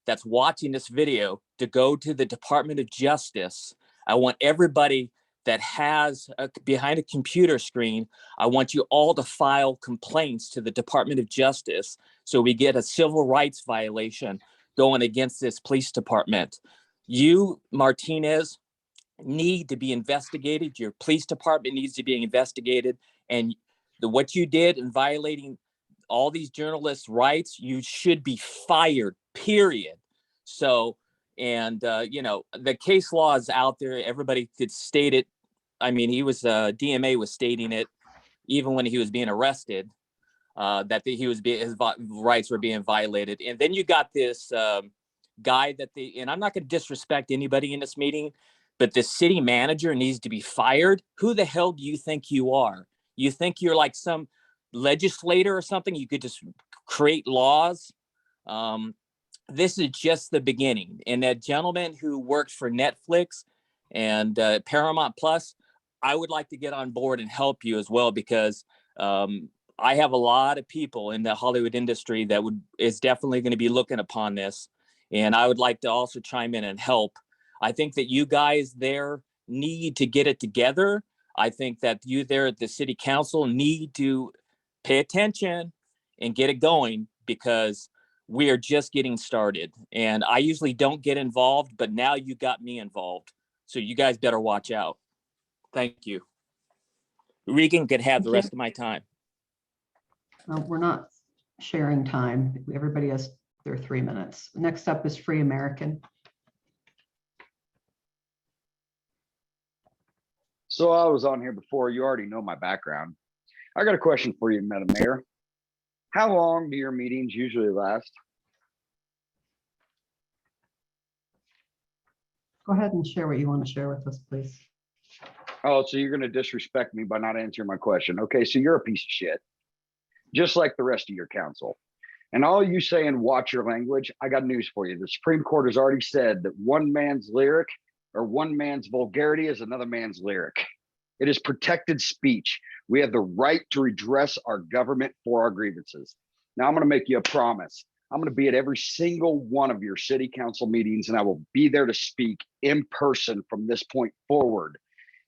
that's watching this video to go to the Department of Justice. I want everybody that has behind a computer screen, I want you all to file complaints to the Department of Justice so we get a civil rights violation going against this police department. You, Martinez, need to be investigated. Your police department needs to be investigated. And what you did in violating all these journalists' rights, you should be fired, period. So, and the case law is out there. Everybody could state it. I mean, DMA was stating it even when he was being arrested, that his rights were being violated. And then you got this guy and I'm not going to disrespect anybody in this meeting, but the city manager needs to be fired. Who the hell do you think you are? You think you're like some legislator or something? You could just create laws. This is just the beginning. And that gentleman who works for Netflix and Paramount Plus, I would like to get on board and help you as well, because I have a lot of people in the Hollywood industry that is definitely going to be looking upon this. And I would like to also chime in and help. I think that you guys there need to get it together. I think that you there at the city council need to pay attention and get it going, because we are just getting started. And I usually don't get involved, but now you got me involved. So you guys better watch out. Thank you. Regan could have the rest of my time. We're not sharing time. Everybody has their 3 minutes. Next up is Free American. So I was on here before. You already know my background. I got a question for you, Madam Mayor. How long do your meetings usually last? Go ahead and share what you want to share with us, please. Oh, so you're going to disrespect me by not answering my question. Okay, so you're a piece of shit, just like the rest of your council. And all you saying, watch your language, I got news for you. The Supreme Court has already said that one man's lyric or one man's vulgarity is another man's lyric. It is protected speech. We have the right to redress our government for our grievances. Now I'm going to make you a promise. I'm going to be at every single one of your city council meetings, and I will be there to speak in person from this point forward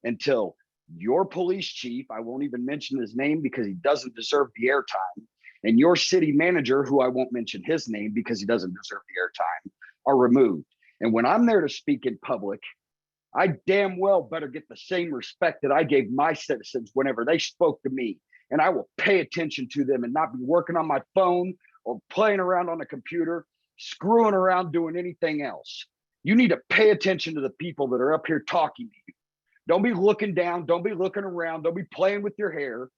until your police chief, I won't even mention his name because he doesn't deserve the airtime, and your city manager, who I won't mention his name because he doesn't deserve the airtime, are removed. And when I'm there to speak in public, I damn well better get the same respect that I gave my citizens whenever they spoke to me. And I will pay attention to them and not be working on my phone or playing around on the computer, screwing around doing anything else. You need to pay attention to the people that are up here talking to you. Don't be looking down. Don't be looking around. Don't be playing with your hair.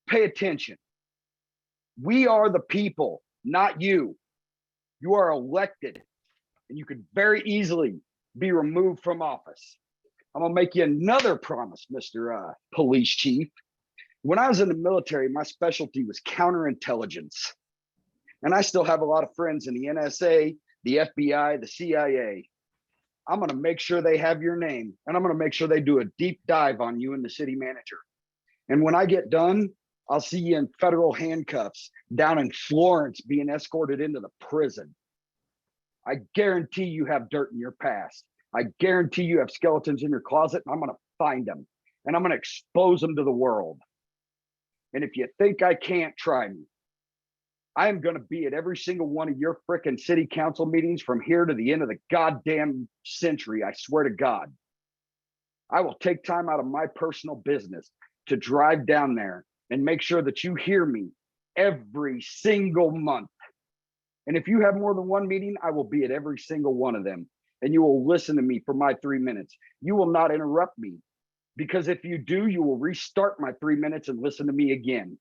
Pay attention. We are the people, not you. You are elected, and you could very easily be removed from office. I'm gonna make you another promise, Mr. Police Chief. When I was in the military, my specialty was counterintelligence. And I still have a lot of friends in the NSA, the FBI, the CIA. I'm gonna make sure they have your name, and I'm gonna make sure they do a deep dive on you and the city manager. And when I get done, I'll see you in federal handcuffs down in Florence being escorted into the prison. I guarantee you have dirt in your past. I guarantee you have skeletons in your closet, and I'm going to find them, and I'm going to expose them to the world. And if you think I can't, try me. I am going to be at every single one of your frickin' city council meetings from here to the end of the goddamn century. I swear to God. I will take time out of my personal business to drive down there and make sure that you hear me every single month. And if you have more than one meeting, I will be at every single one of them. And you will listen to me for my 3 minutes. You will not interrupt me, because if you do, you will restart my 3 minutes and listen to me again.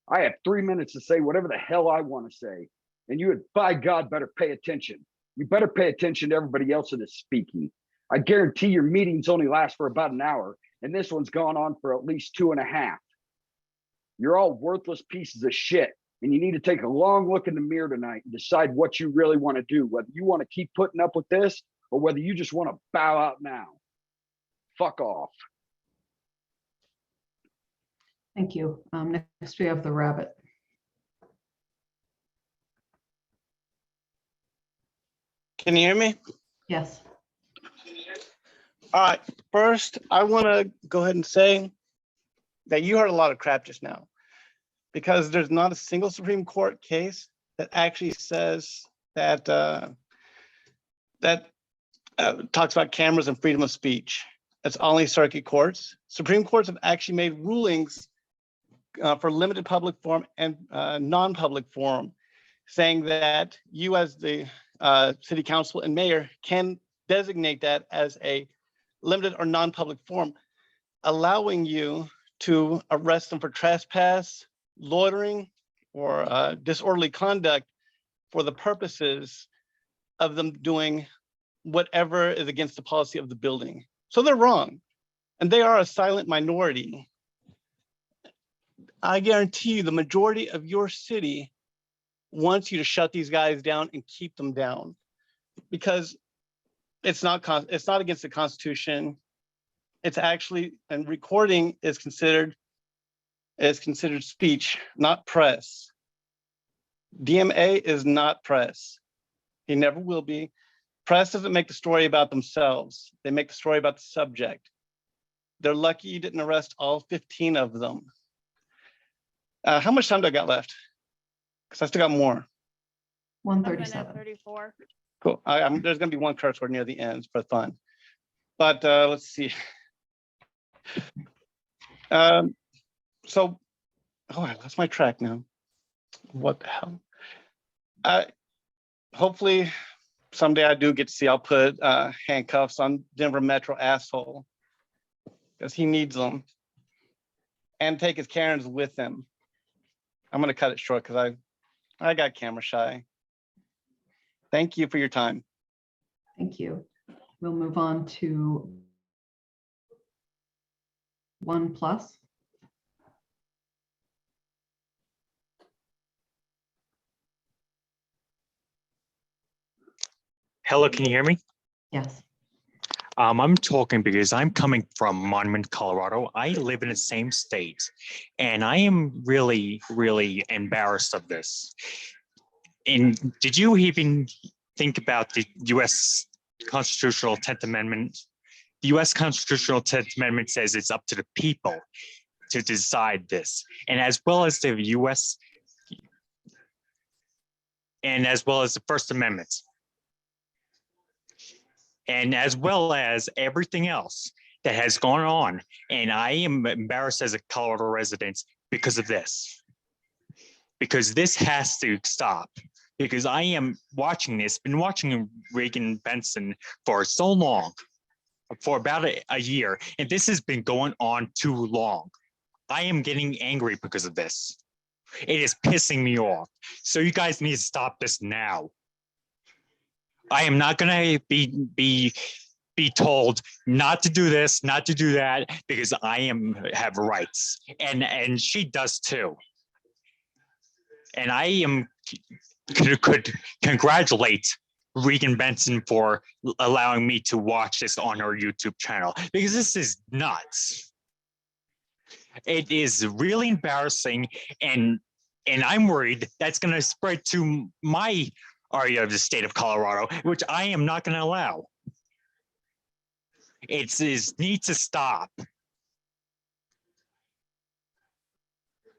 I have 3 minutes to say whatever the hell I want to say. And you, by God, better pay attention. You better pay attention to everybody else that is speaking. I guarantee your meetings only last for about an hour, and this one's gone on for at least 2.5. You're all worthless pieces of shit, and you need to take a long look in the mirror tonight and decide what you really want to do, whether you want to keep putting up with this or whether you just want to bow out now. Fuck off. Thank you. Next we have the rabbit. Can you hear me? Yes. All right. First, I want to go ahead and say that you heard a lot of crap just now, because there's not a single Supreme Court case that actually says that talks about cameras and freedom of speech. It's only circuit courts. Supreme Courts have actually made rulings for limited public forum and non-public forum, saying that you as the city council and mayor can designate that as a limited or non-public forum, allowing you to arrest them for trespass, loitering, or disorderly conduct for the purposes of them doing whatever is against the policy of the building. So they're wrong, and they are a silent minority. I guarantee you the majority of your city wants you to shut these guys down and keep them down, because it's not against the Constitution. It's actually, and recording is considered speech, not press. DMA is not press. He never will be. Press doesn't make the story about themselves. They make the story about the subject. They're lucky you didn't arrest all 15 of them. How much time do I got left? Because I still got more. 137. 34. Cool. There's going to be one curse word near the end for fun. But let's see. I lost my track now. What the hell? Hopefully someday I do get to see, I'll put handcuffs on Denver Metro asshole, because he needs them, and take his Karens with him. I'm going to cut it short because I got camera shy. Thank you for your time. Thank you. We'll move on to 1+. Hello, can you hear me? Yes. I'm talking because I'm coming from Monument, Colorado. I live in the same state, and I am really, really embarrassed of this. And did you even think about the U.S. Constitutional 10th Amendment? The U.S. Constitutional 10th Amendment says it's up to the people to decide this, and as well as the U.S. and as well as the First Amendment, and as well as everything else that has gone on. And I am embarrassed as a Colorado resident because of this, because this has to stop, because I am watching this, been watching Reagan Benson for so long, for about a year, and this has been going on too long. I am getting angry because of this. It is pissing me off. So you guys need to stop this now. I am not going to be told not to do this, not to do that, because I have rights, and she does too. And I could congratulate Regan Benson for allowing me to watch this on her YouTube channel, because this is nuts. It is really embarrassing, and I'm worried that's going to spread to my area of the state of Colorado, which I am not going to allow. It needs to stop.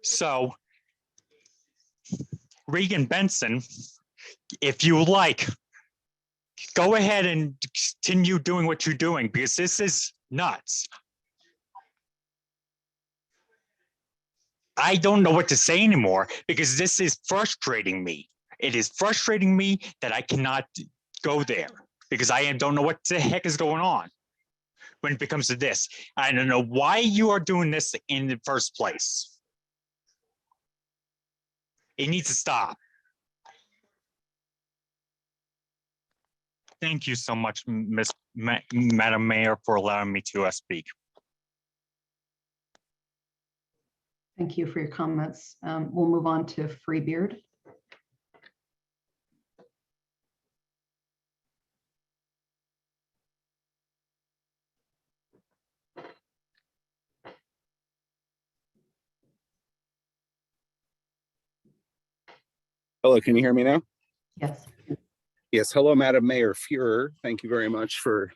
So, Regan Benson, if you like, go ahead and continue doing what you're doing, because this is nuts. I don't know what to say anymore, because this is frustrating me. It is frustrating me that I cannot go there because I don't know what the heck is going on when it comes to this. I don't know why you are doing this in the first place. It needs to stop. Thank you so much, Madam Mayor, for allowing me to speak. Thank you for your comments. We'll move on to Freebeard. Hello, can you hear me now? Yes. Yes, hello, Madam Mayor Fuhrer. Thank you very much for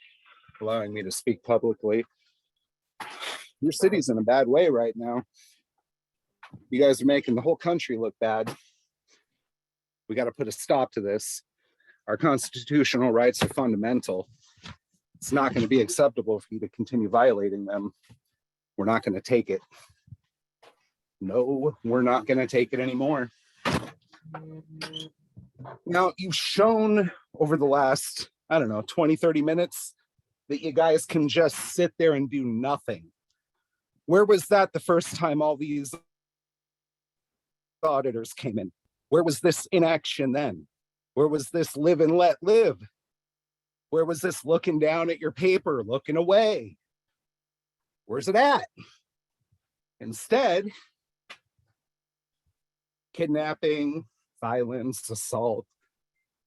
allowing me to speak publicly. Your city's in a bad way right now. You guys are making the whole country look bad. We got to put a stop to this. Our constitutional rights are fundamental. It's not going to be acceptable for you to continue violating them. We're not going to take it. No, we're not going to take it anymore. Now, you've shown over the last, I don't know, 20, 30 minutes that you guys can just sit there and do nothing. Where was that the first time all these auditors came in? Where was this inaction then? Where was this live and let live? Where was this looking down at your paper, looking away? Where's it at? Instead, kidnapping, violence, assault,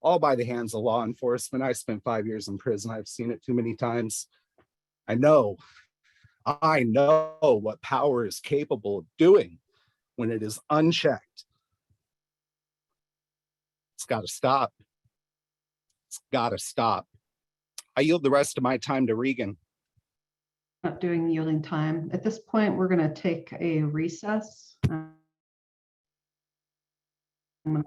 all by the hands of law enforcement. I spent 5 years in prison. I've seen it too many times. I know what power is capable of doing when it is unchecked. It's got to stop. It's got to stop. I yield the rest of my time to Regan. Not doing yielding time. At this point, we're going to take a recess. I'm going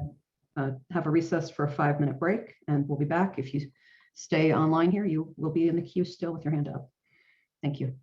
to have a recess for a 5-minute break, and we'll be back. If you stay online here, you will be in the queue still with your hand up. Thank you.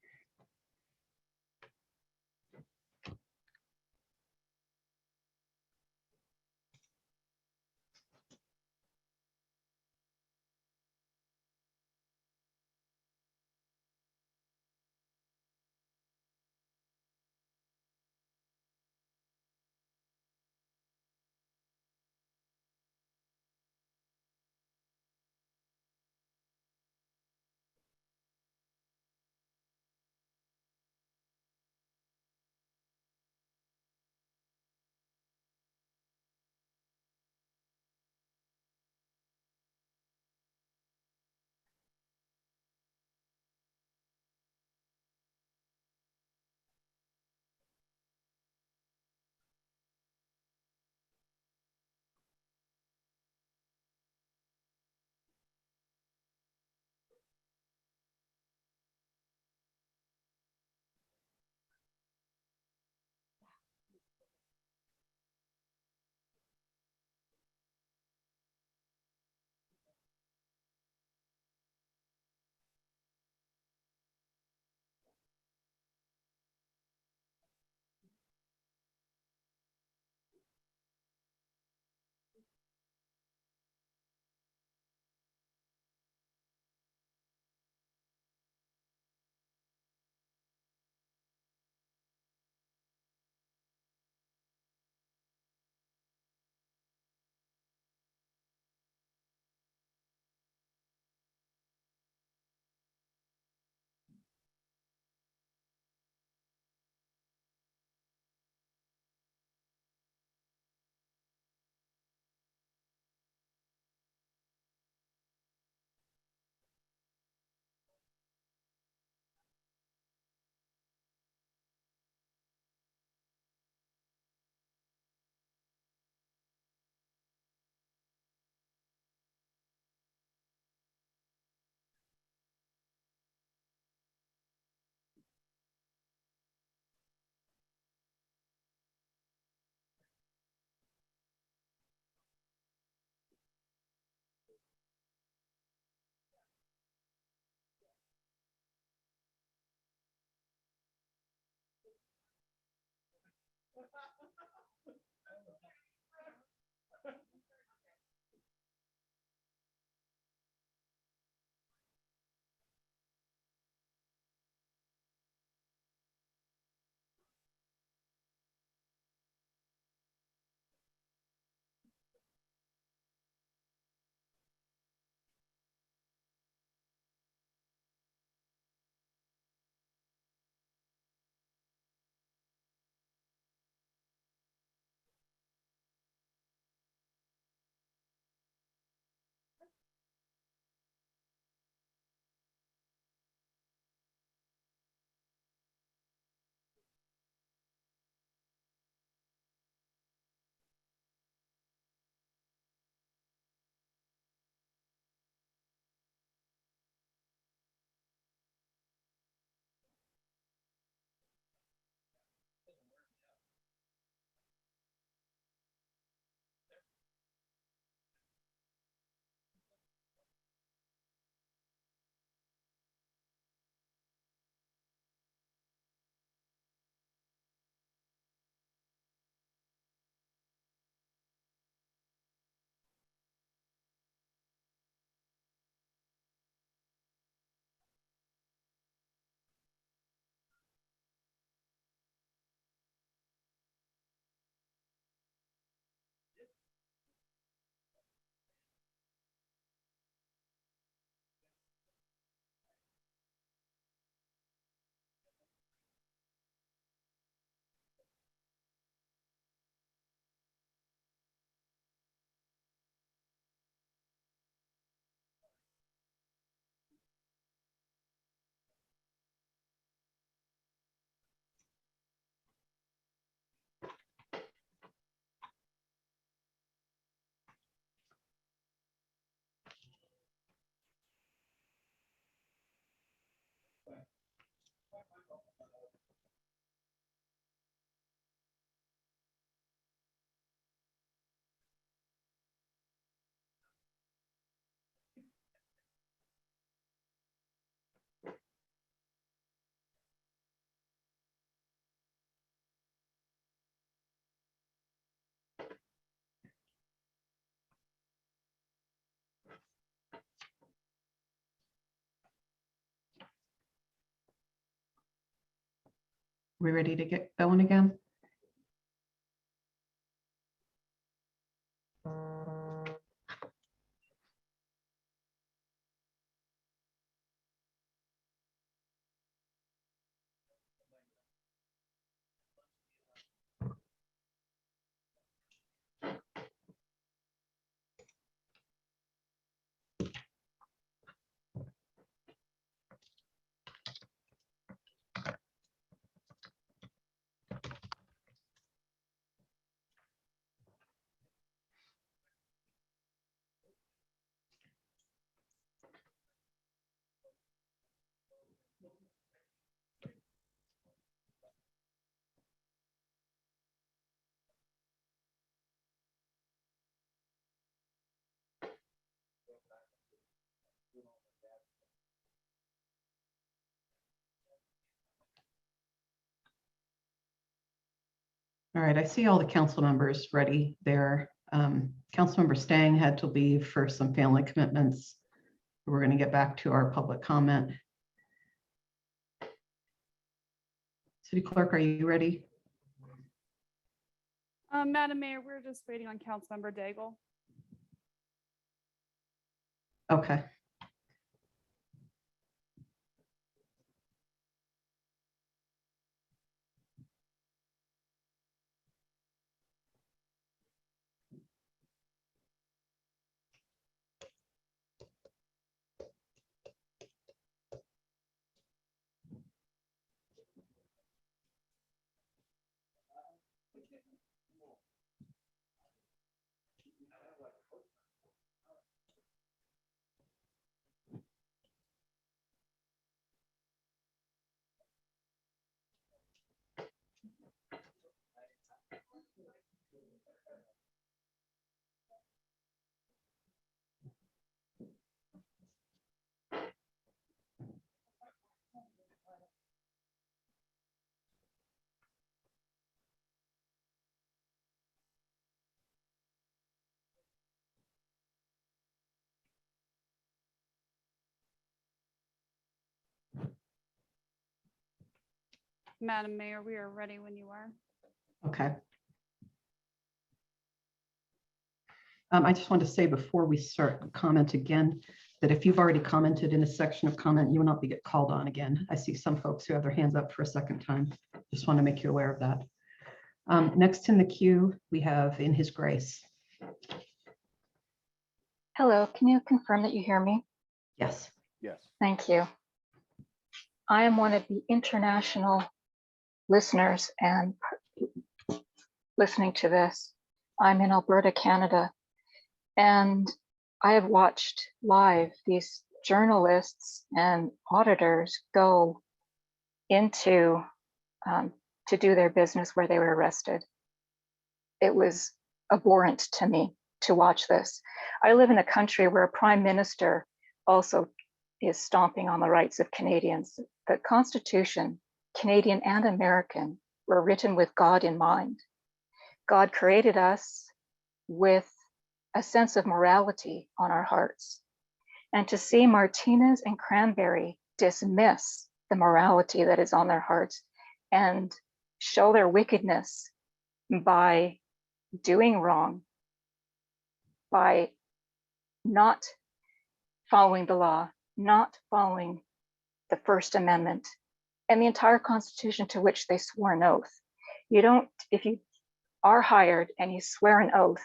We ready to get going again? All right, I see all the council members ready there. Councilmember Stang had to leave for some family commitments. We're going to get back to our public comment. City Clerk, are you ready? Madam Mayor, we're just waiting on Councilmember Daigle. Okay. Madam Mayor, we are ready when you are. Okay. I just want to say before we start comment again, that if you've already commented in a section of comment, you will not be get called on again. I see some folks who have their hands up for a second time. Just want to make you aware of that. Next in the queue, we have In His Grace. Hello, can you confirm that you hear me? Yes. Yes. Thank you. I am one of the international listeners and listening to this. I'm in Alberta, Canada, and I have watched live these journalists and auditors go into to do their business where they were arrested. It was abhorrent to me to watch this. I live in a country where a prime minister also is stomping on the rights of Canadians. The Constitution, Canadian and American, were written with God in mind. God created us with a sense of morality on our hearts. And to see Martinez and Cranberry dismiss the morality that is on their hearts and show their wickedness by doing wrong, by not following the law, not following the First Amendment and the entire Constitution to which they swore an oath. You don't, if you are hired and you swear an oath,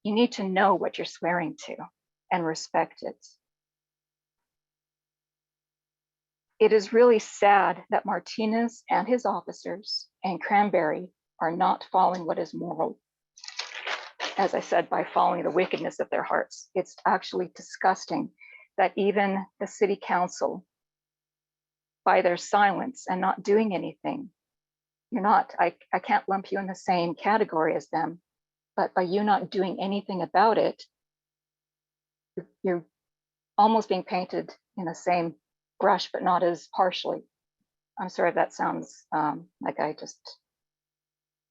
you need to know what you're swearing to and respect it. It is really sad that Martinez and his officers and Cranberry are not following what is moral. As I said, by following the wickedness of their hearts. It's actually disgusting that even the city council, by their silence and not doing anything, you're not, I can't lump you in the same category as them, but by you not doing anything about it, you're almost being painted in the same brush, but not as partially. I'm sorry if that sounds like I just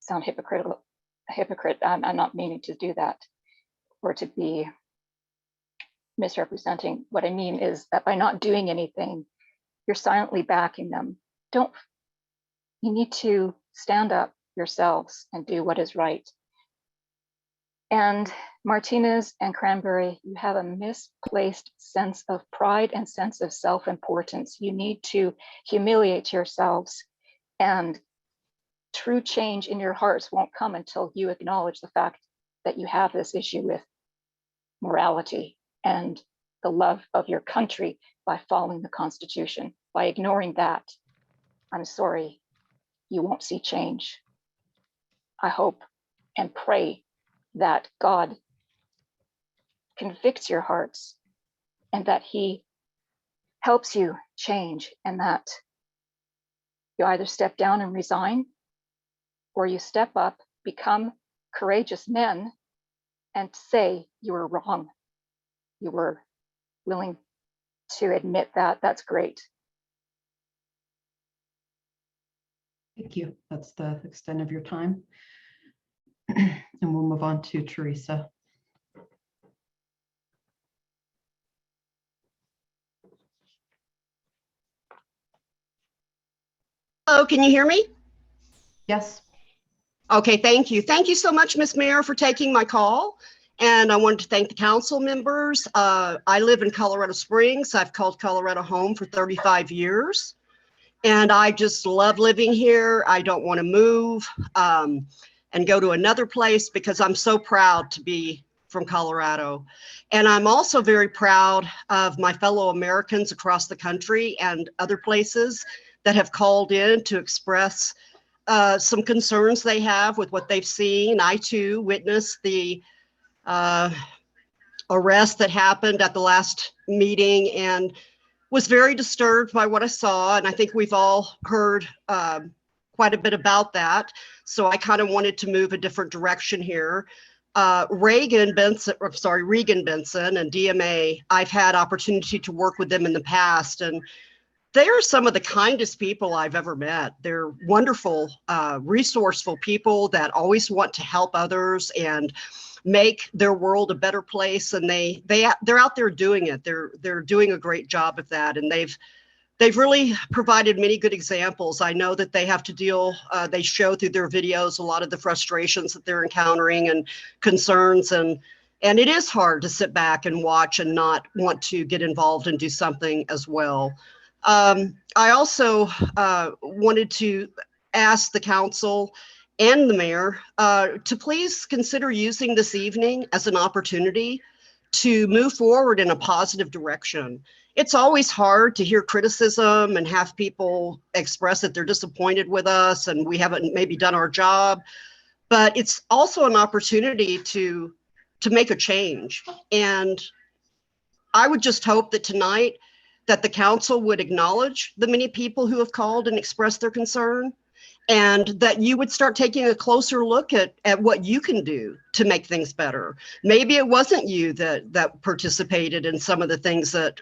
sound hypocritical. Hypocrite. I'm not meaning to do that or to be misrepresenting. What I mean is that by not doing anything, you're silently backing them. You need to stand up yourselves and do what is right. And Martinez and Cranberry, you have a misplaced sense of pride and sense of self-importance. You need to humiliate yourselves, and true change in your hearts won't come until you acknowledge the fact that you have this issue with morality and the love of your country by following the Constitution. By ignoring that, I'm sorry, you won't see change. I hope and pray that God convicts your hearts and that He helps you change, and that you either step down and resign, or you step up, become courageous men, and say you were wrong. You were willing to admit that. That's great. Thank you. That's the extent of your time. And we'll move on to Teresa. Hello, can you hear me? Yes. Okay, thank you. Thank you so much, Ms. Mayor, for taking my call. And I wanted to thank the council members. I live in Colorado Springs. I've called Colorado home for 35 years. And I just love living here. I don't want to move and go to another place because I'm so proud to be from Colorado. And I'm also very proud of my fellow Americans across the country and other places that have called in to express some concerns they have with what they've seen. I too witnessed the arrest that happened at the last meeting and was very disturbed by what I saw. And I think we've all heard quite a bit about that. So I kind of wanted to move a different direction here. Regan Benson and DMA, I've had opportunity to work with them in the past, and they are some of the kindest people I've ever met. They're wonderful, resourceful people that always want to help others and make their world a better place. And they're out there doing it. They're doing a great job of that. And they've really provided many good examples. I know that they have to deal, they show through their videos a lot of the frustrations that they're encountering and concerns. And it is hard to sit back and watch and not want to get involved and do something as well. I also wanted to ask the council and the mayor to please consider using this evening as an opportunity to move forward in a positive direction. It's always hard to hear criticism and have people express that they're disappointed with us and we haven't maybe done our job, but it's also an opportunity to make a change. And I would just hope that tonight that the council would acknowledge the many people who have called and expressed their concern, and that you would start taking a closer look at what you can do to make things better. Maybe it wasn't you that participated in some of the things that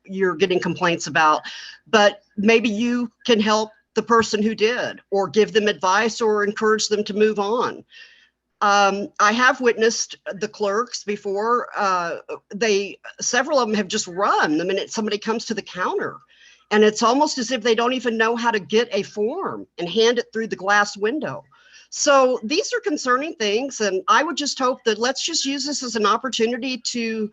you're getting complaints about, but maybe you can help the person who did, or give them advice or encourage them to move on. I have witnessed the clerks before. Several of them have just run the minute somebody comes to the counter. And it's almost as if they don't even know how to get a form and hand it through the glass window. So these are concerning things. And I would just hope that let's just use this as an opportunity to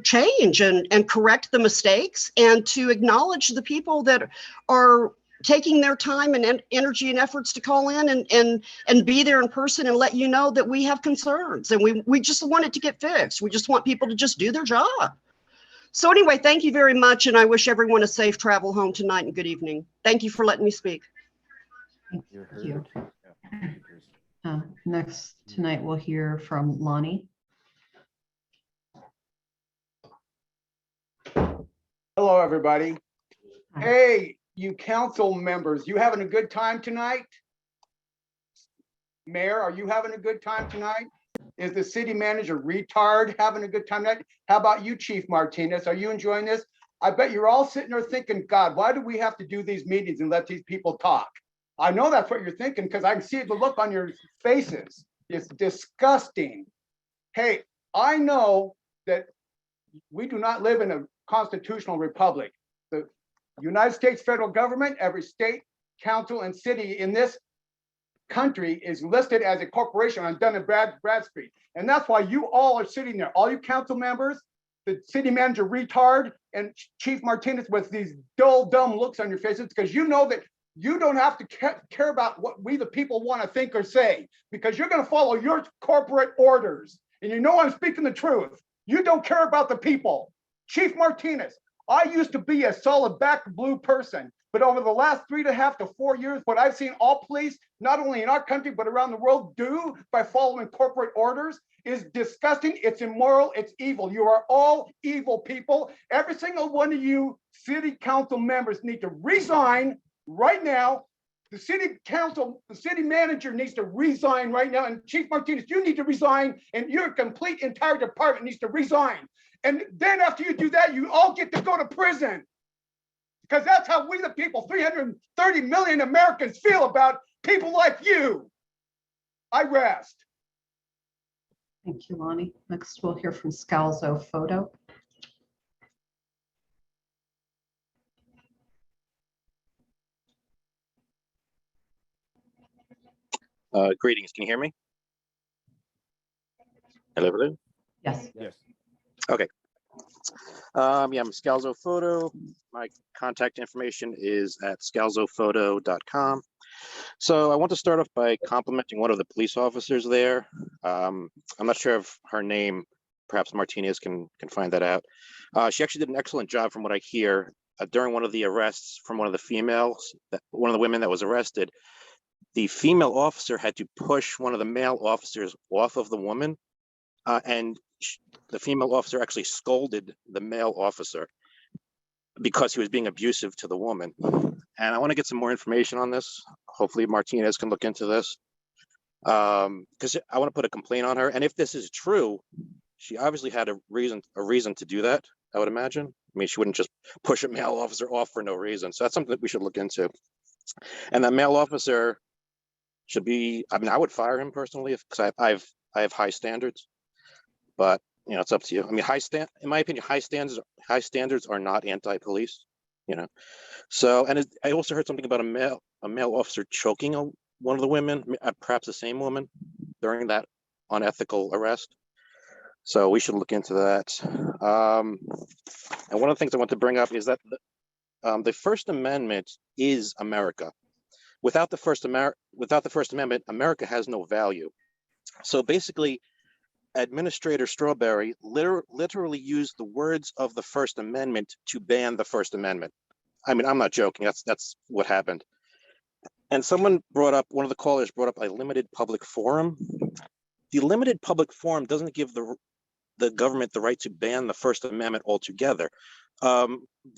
change and correct the mistakes, and to acknowledge the people that are taking their time and energy and efforts to call in and be there in person and let you know that we have concerns and we just want it to get fixed. We just want people to just do their job. So anyway, thank you very much. And I wish everyone a safe travel home tonight and good evening. Thank you for letting me speak. Thank you. Next tonight, we'll hear from Lonnie. Hello, everybody. Hey, you council members, you having a good time tonight? Mayor, are you having a good time tonight? Is the city manager retard having a good time tonight? How about you, Chief Martinez? Are you enjoying this? I bet you're all sitting there thinking, God, why do we have to do these meetings and let these people talk? I know that's what you're thinking because I can see the look on your faces. It's disgusting. Hey, I know that we do not live in a constitutional republic. The United States federal government, every state council and city in this country is listed as a corporation on Dun and Bradstreet. And that's why you all are sitting there, all you council members, the city manager retard, and Chief Martinez with these dull, dumb looks on your faces, because you know that you don't have to care about what we the people want to think or say, because you're going to follow your corporate orders. And you know I'm speaking the truth. You don't care about the people. Chief Martinez, I used to be a solid back blue person, but over the last 3.5 to 4 years, what I've seen all police, not only in our country, but around the world, do by following corporate orders is disgusting. It's immoral. It's evil. You are all evil people. Every single one of you city council members need to resign right now. The city council, the city manager needs to resign right now. And Chief Martinez, you need to resign, and your complete entire department needs to resign. And then after you do that, you all get to go to prison. Because that's how we the people, 330 million Americans, feel about people like you. I rest. Thank you, Lonnie. Next, we'll hear from Scalzo Photo. Greetings. Can you hear me? Hello, hello. Yes. Yes. Okay. Yeah, I'm Scalzo Photo. My contact information is at scalzophoto.com. So I want to start off by complimenting one of the police officers there. I'm not sure of her name. Perhaps Martinez can find that out. She actually did an excellent job from what I hear. During one of the arrests from one of the females, one of the women that was arrested, the female officer had to push one of the male officers off of the woman, and the female officer actually scolded the male officer because he was being abusive to the woman. And I want to get some more information on this. Hopefully Martinez can look into this, because I want to put a complaint on her. And if this is true, she obviously had a reason to do that, I would imagine. I mean, she wouldn't just push a male officer off for no reason. So that's something that we should look into. And that male officer should be, I mean, I would fire him personally because I have high standards, but you know, it's up to you. I mean, in my opinion, high standards are not anti-police, you know. So, and I also heard something about a male officer choking one of the women, perhaps the same woman, during that unethical arrest. So we should look into that. And one of the things I want to bring up is that the First Amendment is America. Without the First Amendment, America has no value. So basically, Administrator Strawberry literally used the words of the First Amendment to ban the First Amendment. I mean, I'm not joking. That's what happened. And one of the callers brought up a limited public forum. The limited public forum doesn't give the government the right to ban the First Amendment altogether.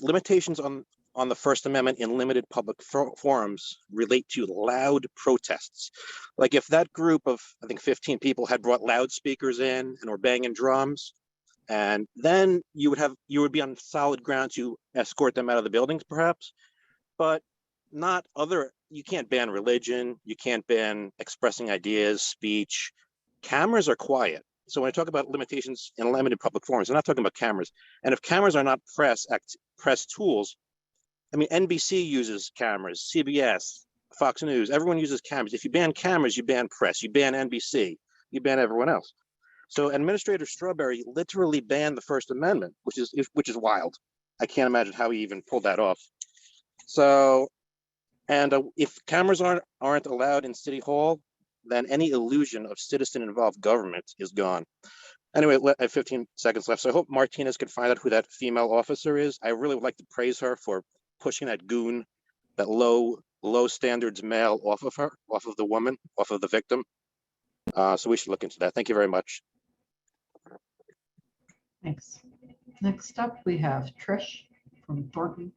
Limitations on the First Amendment in limited public forums relate to loud protests. Like if that group of, I think 15 people had brought loudspeakers in and were banging drums, and then you would be on solid ground to escort them out of the buildings perhaps, but you can't ban religion, you can't ban expressing ideas, speech. Cameras are quiet. So when I talk about limitations in limited public forums, I'm not talking about cameras. And if cameras are not press tools, I mean, NBC uses cameras, CBS, Fox News, everyone uses cameras. If you ban cameras, you ban press, you ban NBC, you ban everyone else. So Administrator Strawberry literally banned the First Amendment, which is wild. I can't imagine how he even pulled that off. So, and if cameras aren't allowed in City Hall, then any illusion of citizen-involved government is gone. Anyway, I have 15 seconds left, so I hope Martinez can find out who that female officer is. I really would like to praise her for pushing that goon, that low standards male off of the woman, off of the victim. So we should look into that. Thank you very much. Thanks. Next up, we have Trish from Thornton,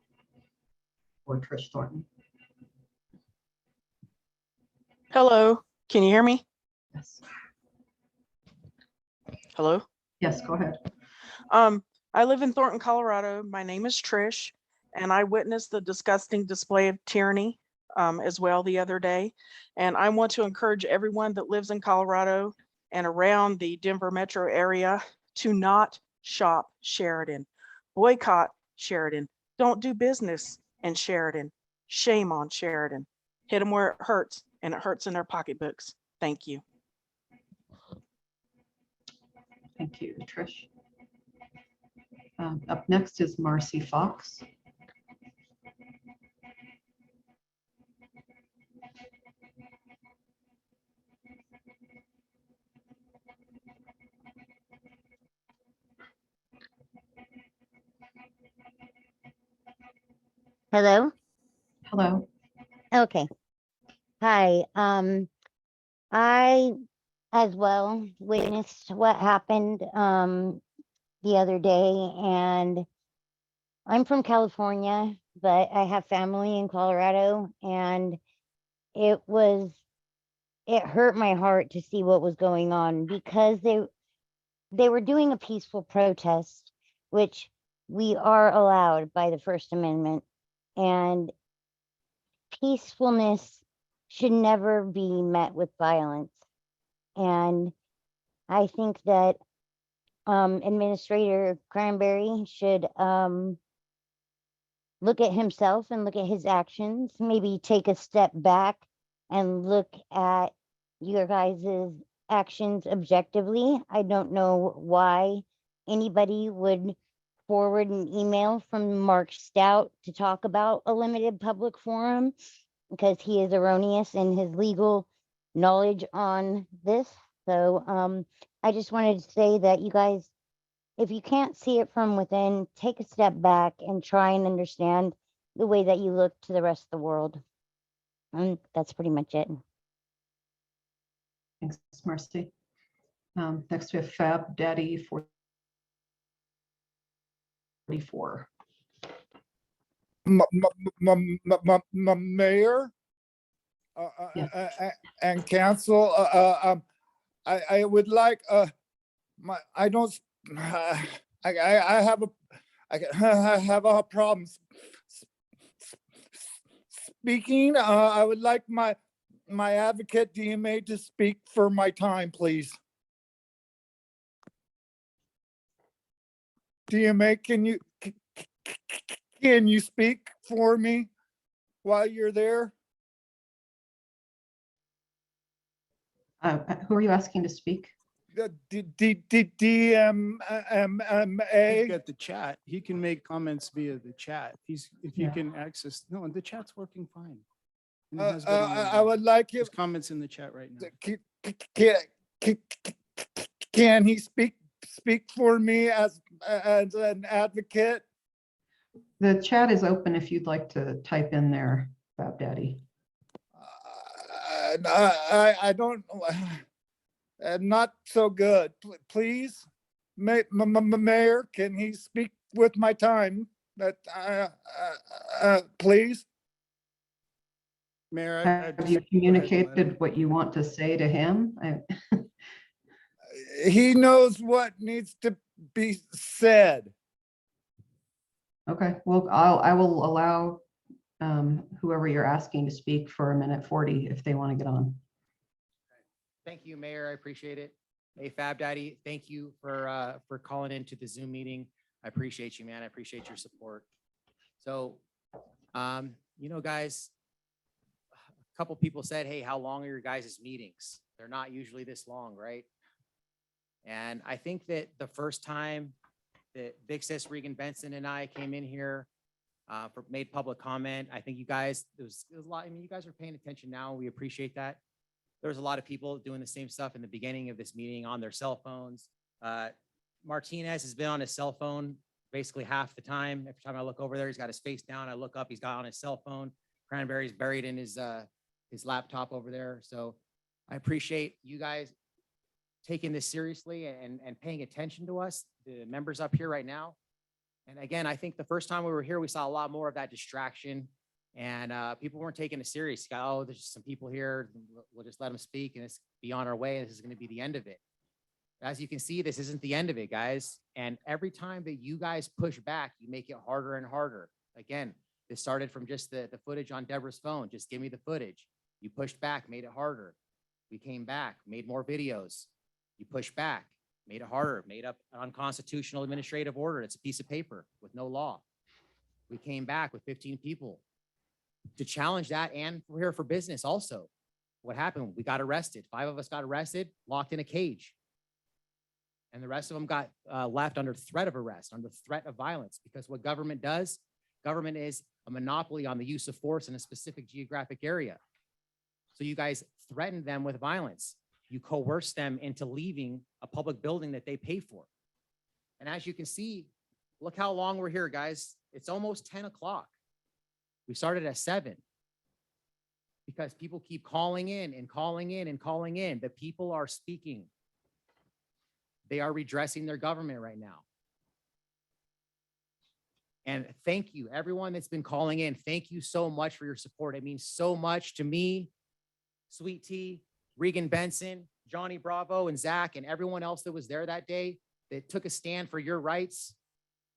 or Trish Thornton. Hello, can you hear me? Yes. Hello? Yes, go ahead. I live in Thornton, Colorado. My name is Trish, and I witnessed the disgusting display of tyranny as well the other day. And I want to encourage everyone that lives in Colorado and around the Denver metro area to not shop Sheridan. Boycott Sheridan. Don't do business in Sheridan. Shame on Sheridan. Hit them where it hurts, and it hurts in their pocketbooks. Thank you. Thank you, Trish. Up next is Marcy Fox. Hello? Hello. Okay. Hi. I as well witnessed what happened the other day, and I'm from California, but I have family in Colorado, and it hurt my heart to see what was going on because they were doing a peaceful protest, which we are allowed by the First Amendment, and peacefulness should never be met with violence. And I think that Administrator Cranberry should look at himself and look at his actions, maybe take a step back and look at your guys' actions objectively. I don't know why anybody would forward an email from Mark Stout to talk about a limited public forum, because he is erroneous in his legal knowledge on this. So I just wanted to say that you guys, if you can't see it from within, take a step back and try and understand the way that you look to the rest of the world. And that's pretty much it. Thanks, Marcy. Next we have Fab Daddy 44. Mayor and council, I would like I don't I have a problem speaking. I would like my advocate DMA to speak for my time, please. DMA, can you speak for me while you're there? Who are you asking to speak? He's DMA. got the chat. He can make comments via the chat. If you can access, no, and the chat's working fine. And it has been all I along. would like There's comments in the chat right now. Can he speak for me as an advocate? The chat is open if you'd like to type in there, Fab Daddy. I don't, not so good. Please, Mayor, can he speak with my time? Please. Mayor, Have you communicated what you want to say to him? He knows what needs to be said. Okay, well, I will allow whoever you're asking to speak for 1:40 if they want to get on. Thank you, Mayor. I appreciate it. Hey, Fab Daddy, thank you for calling into the Zoom meeting. I appreciate you, man. I appreciate your support. So, guys, a couple people said, hey, how long are your guys' meetings? They're not usually this long, right? And I think that the first time that Big Sis Regan Benson and I came in here made public comment, I think you guys, there was a lot, I mean, you guys are paying attention now. We appreciate that. There was a lot of people doing the same stuff in the beginning of this meeting on their cell phones. Martinez has been on his cell phone basically half the time. Every time I look over there, he's got his face down. I look up, he's got on his cell phone. Cranberry's buried in his laptop over there. So I appreciate you guys taking this seriously and paying attention to us, the members up here right now. And again, I think the first time we were here, we saw a lot more of that distraction, and people weren't taking it serious. Oh, there's just some people here. We'll just let them speak and it's be on our way. This is going to be the end of it. As you can see, this isn't the end of it, guys. And every time that you guys push back, you make it harder and harder. Again, this started from just the footage on Deborah's phone. Just give me the footage. You pushed back, made it harder. We came back, made more videos. You pushed back, made it harder, made up an unconstitutional administrative order. It's a piece of paper with no law. We came back with 15 people. to challenge that, and we're here for business also. What happened? We got arrested. 5 of us got arrested, locked in a cage. And the rest of them got left under threat of arrest, under threat of violence, because what government does, government is a monopoly on the use of force in a specific geographic area. So you guys threatened them with violence. You coerced them into leaving a public building that they pay for. And as you can see, look how long we're here, guys. It's almost 10 o'clock. We started at 7 because people keep calling in and calling in and calling in. The people are speaking. They are redressing their government right now. And thank you, everyone that's been calling in. Thank you so much for your support. It means so much to me, Sweet Tea, Regan Benson, Johnny Bravo, and Zach, and everyone else that was there that day that took a stand for your rights.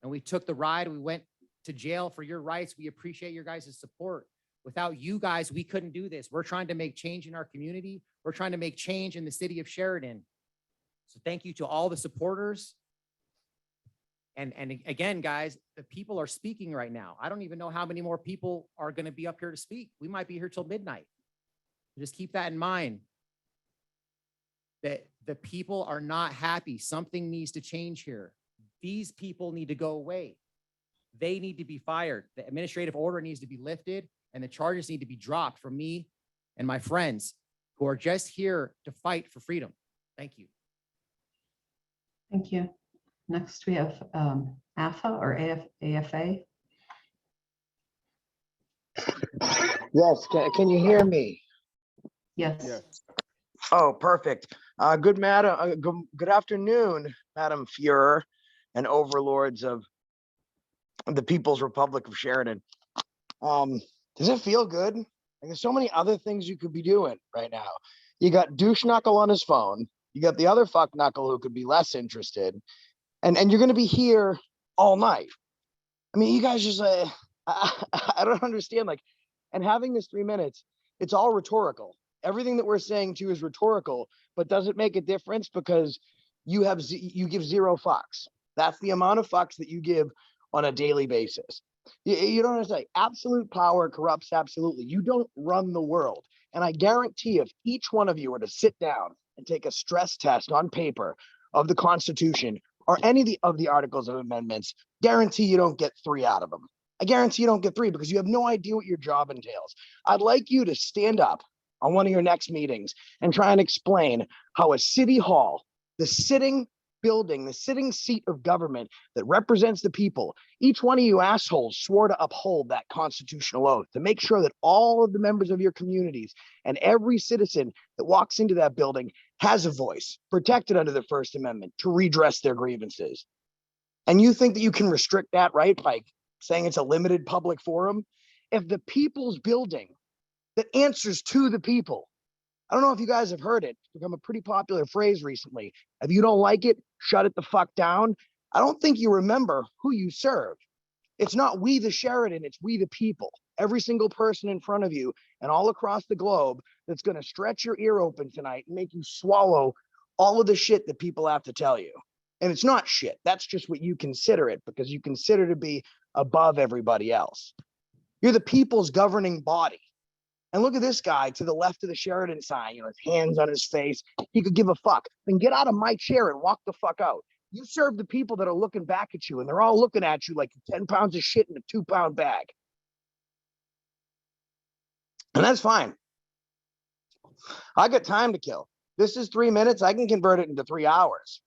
And we took the ride. We went to jail for your rights. We appreciate your guys' support. Without you guys, we couldn't do this. We're trying to make change in our community. We're trying to make change in the city of Sheridan. So thank you to all the supporters. And again, guys, the people are speaking right now. I don't even know how many more people are going to be up here to speak. We might be here till midnight. Just keep that in mind, that the people are not happy. Something needs to change here. These people need to go away. They need to be fired. The administrative order needs to be lifted, and the charges need to be dropped from me and my friends who are just here to fight for freedom. Thank you. Thank you. Next, we have AFA or AFA. Yes, can you hear me? Yes. Oh, perfect. Good afternoon, Madam Fuhrer and overlords of the People's Republic of Sheridan. Does it feel good? Like, there's so many other things you could be doing right now. You got douche knuckle on his phone. You got the other fuck knuckle who could be less interested. And you're going to be here all night. I mean, you guys just, I don't understand. Like, and having this 3 minutes, it's all rhetorical. Everything that we're saying to you is rhetorical, but does it make a difference? Because you give 0 fucks. That's the amount of fucks that you give on a daily basis. You don't understand. Absolute power corrupts absolutely. You don't run the world. And I guarantee if each one of you were to sit down and take a stress test on paper of the Constitution or any of the articles of amendments, guarantee you don't get 3 out of them. I guarantee you don't get 3 because you have no idea what your job entails. I'd like you to stand up on one of your next meetings and try and explain how a city hall, the sitting building, the sitting seat of government that represents the people, each one of you assholes swore to uphold that constitutional oath, to make sure that all of the members of your communities and every citizen that walks into that building has a voice protected under the First Amendment to redress their grievances. And you think that you can restrict that right by saying it's a limited public forum? If the people's building that answers to the people, I don't know if you guys have heard it. It's become a pretty popular phrase recently. If you don't like it, shut it the fuck down. I don't think you remember who you serve. It's not we the Sheridan, it's we the people. Every single person in front of you and all across the globe that's going to stretch your ear open tonight and make you swallow all of the shit that people have to tell you. And it's not shit. That's just what you consider it because you consider to be above everybody else. You're the people's governing body. And look at this guy to the left of the Sheridan sign, his hands on his face. He could give a fuck. Then get out of my chair and walk the fuck out. You serve the people that are looking back at you, and they're all looking at you like 10 pounds of shit in a 2-pound bag. And that's fine. I got time to kill. This is 3 minutes. I can convert it into 3 hours.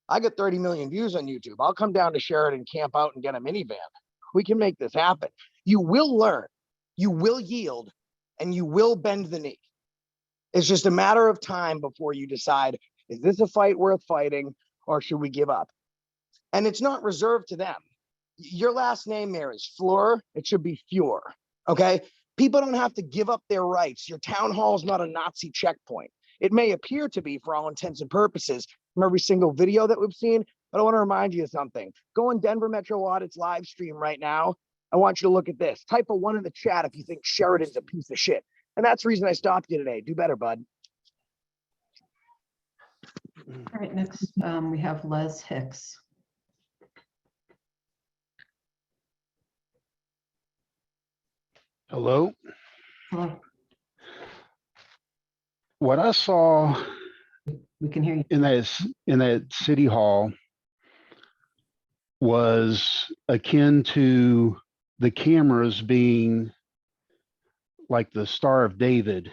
I got 30 million views on YouTube. I'll come down to Sheridan, camp out, and get a minivan. We can make this happen. You will learn. You will yield. And you will bend the knee. It's just a matter of time before you decide, is this a fight worth fighting or should we give up? And it's not reserved to them. Your last name there is Fleur. It should be Fuhrer, okay? People don't have to give up their rights. Your town hall is not a Nazi checkpoint. It may appear to be for all intents and purposes from every single video that we've seen, but I want to remind you of something. Go on Denver Metro Audit's live stream right now. I want you to look at this. Type a 1 in the chat if you think Sheridan's a piece of shit. And that's the reason I stopped you today. Do better, bud. All right, next we have Les Hicks. Hello. Hello, What I saw we can hear you. in that city hall was akin to the cameras being like the Star of David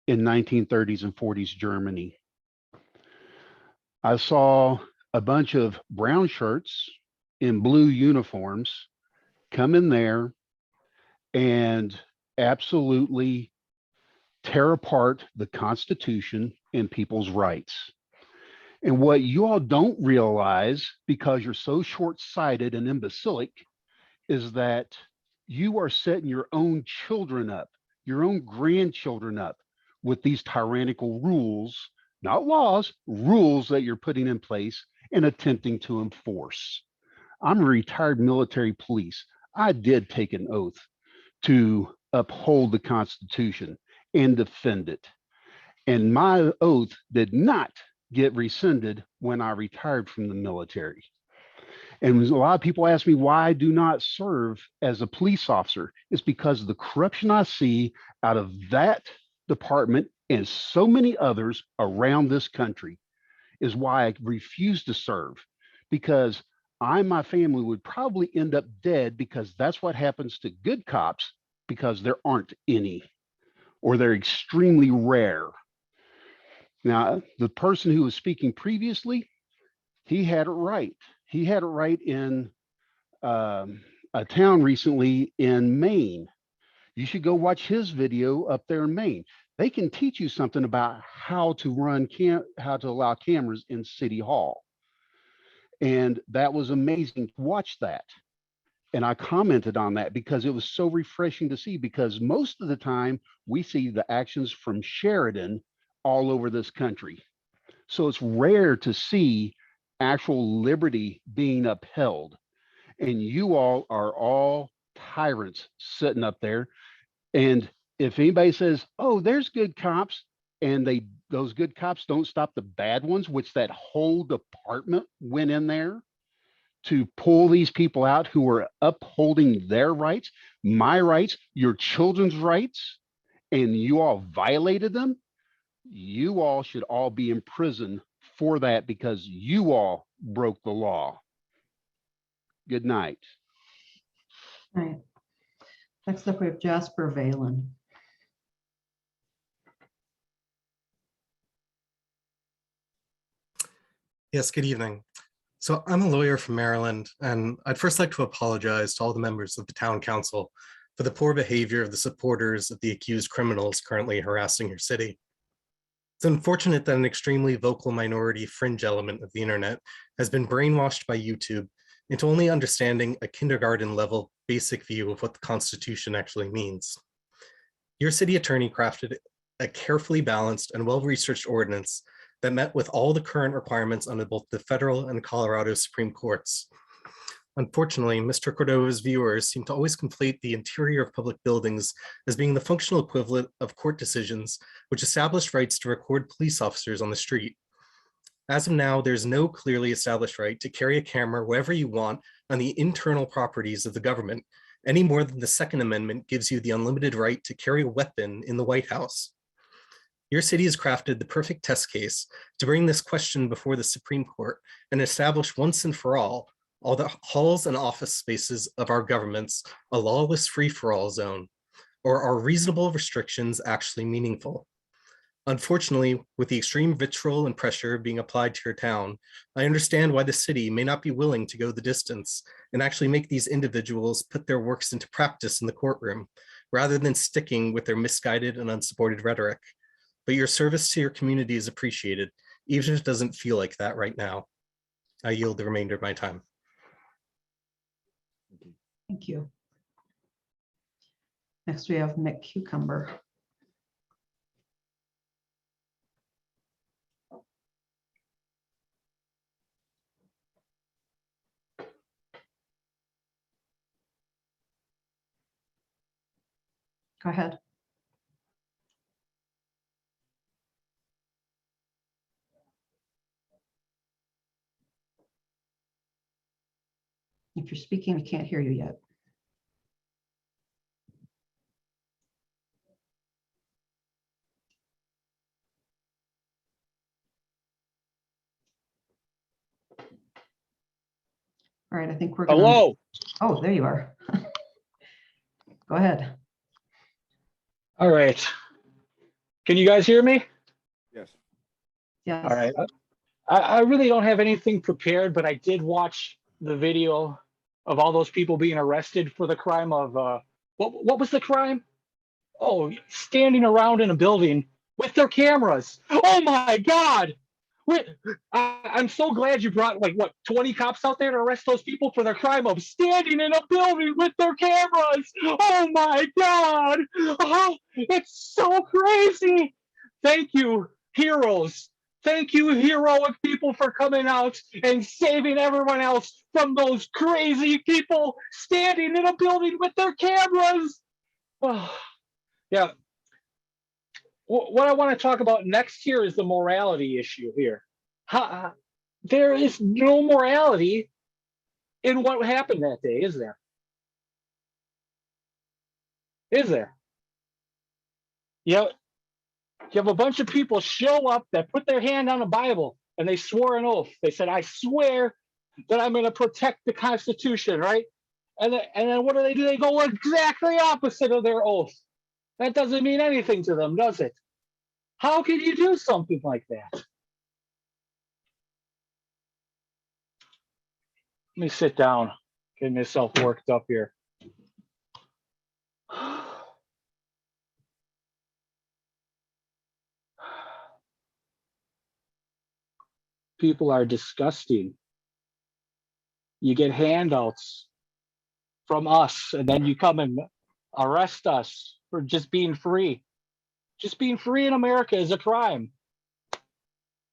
in 1930s and 40s Germany. I saw a bunch of brown shirts in blue uniforms come in there and absolutely tear apart the Constitution and people's rights. And what you all don't realize, because you're so short-sighted and imbecilic, is that you are setting your own children up, your own grandchildren up with these tyrannical rules, not laws, rules that you're putting in place and attempting to enforce. I'm a retired military police. I did take an oath to uphold the Constitution and defend it. And my oath did not get rescinded when I retired from the military. And a lot of people ask me why I do not serve as a police officer. It's because of the corruption I see out of that department and so many others around this country is why I refuse to serve, because I and my family would probably end up dead, because that's what happens to good cops, because there aren't any, or they're extremely rare. Now, the person who was speaking previously, he had it right. He had it right in a town recently in Maine. You should go watch his video up there in Maine. They can teach you something about how to run how to allow cameras in City Hall. And that was amazing to watch that. And I commented on that because it was so refreshing to see, because most of the time we see the actions from Sheridan all over this country. So it's rare to see actual liberty being upheld. And you all are all tyrants sitting up there. And if anybody says, oh, there's good cops, and those good cops don't stop the bad ones, which that whole department went in there to pull these people out who are upholding their rights, my rights, your children's rights, and you all violated them, you all should all be in prison for that, because you all broke the law. Good night. All right. Next up, we have Jasper Valen. Yes, good evening. So I'm a lawyer from Maryland, and I'd first like to apologize to all the members of the town council for the poor behavior of the supporters of the accused criminals currently harassing your city. It's unfortunate that an extremely vocal minority fringe element of the internet has been brainwashed by YouTube into only understanding a kindergarten level basic view of what the Constitution actually means. Your city attorney crafted a carefully balanced and well-researched ordinance that met with all the current requirements under both the federal and Colorado Supreme Courts. Unfortunately, Mr. Cordova's viewers seem to always conflate the interior of public buildings as being the functional equivalent of court decisions, which establish rights to record police officers on the street. As of now, there's no clearly established right to carry a camera wherever you want on the internal properties of the government, any more than the Second Amendment gives you the unlimited right to carry a weapon in the White House. Your city has crafted the perfect test case to bring this question before the Supreme Court and establish once and for all the halls and office spaces of our governments a lawless free-for-all zone, or are reasonable restrictions actually meaningful? Unfortunately, with the extreme vitriol and pressure being applied to your town, I understand why the city may not be willing to go the distance and actually make these individuals put their works into practice in the courtroom, rather than sticking with their misguided and unsupported rhetoric. But your service to your community is appreciated, even if it doesn't feel like that right now. I yield the remainder of my time. Thank you. Next, we have Mick Cucumber. Go ahead. If you're speaking, we can't hear you yet. All right, I think we're gonna. Hello. Oh, there you are. Go ahead. All right. Can you guys hear me? Yes. Yes. All right. I really don't have anything prepared, but I did watch the video of all those people being arrested for the crime of what was the crime? Oh, standing around in a building with their cameras. Oh my God. I'm so glad you brought like what 20 cops out there to arrest those people for their crime of standing in a building with their cameras. Oh my God. Oh, it's so crazy. Thank you, heroes. Thank you, heroic people, for coming out and saving everyone else from those crazy people standing in a building with their cameras. Oh, yeah. What I want to talk about next here is the morality issue here. There is no morality in what happened that day, is there? Is there? You have a bunch of people show up that put their hand on a Bible and they swore an oath. They said, I swear that I'm going to protect the Constitution, right? And then what do? They go exactly opposite of their oath. That doesn't mean anything to them, does it? How can you do something like that? Let me sit down, get myself worked up here. People are disgusting. You get handouts from us, and then you come and arrest us for just being free. Just being free in America is a crime.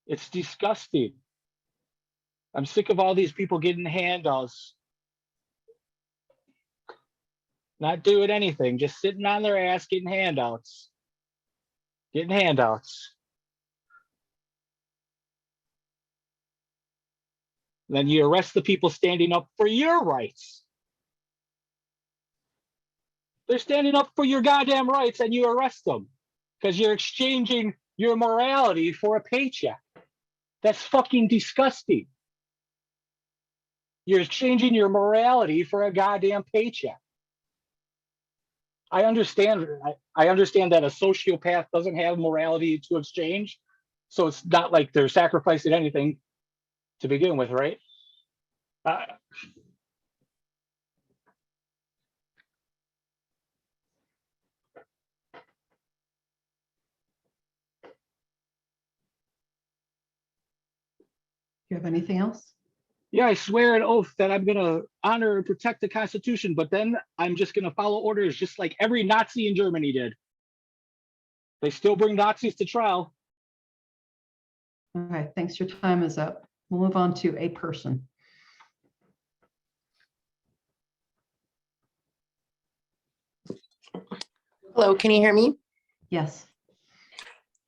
It's disgusting. I'm sick of all these people getting handouts, not doing anything, just sitting on their ass getting handouts. Getting handouts. Then you arrest the people standing up for your rights. They're standing up for your goddamn rights and you arrest them because you're exchanging your morality for a paycheck. That's fucking disgusting. You're exchanging your morality for a goddamn paycheck. I understand that a sociopath doesn't have morality to exchange. So it's not like they're sacrificing anything to begin with, right? You have anything else? Yeah, I swear an oath that I'm going to honor and protect the Constitution, but then I'm just going to follow orders just like every Nazi in Germany did. They still bring Nazis to trial. All right, thanks. Your time is up. We'll move on to a person. Hello, can you hear me? Yes.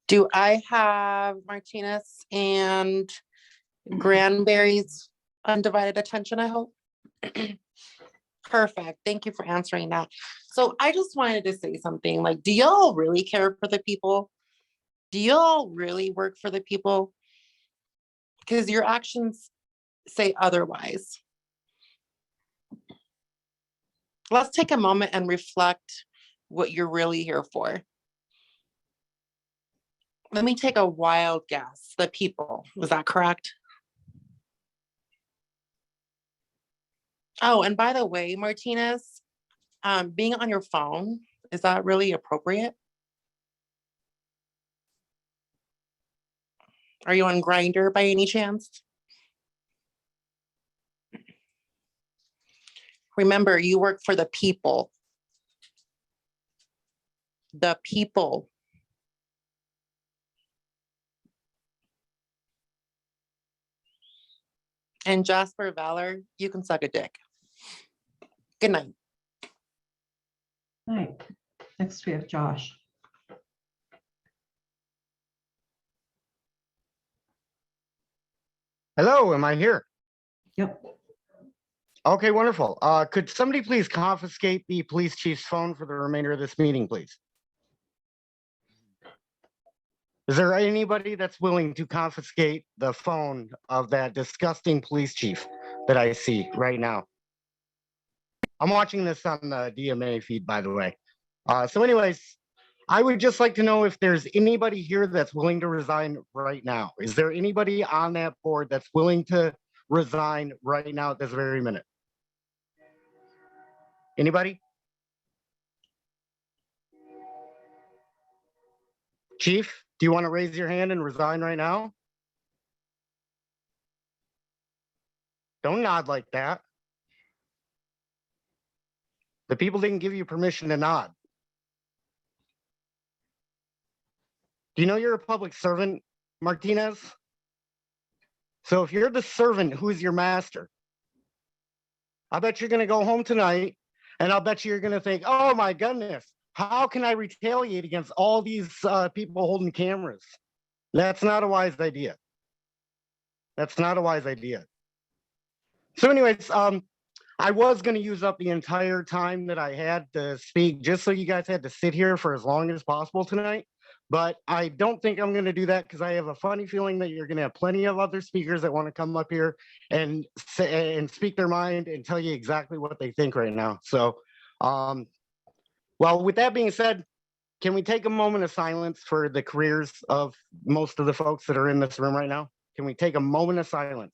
Do I have Martinez and Granberry's undivided attention, I hope? Perfect. Thank you for answering that. So I just wanted to say something like, do y'all really care for the people? Do y'all really work for the people? Because your actions say otherwise. Let's take a moment and reflect what you're really here for. Let me take a wild guess. The people, was that correct? Oh, and by the way, Martinez, being on your phone, is that really appropriate? Are you on Grindr by any chance? Remember, you work for the people. The people. And Jasper Valor, you can suck a dick. Good night. All right. Next we have Josh. Hello, am I here? Yep. Okay, wonderful. Could somebody please confiscate the police chief's phone for the remainder of this meeting, please? Is there anybody that's willing to confiscate the phone of that disgusting police chief that I see right now. I'm watching this on the DMA feed, by the way. So anyways, I would just like to know if there's anybody here that's willing to resign right now. Is there anybody on that board that's willing to resign right now at this very minute? Anybody? Chief, do you want to raise your hand and resign right now? Don't nod like that. The people didn't give you permission to nod. Do you know you're a public servant, Martinez? So if you're the servant, who's your master? I bet you're going to go home tonight and I'll bet you're going to think, oh my goodness, how can I retaliate against all these people holding cameras? That's not a wise idea. That's not a wise idea. So anyways, I was going to use up the entire time that I had to speak just so you guys had to sit here for as long as possible tonight. But I don't think I'm going to do that because I have a funny feeling that you're going to have plenty of other speakers that want to come up here and say and speak their mind and tell you exactly what they think right now. So, well, with that being said, can we take a moment of silence for the careers of most of the folks that are in this room right now? Can we take a moment of silence?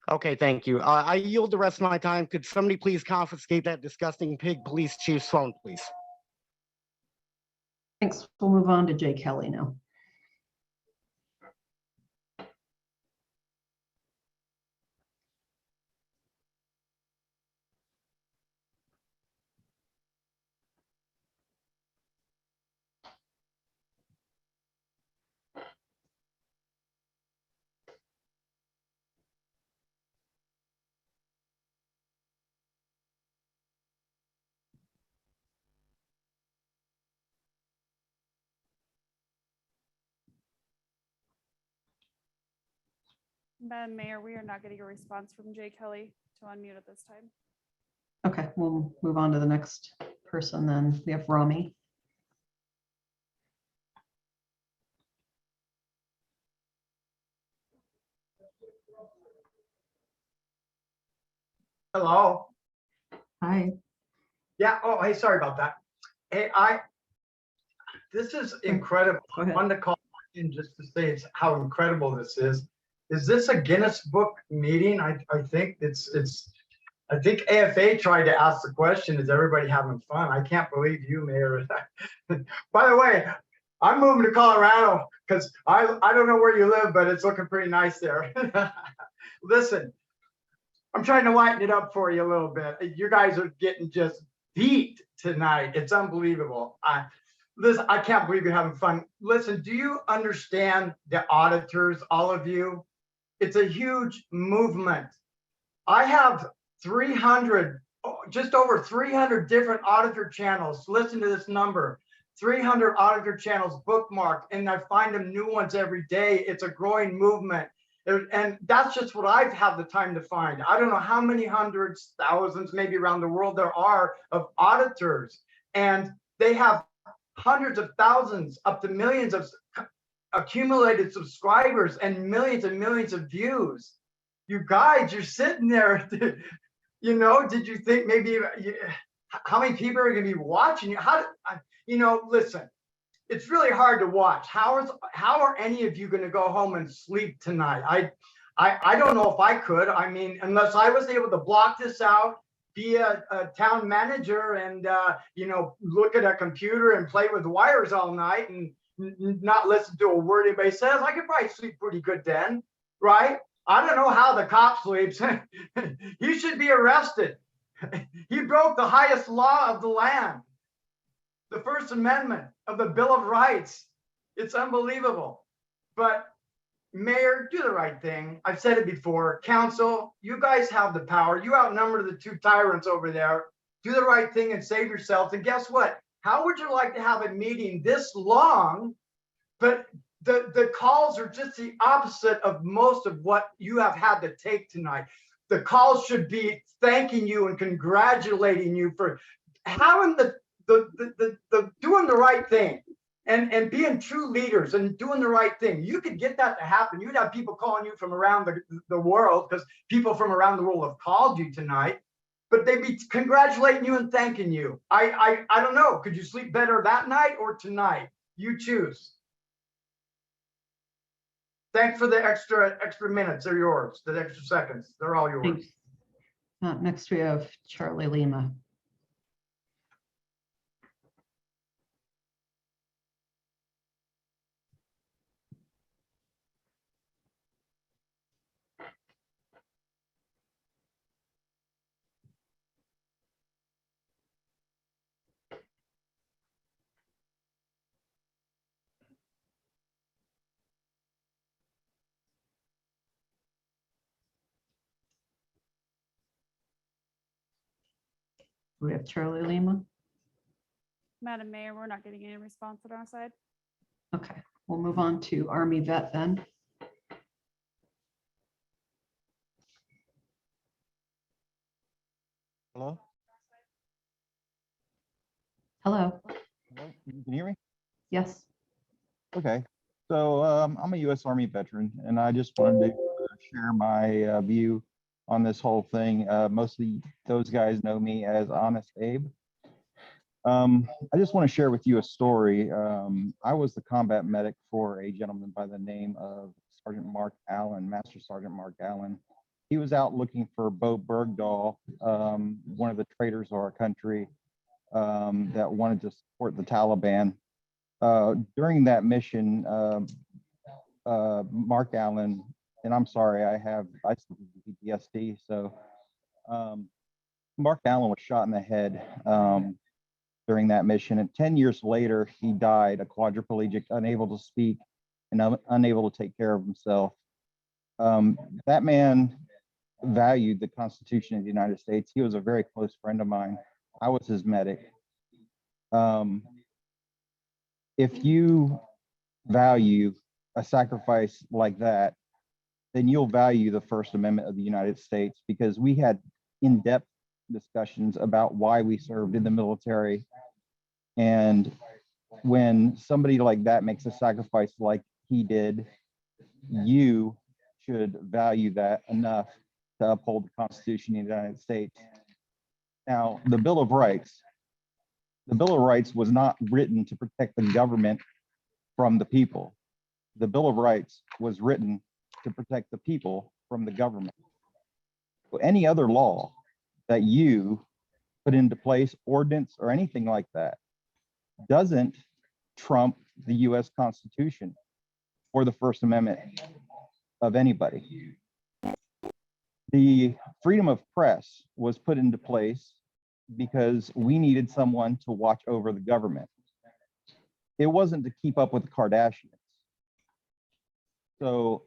Okay, thank you. I yield the rest of my time. Could somebody please confiscate that disgusting pig police chief's phone, please? Thanks. We'll move on to Jay Kelly now. Madam Mayor, we are not getting a response from Jay Kelly to unmute at this time. Okay, we'll move on to the next person then. We have Rami. Hello. Hi. Yeah. Oh, hey, sorry about that. Hey, this is incredible. I wanted to call in just to say how incredible this is. Is this a Guinness Book meeting? I think I think AFA tried to ask the question, is everybody having fun? I can't believe you, Mayor. By the way, I'm moving to Colorado because I don't know where you live, but it's looking pretty nice there. Listen, I'm trying to lighten it up for you a little bit. You guys are getting just beat tonight. It's unbelievable. Listen, I can't believe you're having fun. Listen, do you understand the auditors, all of you? It's a huge movement. I have 300, just over 300 different auditor channels. Listen to this number, 300 auditor channels bookmarked, and I find them new ones every day. It's a growing movement. And that's just what I've had the time to find. I don't know how many hundreds, thousands, maybe around the world there are of auditors. And they have hundreds of thousands, up to millions of accumulated subscribers and millions of views. You guys, you're sitting there, you know, did you think maybe, how many people are going to be watching you? Listen, it's really hard to watch. How are any of you going to go home and sleep tonight? I don't know if I could. I mean, unless I was able to block this out, be a town manager and, look at a computer and play with wires all night and not listen to a word anybody says, I could probably sleep pretty good then, right? I don't know how the cop sleeps. He should be arrested. He broke the highest law of the land, the First Amendment of the Bill of Rights. It's unbelievable. But Mayor, do the right thing. I've said it before. Council, you guys have the power. You outnumber the two tyrants over there. Do the right thing and save yourselves. And guess what? How would you like to have a meeting this long, but the calls are just the opposite of most of what you have had to take tonight. The calls should be thanking you and congratulating you for having the doing the right thing and being true leaders and doing the right thing. You could get that to happen. You'd have people calling you from around the world, because people from around the world have called you tonight, but they'd be congratulating you and thanking you. I don't know. Could you sleep better that night or tonight? You choose. Thanks for the extra minutes. They're yours. The extra seconds. They're all yours. Thanks. Next, we have Charlie Lima. We have Charlie Lima. Madam Mayor, we're not getting any response on our side. Okay, we'll move on to Army Vet then. Hello? Hello. Hello? You can hear me? Yes. Okay. So I'm a U.S. Army veteran, and I just wanted to share my view on this whole thing. Mostly those guys know me as Honest Abe. I just want to share with you a story. I was the combat medic for a gentleman by the name of Sergeant Mark Allen, Master Sergeant Mark Allen. He was out looking for Bo Bergdahl, one of the traitors of our country, that wanted to support the Taliban. During that mission, Mark Allen, and I'm sorry, I still have PTSD. So Mark Allen was shot in the head during that mission. And 10 years later, he died, a quadriplegic, unable to speak and unable to take care of himself. That man valued the Constitution of the United States. He was a very close friend of mine. I was his medic. If you value a sacrifice like that, then you'll value the First Amendment of the United States, because we had in-depth discussions about why we served in the military. And when somebody like that makes a sacrifice like he did, you should value that enough to uphold the Constitution of the United States. Now, the Bill of Rights was not written to protect the government from the people. The Bill of Rights was written to protect the people from the government. So any other law that you put into place, ordinance or anything like that, doesn't trump the US Constitution or the First Amendment of anybody. The freedom of press was put into place because we needed someone to watch over the government. It wasn't to keep up with the Kardashians. So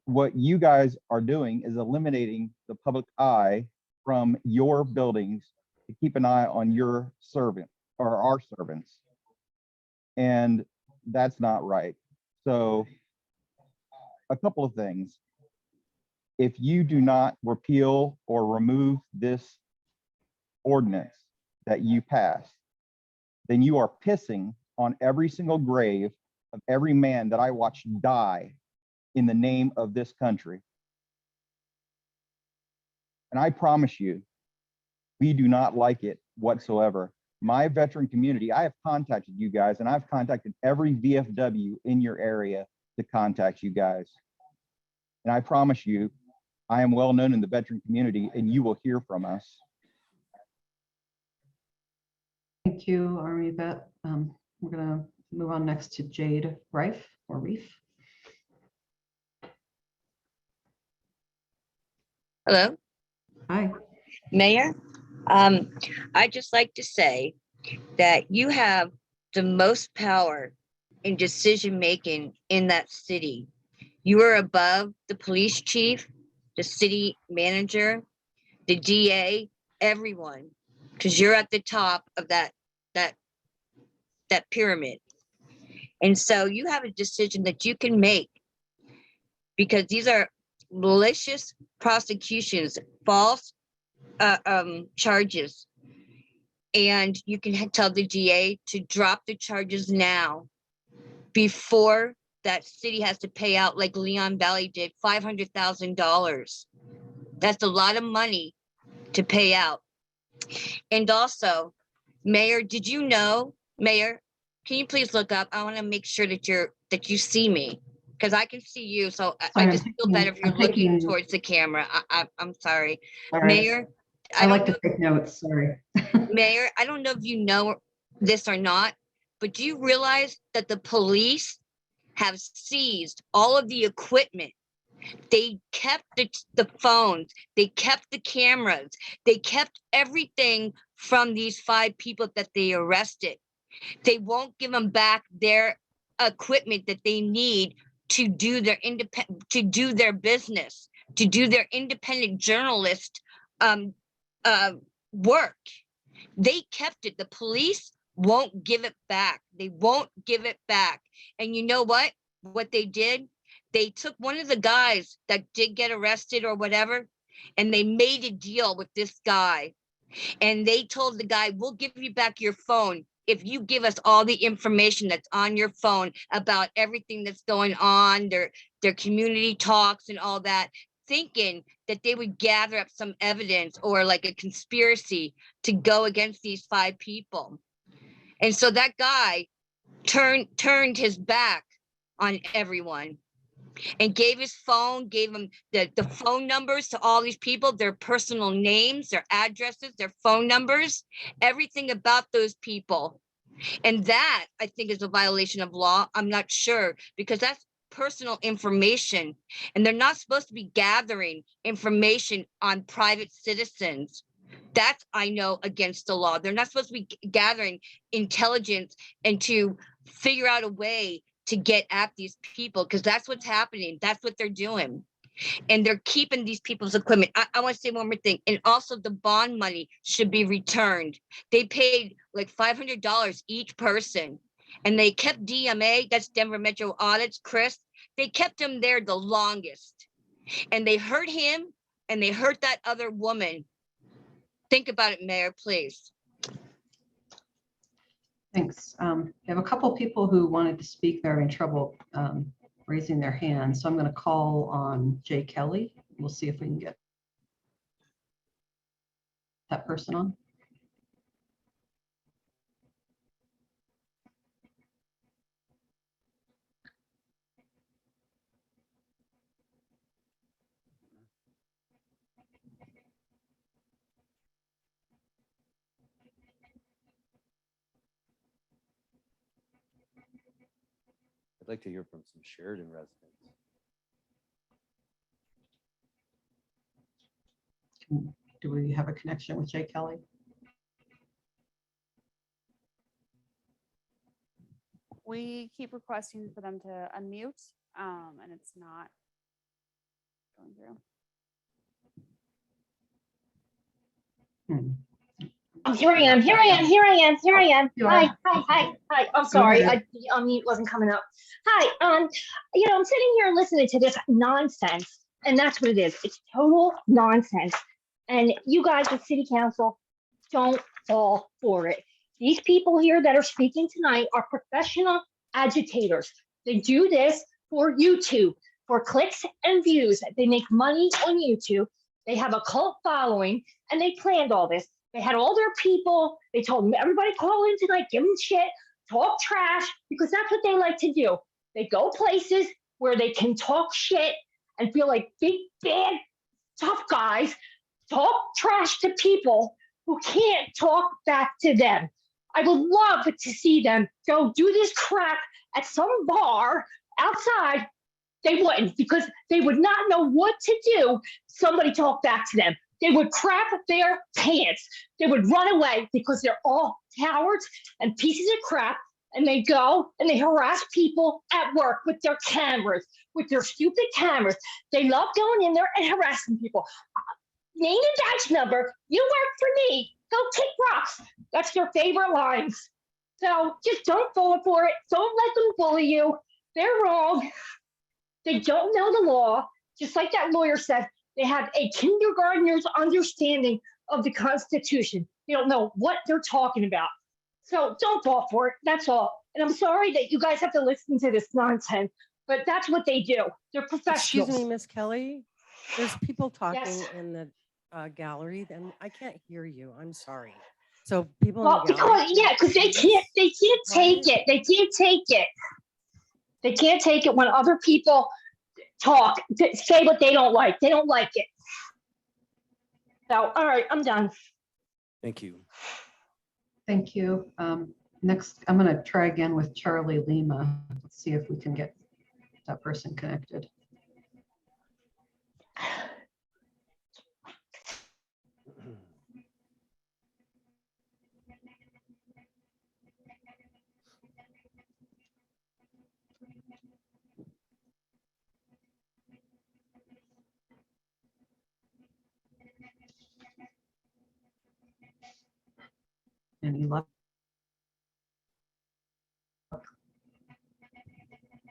what you guys are doing is eliminating the public eye from your buildings to keep an eye on your servant or our servants. And that's not right. So a couple of things. If you do not repeal or remove this ordinance that you passed, then you are pissing on every single grave of every man that I watched die in the name of this country. And I promise you, we do not like it whatsoever. My veteran community, I have contacted you guys, and I've contacted every VFW in your area to contact you guys. And I promise you, I am well known in the veteran community, and you will hear from us. Thank you, Army Vet. We're gonna move on next to Jade Reif or Reef. Hello. Hi. Mayor. I'd just like to say that you have the most power in decision making in that city. You are above the police chief, the city manager, the DA, everyone, because you're at the top of that pyramid. And so you have a decision that you can make, because these are malicious prosecutions, false charges. And you can tell the DA to drop the charges now before that city has to pay out like Leon Valley did, $500,000. That's a lot of money to pay out. And also, Mayor, did you know, Mayor, can you please look up? I want to make sure that you see me, because I can see you. So I Sorry, just feel better if you're I'm looking taking, towards the camera. I'm sorry. sorry. Mayor, I don't like to know, take notes, sorry. Mayor, I don't know if you know this or not, but do you realize that the police have seized all of the equipment? They kept the phones, they kept the cameras, they kept everything from these 5 people that they arrested. They won't give them back their equipment that they need to do their business, to do their independent journalist work. They kept it. The police won't give it back. They won't give it back. And you know what? What they did? They took one of the guys that did get arrested or whatever, and they made a deal with this guy. And they told the guy, we'll give you back your phone if you give us all the information that's on your phone about everything that's going on, their community talks and all that, thinking that they would gather up some evidence or like a conspiracy to go against these 5 people. And so that guy turned his back on everyone and gave his phone, gave him the phone numbers to all these people, their personal names, their addresses, their phone numbers, everything about those people. And that, I think, is a violation of law. I'm not sure, because that's personal information, and they're not supposed to be gathering information on private citizens. That's, I know, against the law. They're not supposed to be gathering intelligence and to figure out a way to get at these people, because that's what's happening. That's what they're doing. And they're keeping these people's equipment. I want to say one more thing. And also the bond money should be returned. They paid like $500 each person. And they kept DMA, that's Denver Metro Audits, Chris. They kept him there the longest. And they hurt him and they hurt that other woman. Think about it, Mayor, please. Thanks. We have a couple people who wanted to speak. They're having trouble raising their hand. So I'm going to call on Jay Kelly. We'll see if we can get that person on. I'd like to hear from some Sheridan residents. Do we have a connection with Jay Kelly? We keep requesting for them to unmute, and it's not going through. Here I am. Hi. I'm sorry. Unmute wasn't coming up. Hi. I'm sitting here listening to this nonsense, and that's what it is. It's total nonsense. And you guys with city council, don't fall for it. These people here that are speaking tonight are professional agitators. They do this for YouTube, for clicks and views. They make money on YouTube. They have a cult following, and they planned all this. They had all their people. They told them, everybody call in tonight, give them shit, talk trash, because that's what they like to do. They go places where they can talk shit and feel like big, bad, tough guys, talk trash to people who can't talk back to them. I would love to see them go do this crap at some bar outside. They wouldn't, because they would not know what to do. Somebody talk back to them. They would crap their pants. They would run away because they're all cowards and pieces of crap. And they go and they harass people at work with their cameras, with their stupid cameras. They love going in there and harassing people. Name and badge number. You work for me. Go kick rocks. That's their favorite lines. So just don't fall for it. Don't let them bully you. They're wrong. They don't know the law. Just like that lawyer said, they have a kindergartner's understanding of the Constitution. They don't know what they're talking about. So don't fall for it. That's all. And I'm sorry that you guys have to listen to this nonsense, but that's what they do. They're professionals. Excuse me, Miss Kelly. There's people talking Yes. in the gallery, and I can't hear you. I'm sorry. So people Well, in the gallery. because they can't take it. They can't take it. They can't take it when other people talk, say what they don't like. They don't like it. So, all right, I'm done. Thank you. Thank you. Next, I'm going to try again with Charlie Lima. Let's see if we can get that person connected. Any luck?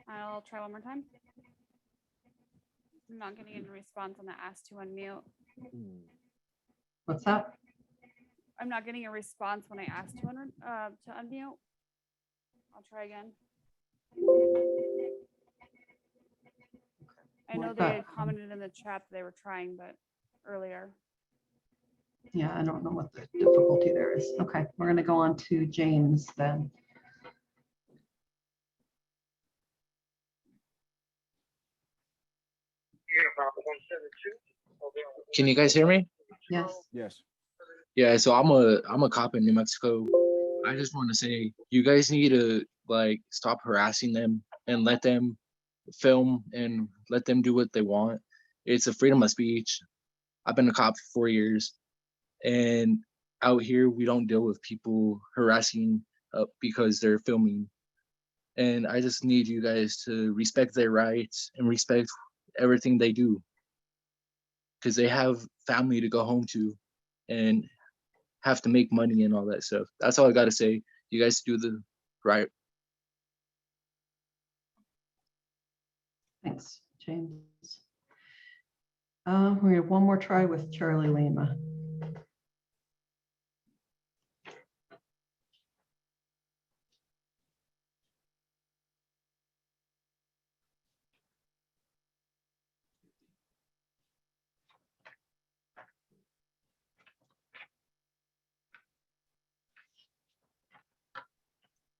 I'll try one more time. I'm not getting any response on the ask to unmute. What's that? I'm not getting a response when I ask to unmute. I'll try again. I know they had commented in the chat that they were trying, but earlier. Yeah, I don't know what the difficulty there is. Okay, we're going to go on to James then. Can you guys hear me? Yes. Yes. Yeah, so I'm a cop in New Mexico. I just want to say you guys need to like stop harassing them and let them film and let them do what they want. It's a freedom of speech. I've been a cop for 4 years, and out here we don't deal with people harassing because they're filming. And I just need you guys to respect their rights and respect everything they do, because they have family to go home to and have to make money and all that stuff. That's all I got to say. You guys do the right. Thanks, James. We have one more try with Charlie Lima.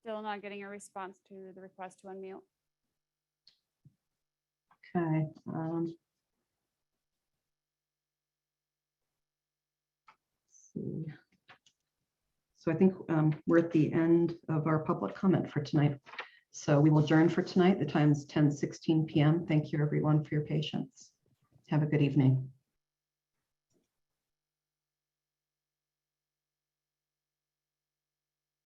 Still not getting a response to the request to unmute. Okay. Let's see. So I think we're at the end of our public comment for tonight. So we will adjourn for tonight. The time is 10:16 p.m. Thank you, everyone, for your patience. Have a good evening.